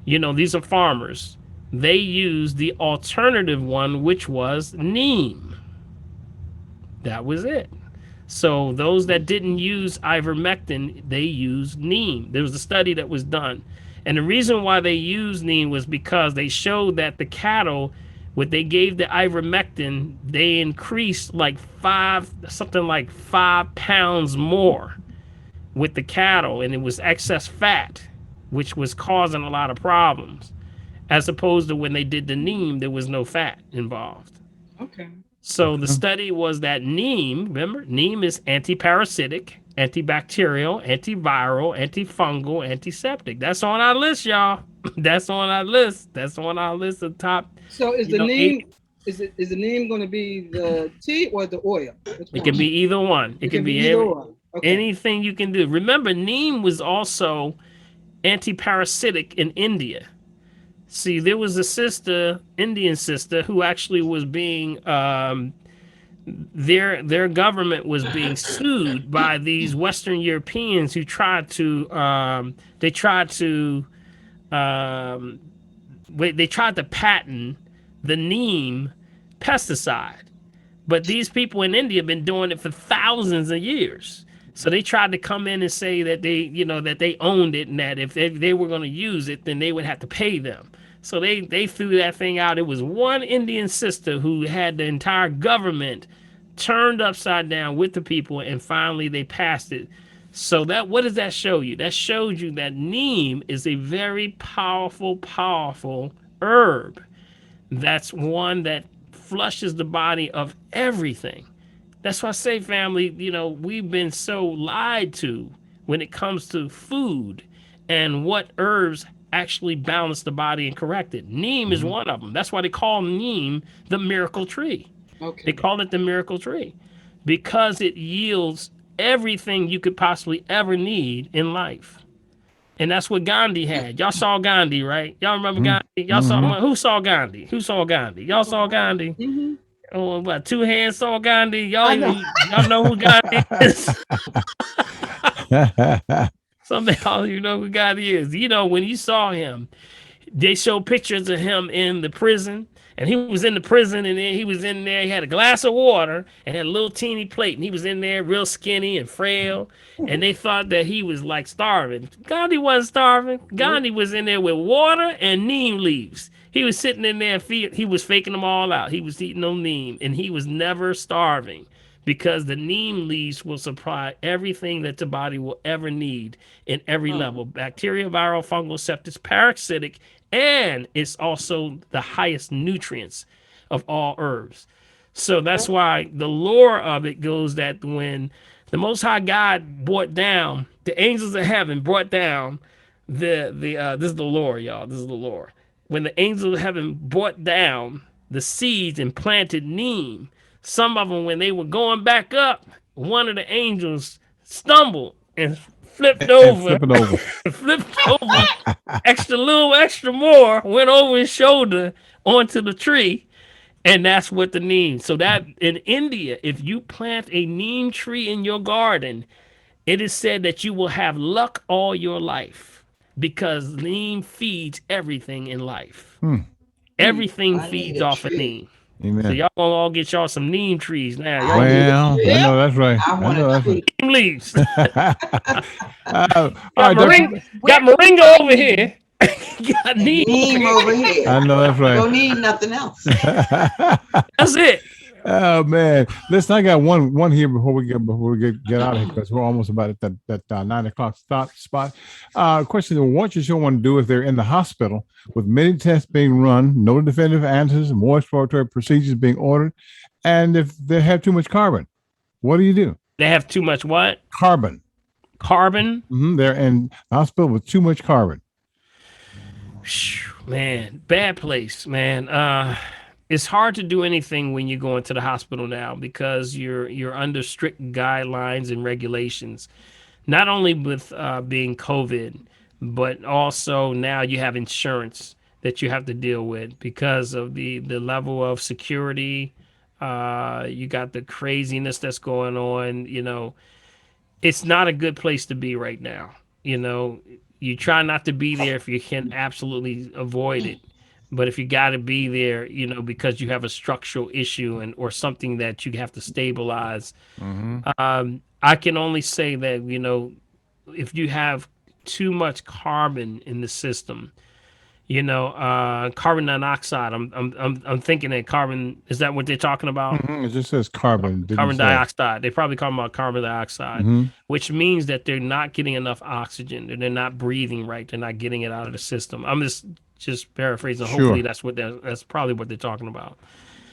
[SPEAKER 1] these are farmers, they used the alternative one, which was neem. That was it. So those that didn't use ivermectin, they used neem. There was a study that was done. And the reason why they used neem was because they showed that the cattle, what they gave the ivermectin, they increased like 5 pounds more with the cattle, and it was excess fat, which was causing a lot of problems. As opposed to when they did the neem, there was no fat involved.
[SPEAKER 17] Okay.
[SPEAKER 1] So the study was that neem, remember, neem is anti-parasitic, antibacterial, antiviral, antifungal, antiseptic. That's on our list, y'all. That's on our list. That's on our list of top.
[SPEAKER 17] So is the neem is the neem going to be the tea or the oil?
[SPEAKER 1] It can be either one. It can be
[SPEAKER 17] either one. Okay.
[SPEAKER 1] Anything you can do. Remember, neem was also anti-parasitic in India. See, there was a Indian sister, who actually was being, their government was being sued by these Western Europeans who tried to patent the neem pesticide. But these people in India have been doing it for thousands of years. So they tried to come in and say that they owned it, and that if they were going to use it, then they would have to pay them. So they threw that thing out. It was one Indian sister who had the entire government turned upside down with the people, and finally they passed it. So what does that show you? That shows you that neem is a very powerful, powerful herb. That's one that flushes the body of everything. That's why I say, family, we've been so lied to when it comes to food and what herbs actually balance the body and correct it. Neem is one of them. That's why they call neem the miracle tree. Okay. They call it the miracle tree because it yields everything you could possibly ever need in life. And that's what Gandhi had. Y'all saw Gandhi, right? Y'all remember Gandhi? Y'all saw who saw Gandhi? Who saw Gandhi? Y'all saw Gandhi? Oh, what? Two hands saw Gandhi. Y'all know who Gandhi is. Some of y'all, know who Gandhi is. When you saw him, they showed pictures of him in the prison, and he was in the prison, and then he was in there. He had a glass of water and had a little teeny plate, and he was in there real skinny and frail, and they thought that he was like starving. Gandhi wasn't starving. Gandhi was in there with water and neem leaves. He was sitting in there, he was faking them all out. He was eating no neem, and he was never starving because the neem leaves will supply everything that the body will ever need in every level. Bacterial, viral, fungal, septic, parasitic, and it's also the highest nutrients of all herbs. So that's why the lore of it goes that when the Most High God brought down, the angels of heaven brought down this is the lore, y'all. This is the lore. When the angels of heaven brought down the seeds and planted neem, some of them, when they were going back up, one of the angels stumbled and flipped over, extra more, went over his shoulder onto the tree, and that's what the neem. So that in India, if you plant a neem tree in your garden, it is said that you will have luck all your life because neem feeds everything in life. Everything feeds off of neem.
[SPEAKER 2] Amen.
[SPEAKER 1] So y'all gonna all get y'all some neem trees now.
[SPEAKER 2] Well, I know that's right. I know that's right.
[SPEAKER 1] Neem leaves.
[SPEAKER 2] Got
[SPEAKER 1] moringa over here. Got neem
[SPEAKER 3] over here.
[SPEAKER 2] I know that's right.
[SPEAKER 3] Don't need nothing else.
[SPEAKER 1] That's it.
[SPEAKER 2] Oh man, listen, I got one here before we get out of here because we're almost about at that 9 o'clock stop spot. Question: what you sure want to do if they're in the hospital with many tests being run, no definitive answers, more exploratory procedures being ordered, and if they have too much carbon, what do you do?
[SPEAKER 1] They have too much what?
[SPEAKER 2] Carbon.
[SPEAKER 1] Carbon?
[SPEAKER 2] They're in the hospital with too much carbon.
[SPEAKER 1] Man, bad place, man. It's hard to do anything when you go into the hospital now because you're under strict guidelines and regulations. Not only with being COVID, but also now you have insurance that you have to deal with because of the level of security. You got the craziness that's going on. It's not a good place to be right now. You try not to be there if you can absolutely avoid it. But if you got to be there, because you have a structural issue and or something that you have to stabilize, I can only say that if you have too much carbon in the system, carbon dioxide. I'm thinking that carbon is that what they're talking about?
[SPEAKER 2] It just says carbon.
[SPEAKER 1] Carbon dioxide. They're probably talking about carbon dioxide,
[SPEAKER 2] Mm-hmm.
[SPEAKER 1] which means that they're not getting enough oxygen. They're not breathing right. They're not getting it out of the system. I'm just paraphrasing.
[SPEAKER 2] Sure.
[SPEAKER 1] Hopefully that's probably what they're talking about.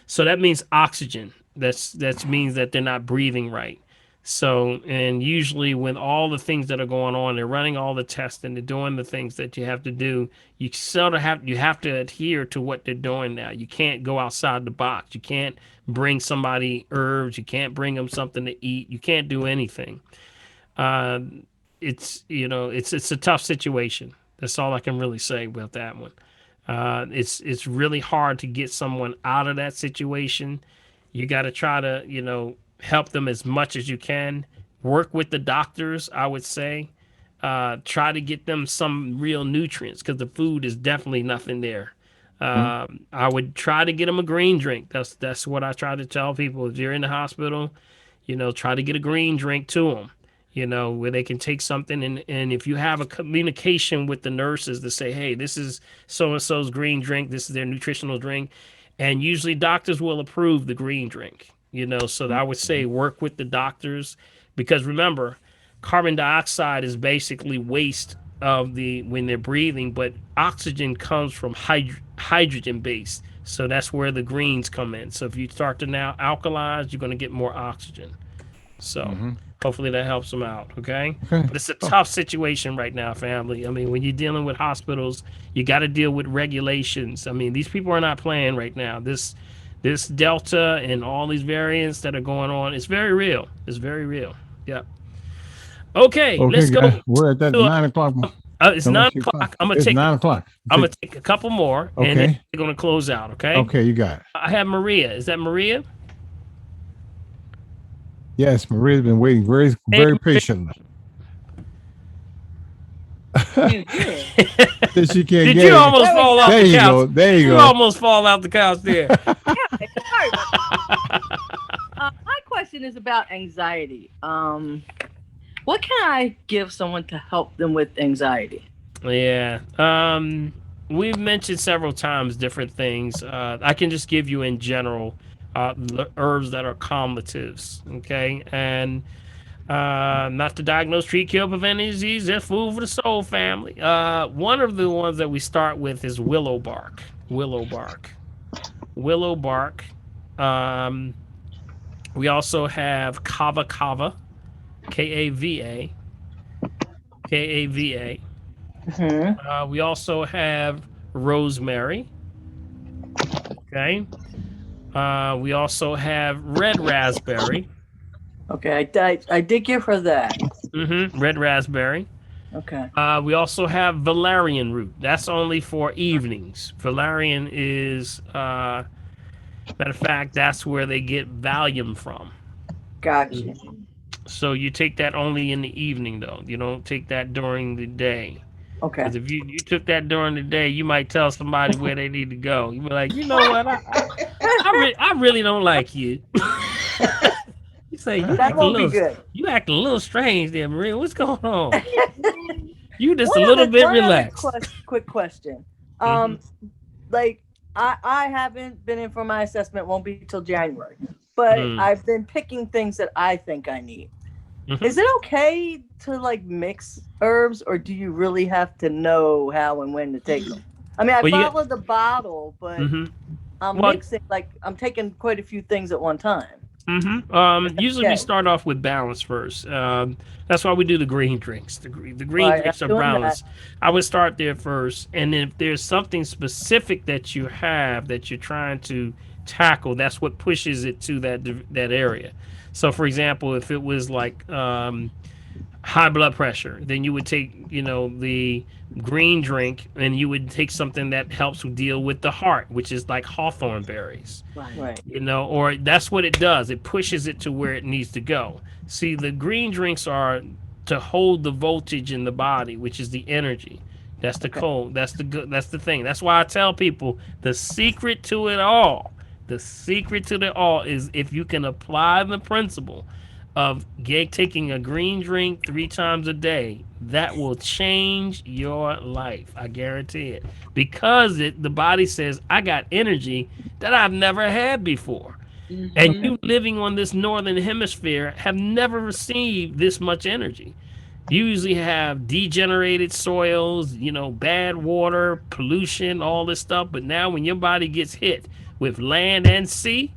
[SPEAKER 1] So that means oxygen. That means that they're not breathing right. So, and usually when all the things that are going on, they're running all the tests and they're doing the things that you have to do. You have to adhere to what they're doing now. You can't go outside the box. You can't bring somebody herbs. You can't bring them something to eat. You can't do anything. It's a tough situation. That's all I can really say about that one. It's really hard to get someone out of that situation. You got to try to, help them as much as you can. Work with the doctors, I would say. Try to get them some real nutrients because the food is definitely nothing there. I would try to get them a green drink. That's what I try to tell people. If you're in the hospital, try to get a green drink to them. Where they can take something and if you have a communication with the nurses to say, hey, this is so-and-so's green drink, this is their nutritional drink. And usually doctors will approve the green drink, so I would say work with the doctors because remember, carbon dioxide is basically waste when they're breathing, but oxygen comes from hydrogen based. So that's where the greens come in. So if you start to now alkalize, you're going to get more oxygen. So hopefully that helps them out. Okay. But it's a tough situation right now, family. I mean, when you're dealing with hospitals, you got to deal with regulations. I mean, these people are not playing right now. This Delta and all these variants that are going on, it's very real. It's very real. Yep. Okay, let's
[SPEAKER 2] guys,
[SPEAKER 1] go.
[SPEAKER 2] we're at that 9 o'clock.
[SPEAKER 1] It's 9 o'clock. I'm gonna
[SPEAKER 2] it's
[SPEAKER 1] take
[SPEAKER 2] 9 o'clock.
[SPEAKER 1] I'm gonna take a couple more, and
[SPEAKER 2] Okay.
[SPEAKER 1] then we're gonna close out. Okay.
[SPEAKER 2] Okay, you got it.
[SPEAKER 1] I have Maria. Is that Maria?
[SPEAKER 2] Yes, Maria's been waiting very patiently. She can't
[SPEAKER 1] Did
[SPEAKER 2] get
[SPEAKER 1] you
[SPEAKER 2] it.
[SPEAKER 1] almost fall off
[SPEAKER 2] There
[SPEAKER 1] the
[SPEAKER 2] you
[SPEAKER 1] couch?
[SPEAKER 2] go. There you go.
[SPEAKER 1] almost fall out the couch there.
[SPEAKER 18] My question is about anxiety. What can I give someone to help them with anxiety?
[SPEAKER 1] Yeah. We've mentioned several times different things. I can just give you in general herbs that are calmatives. Okay. And not to diagnose, treat, cure, prevent any disease. That's food for the soul, family. One of the ones that we start with is willow bark. Willow bark. We also have kava, Kava. We also have rosemary. Okay. We also have red raspberry.
[SPEAKER 18] Okay, I did give her that.
[SPEAKER 1] Red raspberry.
[SPEAKER 18] Okay.
[SPEAKER 1] We also have valerian root. That's only for evenings. Valerian is, matter of fact, that's where they get Valium from.
[SPEAKER 18] Gotcha.
[SPEAKER 1] So you take that only in the evening, though. You don't take that during the day.
[SPEAKER 18] Okay.
[SPEAKER 1] Because if you took that during the day, you might tell somebody where they need to go. You be like, you know what? I really don't like you. You say you act a little strange there, Maria. What's going on? You just a little bit relaxed.
[SPEAKER 18] Quick question. Like I haven't been in for my assessment. Won't be till January. but
[SPEAKER 1] Mm.
[SPEAKER 18] I've been picking things that I think I need.
[SPEAKER 1] Mhm.
[SPEAKER 18] Is it okay to like mix herbs, or do you really have to know how and when to take them? I mean, I
[SPEAKER 1] Well, you
[SPEAKER 18] follow the bottle, but
[SPEAKER 1] hmm
[SPEAKER 18] I'm
[SPEAKER 1] well,
[SPEAKER 18] mixing, like I'm taking quite a few things at one time.
[SPEAKER 1] usually we
[SPEAKER 18] Okay.
[SPEAKER 1] start off with balance first. That's why we do the green drinks. The green
[SPEAKER 18] Right, I'm
[SPEAKER 1] drinks are
[SPEAKER 18] doing that.
[SPEAKER 1] balanced. I would start there first, and then if there's something specific that you have that you're trying to tackle, that's what pushes it to that area. So, for example, if it was like high blood pressure, then you would take, the green drink, and you would take something that helps deal with the heart, which is like hawthorn berries.
[SPEAKER 18] Right.
[SPEAKER 1] Or that's what it does. It pushes it to where it needs to go. See, the green drinks are to hold the voltage in the body, which is the energy. That's the cold. That's the good. That's the thing. That's why I tell people the secret to it all. The secret to it all is if you can apply the principle of taking a green drink 3 times a day, that will change your life. I guarantee it. Because the body says, I got energy that I've never had before. And you living on this northern hemisphere have never received this much energy. You usually have degenerated soils, bad water, pollution, all this stuff. But now when your body gets hit with land and sea,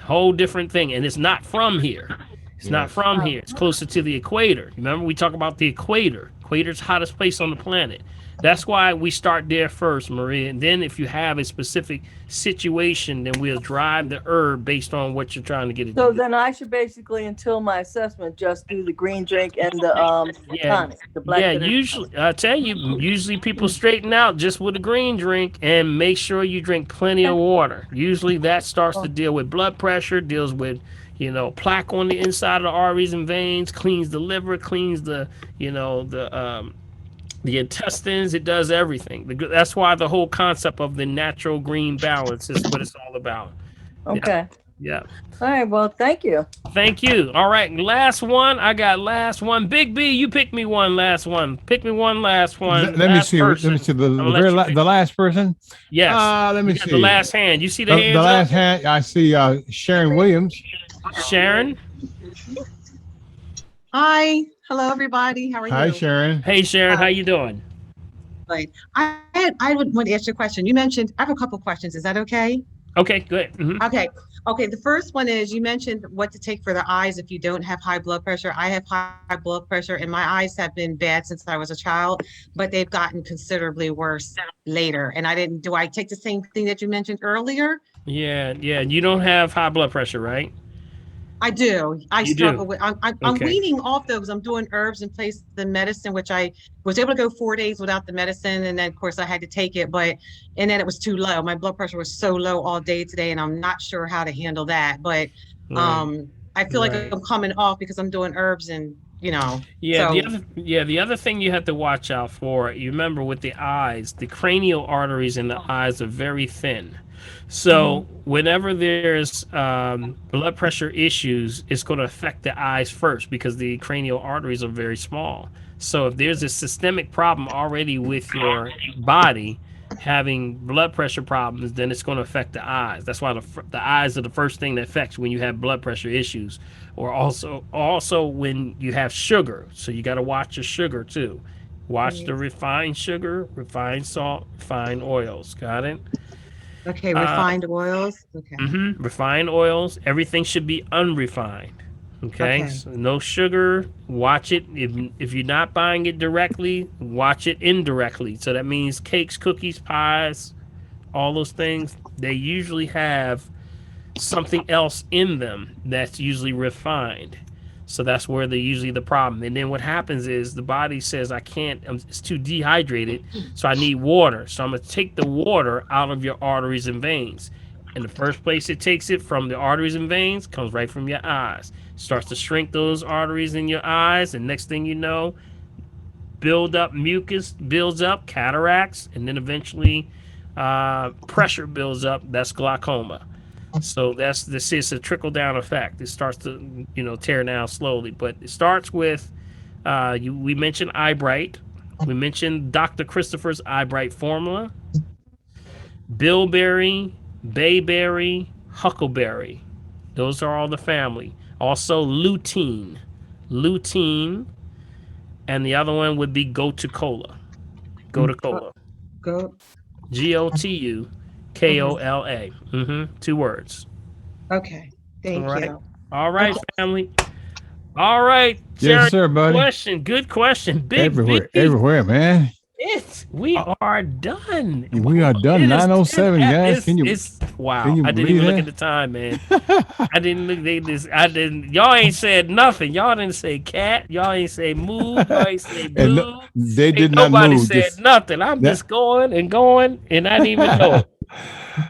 [SPEAKER 1] whole different thing. And it's not from here. It's not
[SPEAKER 2] Yes.
[SPEAKER 1] from here. It's closer to the equator. Remember, we talk about the equator. Equator's hottest place on the planet. That's why we start there first, Maria. And then if you have a specific situation, then we'll drive the herb based on what you're trying to get it
[SPEAKER 18] So
[SPEAKER 1] to do.
[SPEAKER 18] then I should basically, until my assessment, just do the green drink and the
[SPEAKER 1] Yeah,
[SPEAKER 18] tonic, the black bitter.
[SPEAKER 1] usually I tell you, usually people straighten out just with a green drink, and make sure you drink plenty of water. Usually that starts to deal with blood pressure, deals with plaque on the inside of the arteries and veins, cleans the liver, cleans the intestines. It does everything. That's why the whole concept of the natural green balance is what it's all about.
[SPEAKER 18] Okay.
[SPEAKER 1] Yeah.
[SPEAKER 18] All right. Well, thank you.
[SPEAKER 1] Thank you. All right, last one. I got last one. Big B, you pick me one. Last one. Pick me one. Last one.
[SPEAKER 2] Let me
[SPEAKER 1] Last
[SPEAKER 2] see.
[SPEAKER 1] person.
[SPEAKER 2] Let me see
[SPEAKER 1] I'm
[SPEAKER 2] the
[SPEAKER 1] gonna let
[SPEAKER 2] very
[SPEAKER 1] you pick.
[SPEAKER 2] the last person.
[SPEAKER 1] Yes.
[SPEAKER 2] Let me
[SPEAKER 1] You got
[SPEAKER 2] see.
[SPEAKER 1] the last hand. You see the
[SPEAKER 2] The
[SPEAKER 1] hands
[SPEAKER 2] last
[SPEAKER 1] up?
[SPEAKER 2] hand. I see Sharon Williams.
[SPEAKER 1] Sharon.
[SPEAKER 19] Hi. Hello, everybody. How are you?
[SPEAKER 2] Hi, Sharon.
[SPEAKER 1] Hey, Sharon. How you doing?
[SPEAKER 19] Good. I would want to ask you a question. You mentioned, I have a couple questions. Is that okay?
[SPEAKER 1] Okay, good. Mhm.
[SPEAKER 19] Okay. Okay. The first one is you mentioned what to take for the eyes if you don't have high blood pressure. I have high blood pressure and my eyes have been bad since I was a child, but they've gotten considerably worse later. And do I take the same thing that you mentioned earlier?
[SPEAKER 1] Yeah. You don't have high blood pressure, right?
[SPEAKER 19] I do. I
[SPEAKER 1] You do.
[SPEAKER 19] struggle with. I'm
[SPEAKER 1] Okay.
[SPEAKER 19] weaning off those. I'm doing herbs in place of the medicine, which I was able to go 4 days without the medicine, and then of course I had to take it. And then it was too low. My blood pressure was so low all day today, and I'm not sure how to handle that. But
[SPEAKER 1] Right.
[SPEAKER 19] I feel like
[SPEAKER 1] Right.
[SPEAKER 19] I'm coming off because I'm doing herbs, and
[SPEAKER 1] Yeah,
[SPEAKER 19] So
[SPEAKER 1] the other thing you have to watch out for, you remember with the eyes, the cranial arteries in the eyes are very thin. So whenever there's blood pressure issues, it's going to affect the eyes first because the cranial arteries are very small. So if there's a systemic problem already with your body having blood pressure problems, then it's going to affect the eyes. That's why the eyes are the first thing that affects when you have blood pressure issues, or also when you have sugar. So you got to watch your sugar too. Watch the refined sugar, refined salt, refined oils. Got it?
[SPEAKER 19] okay, refined oils. Okay.
[SPEAKER 1] Refined oils. Everything should be unrefined. Okay,
[SPEAKER 19] Okay.
[SPEAKER 1] so no sugar. Watch it. If you're not buying it directly, watch it indirectly. So that means cakes, cookies, pies, all those things. They usually have something else in them that's usually refined. So that's where usually the problem. And then what happens is the body says, I can't, it's too dehydrated, so I need water. So I'm going to take the water out of your arteries and veins. And the first place it takes it from the arteries and veins comes right from your eyes. Starts to shrink those arteries in your eyes, and next thing you know, build up mucus, builds up cataracts, and then eventually pressure builds up. That's glaucoma. So this is a trickle down effect. It starts to tear down slowly, but it starts with we mentioned Eyebright, we mentioned Dr. Christopher's Eyebright formula, bilberry, bayberry, huckleberry. Those are all the family. Also lutein. Lutein. And the other one would be gotukola. Gotukola.
[SPEAKER 19] Go.
[SPEAKER 1] Gotukola. 2 words.
[SPEAKER 19] Okay. Thank
[SPEAKER 1] All right.
[SPEAKER 19] you.
[SPEAKER 1] All right, family. All right, Jerry.
[SPEAKER 2] Yes, sir, buddy.
[SPEAKER 1] Good question. Big
[SPEAKER 2] Everywhere,
[SPEAKER 1] B.
[SPEAKER 2] everywhere, man.
[SPEAKER 1] We are done.
[SPEAKER 2] We are done.
[SPEAKER 1] It is
[SPEAKER 2] 9:07,
[SPEAKER 1] 10
[SPEAKER 2] guys. Can you?
[SPEAKER 1] Wow.
[SPEAKER 2] can you
[SPEAKER 1] I didn't
[SPEAKER 2] believe
[SPEAKER 1] even look
[SPEAKER 2] that?
[SPEAKER 1] at the time, man. I didn't look. I didn't. Y'all ain't said nothing. Y'all didn't say cat. Y'all ain't say move. Y'all ain't say
[SPEAKER 2] And
[SPEAKER 1] boo.
[SPEAKER 2] no, they
[SPEAKER 1] Ain't
[SPEAKER 2] did not
[SPEAKER 1] nobody
[SPEAKER 2] move.
[SPEAKER 1] said nothing. I'm
[SPEAKER 2] that-
[SPEAKER 1] just going, and I didn't even know it.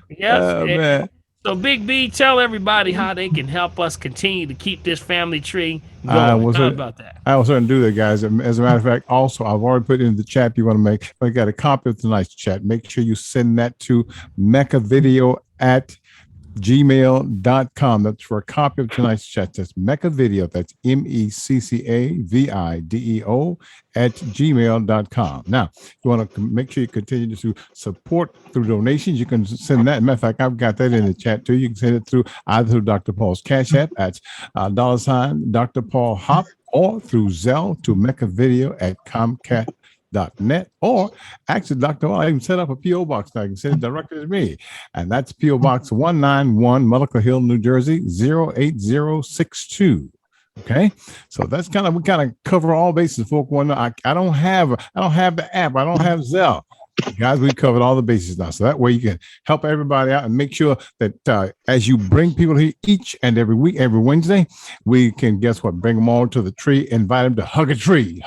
[SPEAKER 1] Yes.
[SPEAKER 2] Oh,
[SPEAKER 1] and
[SPEAKER 2] man.
[SPEAKER 1] so, Big B, tell everybody how they can help us continue to keep this family tree
[SPEAKER 2] I
[SPEAKER 1] going.
[SPEAKER 2] will
[SPEAKER 1] How
[SPEAKER 2] certainly,
[SPEAKER 1] about that?
[SPEAKER 2] I will certainly do that, guys. As a matter of fact, also, I've already put in the chat. If you want to make, I got a copy of tonight's chat. Make sure you send that to mechavideo@gmail.com. That's for a copy of tonight's chat. That's mechavideo. That's MECCAVIDEO @gmail.com. Now, you want to make sure you continue to support through donations. You can send that. Matter of fact, I've got that in the chat too. You can send it through either through Dr. Paul's Cash App at $ Dr. Paul Hop, or through Zelle to mechavideo@comcast.net, or actually, Dr. Paul, I even set up a P.O. box now. You can send it directly to me. And that's P.O. Box 191, Mullica Hill, New Jersey, 08062. Okay, so that's we kind of cover all bases. Folk want to know, I don't have the app. I don't have Zelle. Guys, we covered all the bases now. So that way you can help everybody out and make sure that as you bring people here each and every week, every Wednesday, we can, guess what, bring them all to the tree, invite them to hug a tree.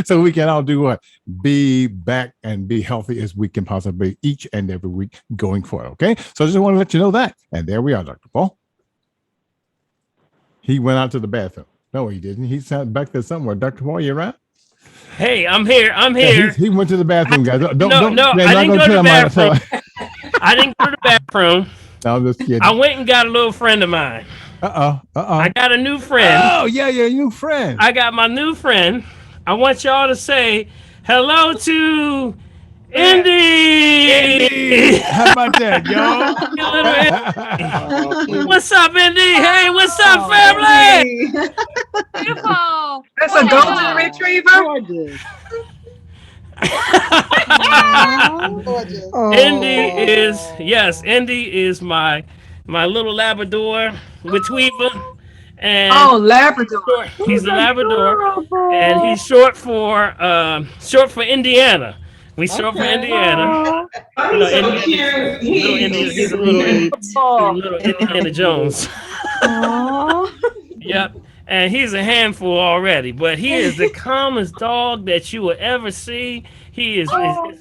[SPEAKER 2] So we can all do what? Be back and be healthy as we can possibly each and every week going forward. Okay, so I just want to let you know that. And there we are, Dr. Paul. He went out to the bathroom. No, he didn't. He's back there somewhere. Dr. Paul, you around?
[SPEAKER 1] Hey, I'm here.
[SPEAKER 2] Yeah, he went to the bathroom, guys.
[SPEAKER 1] No, I didn't go to the bathroom. I didn't go to the bathroom.
[SPEAKER 2] No, I'm just kidding.
[SPEAKER 1] I went and got a little friend of mine. I got a new friend.
[SPEAKER 2] Oh, yeah, new friend.
[SPEAKER 1] I got my new friend. I want y'all to say hello to Indy.
[SPEAKER 2] How about that, y'all?
[SPEAKER 1] What's up, Indy? Hey, what's up, family?
[SPEAKER 5] Beautiful.
[SPEAKER 15] That's a golden retriever.
[SPEAKER 1] Indy is my little Labrador retriever. And
[SPEAKER 15] Labrador.
[SPEAKER 1] He's a Labrador, and he's short for Indiana. We short for Indiana. He's a little Indiana Jones. Yep. And he's a handful already, but he is the calmest dog that you will ever see. He is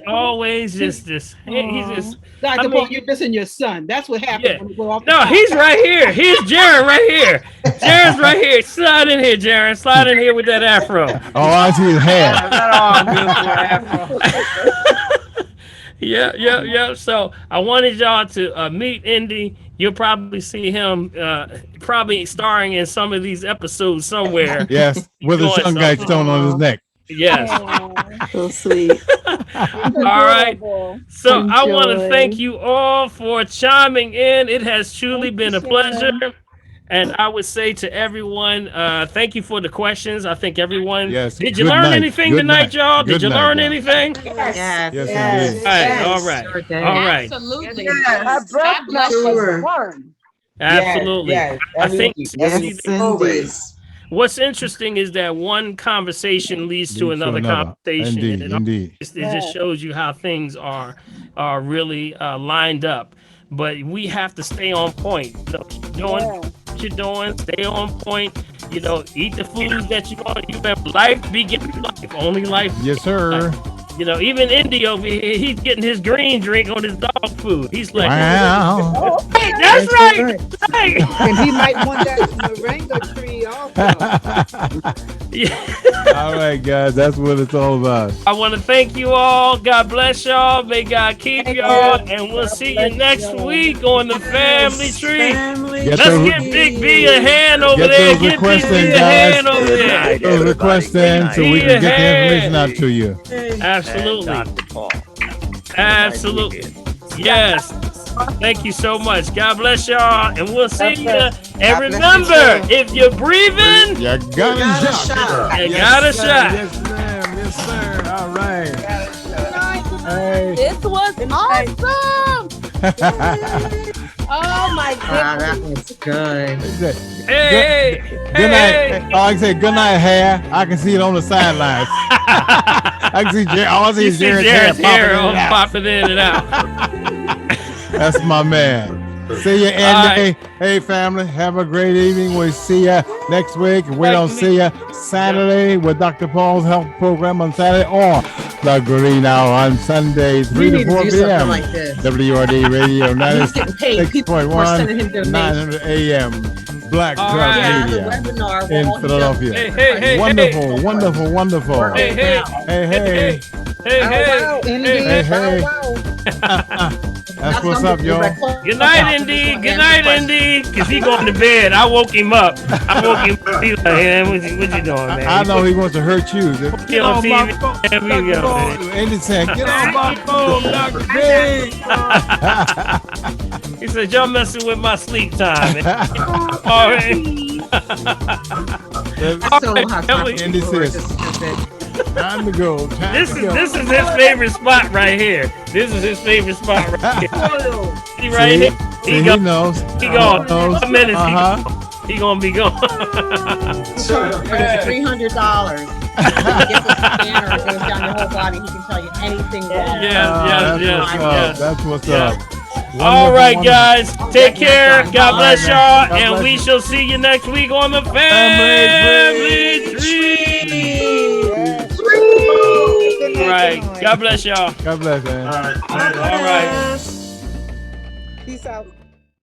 [SPEAKER 1] always just this. He's just.
[SPEAKER 17] Dr. Paul, you're missing your son. That's what happened when we go off the
[SPEAKER 1] No,
[SPEAKER 17] top.
[SPEAKER 1] he's right here. He's Jared right here. Jared's right here. Slide in here, Jared. Slide in here with that afro.
[SPEAKER 2] Oh, I see his hair.
[SPEAKER 1] Yeah. So I wanted y'all to meet Indy. You'll probably see him probably starring in some of these episodes somewhere.
[SPEAKER 2] Yes, with a sunlight stone on his neck.
[SPEAKER 1] Yes.
[SPEAKER 4] So sweet.
[SPEAKER 1] All right. So I want to thank you all for chiming in. It has truly been a pleasure. And I would say to everyone, thank you for the questions. I think everyone.
[SPEAKER 2] Yes.
[SPEAKER 1] Did you learn anything tonight, y'all? Did you learn
[SPEAKER 2] y'all.
[SPEAKER 1] anything?
[SPEAKER 19] Yes.
[SPEAKER 1] All right. All right.
[SPEAKER 5] Absolutely.
[SPEAKER 8] Her breath was warm.
[SPEAKER 1] Absolutely.
[SPEAKER 8] Yes,
[SPEAKER 1] I think
[SPEAKER 8] always.
[SPEAKER 1] what's interesting is that one conversation leads to another conversation.
[SPEAKER 2] Indeed.
[SPEAKER 1] It just shows you how things are really lined up. But we have to stay on point. Keep doing what you're doing. Stay on point. Eat the food that you want. You have life. Begin life. Only life.
[SPEAKER 2] Yes, sir.
[SPEAKER 1] Even Indy over here, he's getting his green drink on his dog food. He's like,
[SPEAKER 2] wow.
[SPEAKER 1] Hey, that's right. Hey.
[SPEAKER 10] And he might want that moringa tree also.
[SPEAKER 2] All right, guys, that's what it's all about.
[SPEAKER 1] I want to thank you all. God bless y'all. May God keep y'all. And we'll see you next week on the family tree. Let's get Big B a hand over there. Get Big B a hand over there.
[SPEAKER 2] Those requests in so we can get the information out to you.
[SPEAKER 1] Absolutely.
[SPEAKER 16] Dr. Paul.
[SPEAKER 1] Absolutely. Yes. Thank you so much. God bless y'all, and we'll see you.
[SPEAKER 8] God
[SPEAKER 1] And
[SPEAKER 8] bless you
[SPEAKER 1] remember,
[SPEAKER 8] too.
[SPEAKER 1] if you're breathing,
[SPEAKER 2] You got a shot.
[SPEAKER 1] you got a
[SPEAKER 2] sir.
[SPEAKER 1] shot.
[SPEAKER 2] Yes, ma'am. Yes, sir. All right. Hey.
[SPEAKER 4] This was awesome. Oh my
[SPEAKER 19] Wow,
[SPEAKER 4] goodness.
[SPEAKER 19] that was good.
[SPEAKER 1] Hey,
[SPEAKER 2] Good night. Oh, like I said, good night, hair. I can see it on the sidelines. I can see all I see
[SPEAKER 1] You
[SPEAKER 2] is
[SPEAKER 1] see
[SPEAKER 2] Jared's hair
[SPEAKER 1] popping in and out.
[SPEAKER 2] That's my man. See you, Andy. Hey, family. Have a great evening. We'll see you next week. We don't see you Saturday with Dr. Paul's health program on Saturday or the Green Hour on Sunday, 3 to 4 p.m.
[SPEAKER 19] Like this.
[SPEAKER 2] WRD Radio
[SPEAKER 19] He's getting paid. People are sending him
[SPEAKER 2] 96.1,
[SPEAKER 19] donations.
[SPEAKER 2] 900 a.m. Black Truck
[SPEAKER 19] Yeah, the
[SPEAKER 2] Media
[SPEAKER 19] webinar.
[SPEAKER 2] in Philadelphia. Wonderful.
[SPEAKER 1] Hey.
[SPEAKER 2] That's what's up, y'all.
[SPEAKER 1] Good night, Indy. Good night, Indy. Cause he going to bed. I woke him up. He like, hey, what you doing, man?
[SPEAKER 2] I know he wants to hurt you.
[SPEAKER 1] Get on TV. There we go.
[SPEAKER 2] Andy said, get on my phone, Dr. B.
[SPEAKER 1] He said, y'all messing with my sleep time. All right.
[SPEAKER 2] Andy says, time to go.
[SPEAKER 1] This is his favorite spot right here. This is his favorite spot right here. He right here.
[SPEAKER 2] He knows.
[SPEAKER 1] He gone.
[SPEAKER 2] knows.
[SPEAKER 1] A minute. He gonna be gone.
[SPEAKER 8] $300. Get the scanner, it goes down your whole body. He can tell you anything wrong.
[SPEAKER 1] Yes.
[SPEAKER 2] That's what's up.
[SPEAKER 1] All right, guys. Take care. God bless y'all. And we shall see you next week on the Family Tree. All right. God bless y'all.
[SPEAKER 2] God bless, man.
[SPEAKER 1] All right.
[SPEAKER 10] Peace out.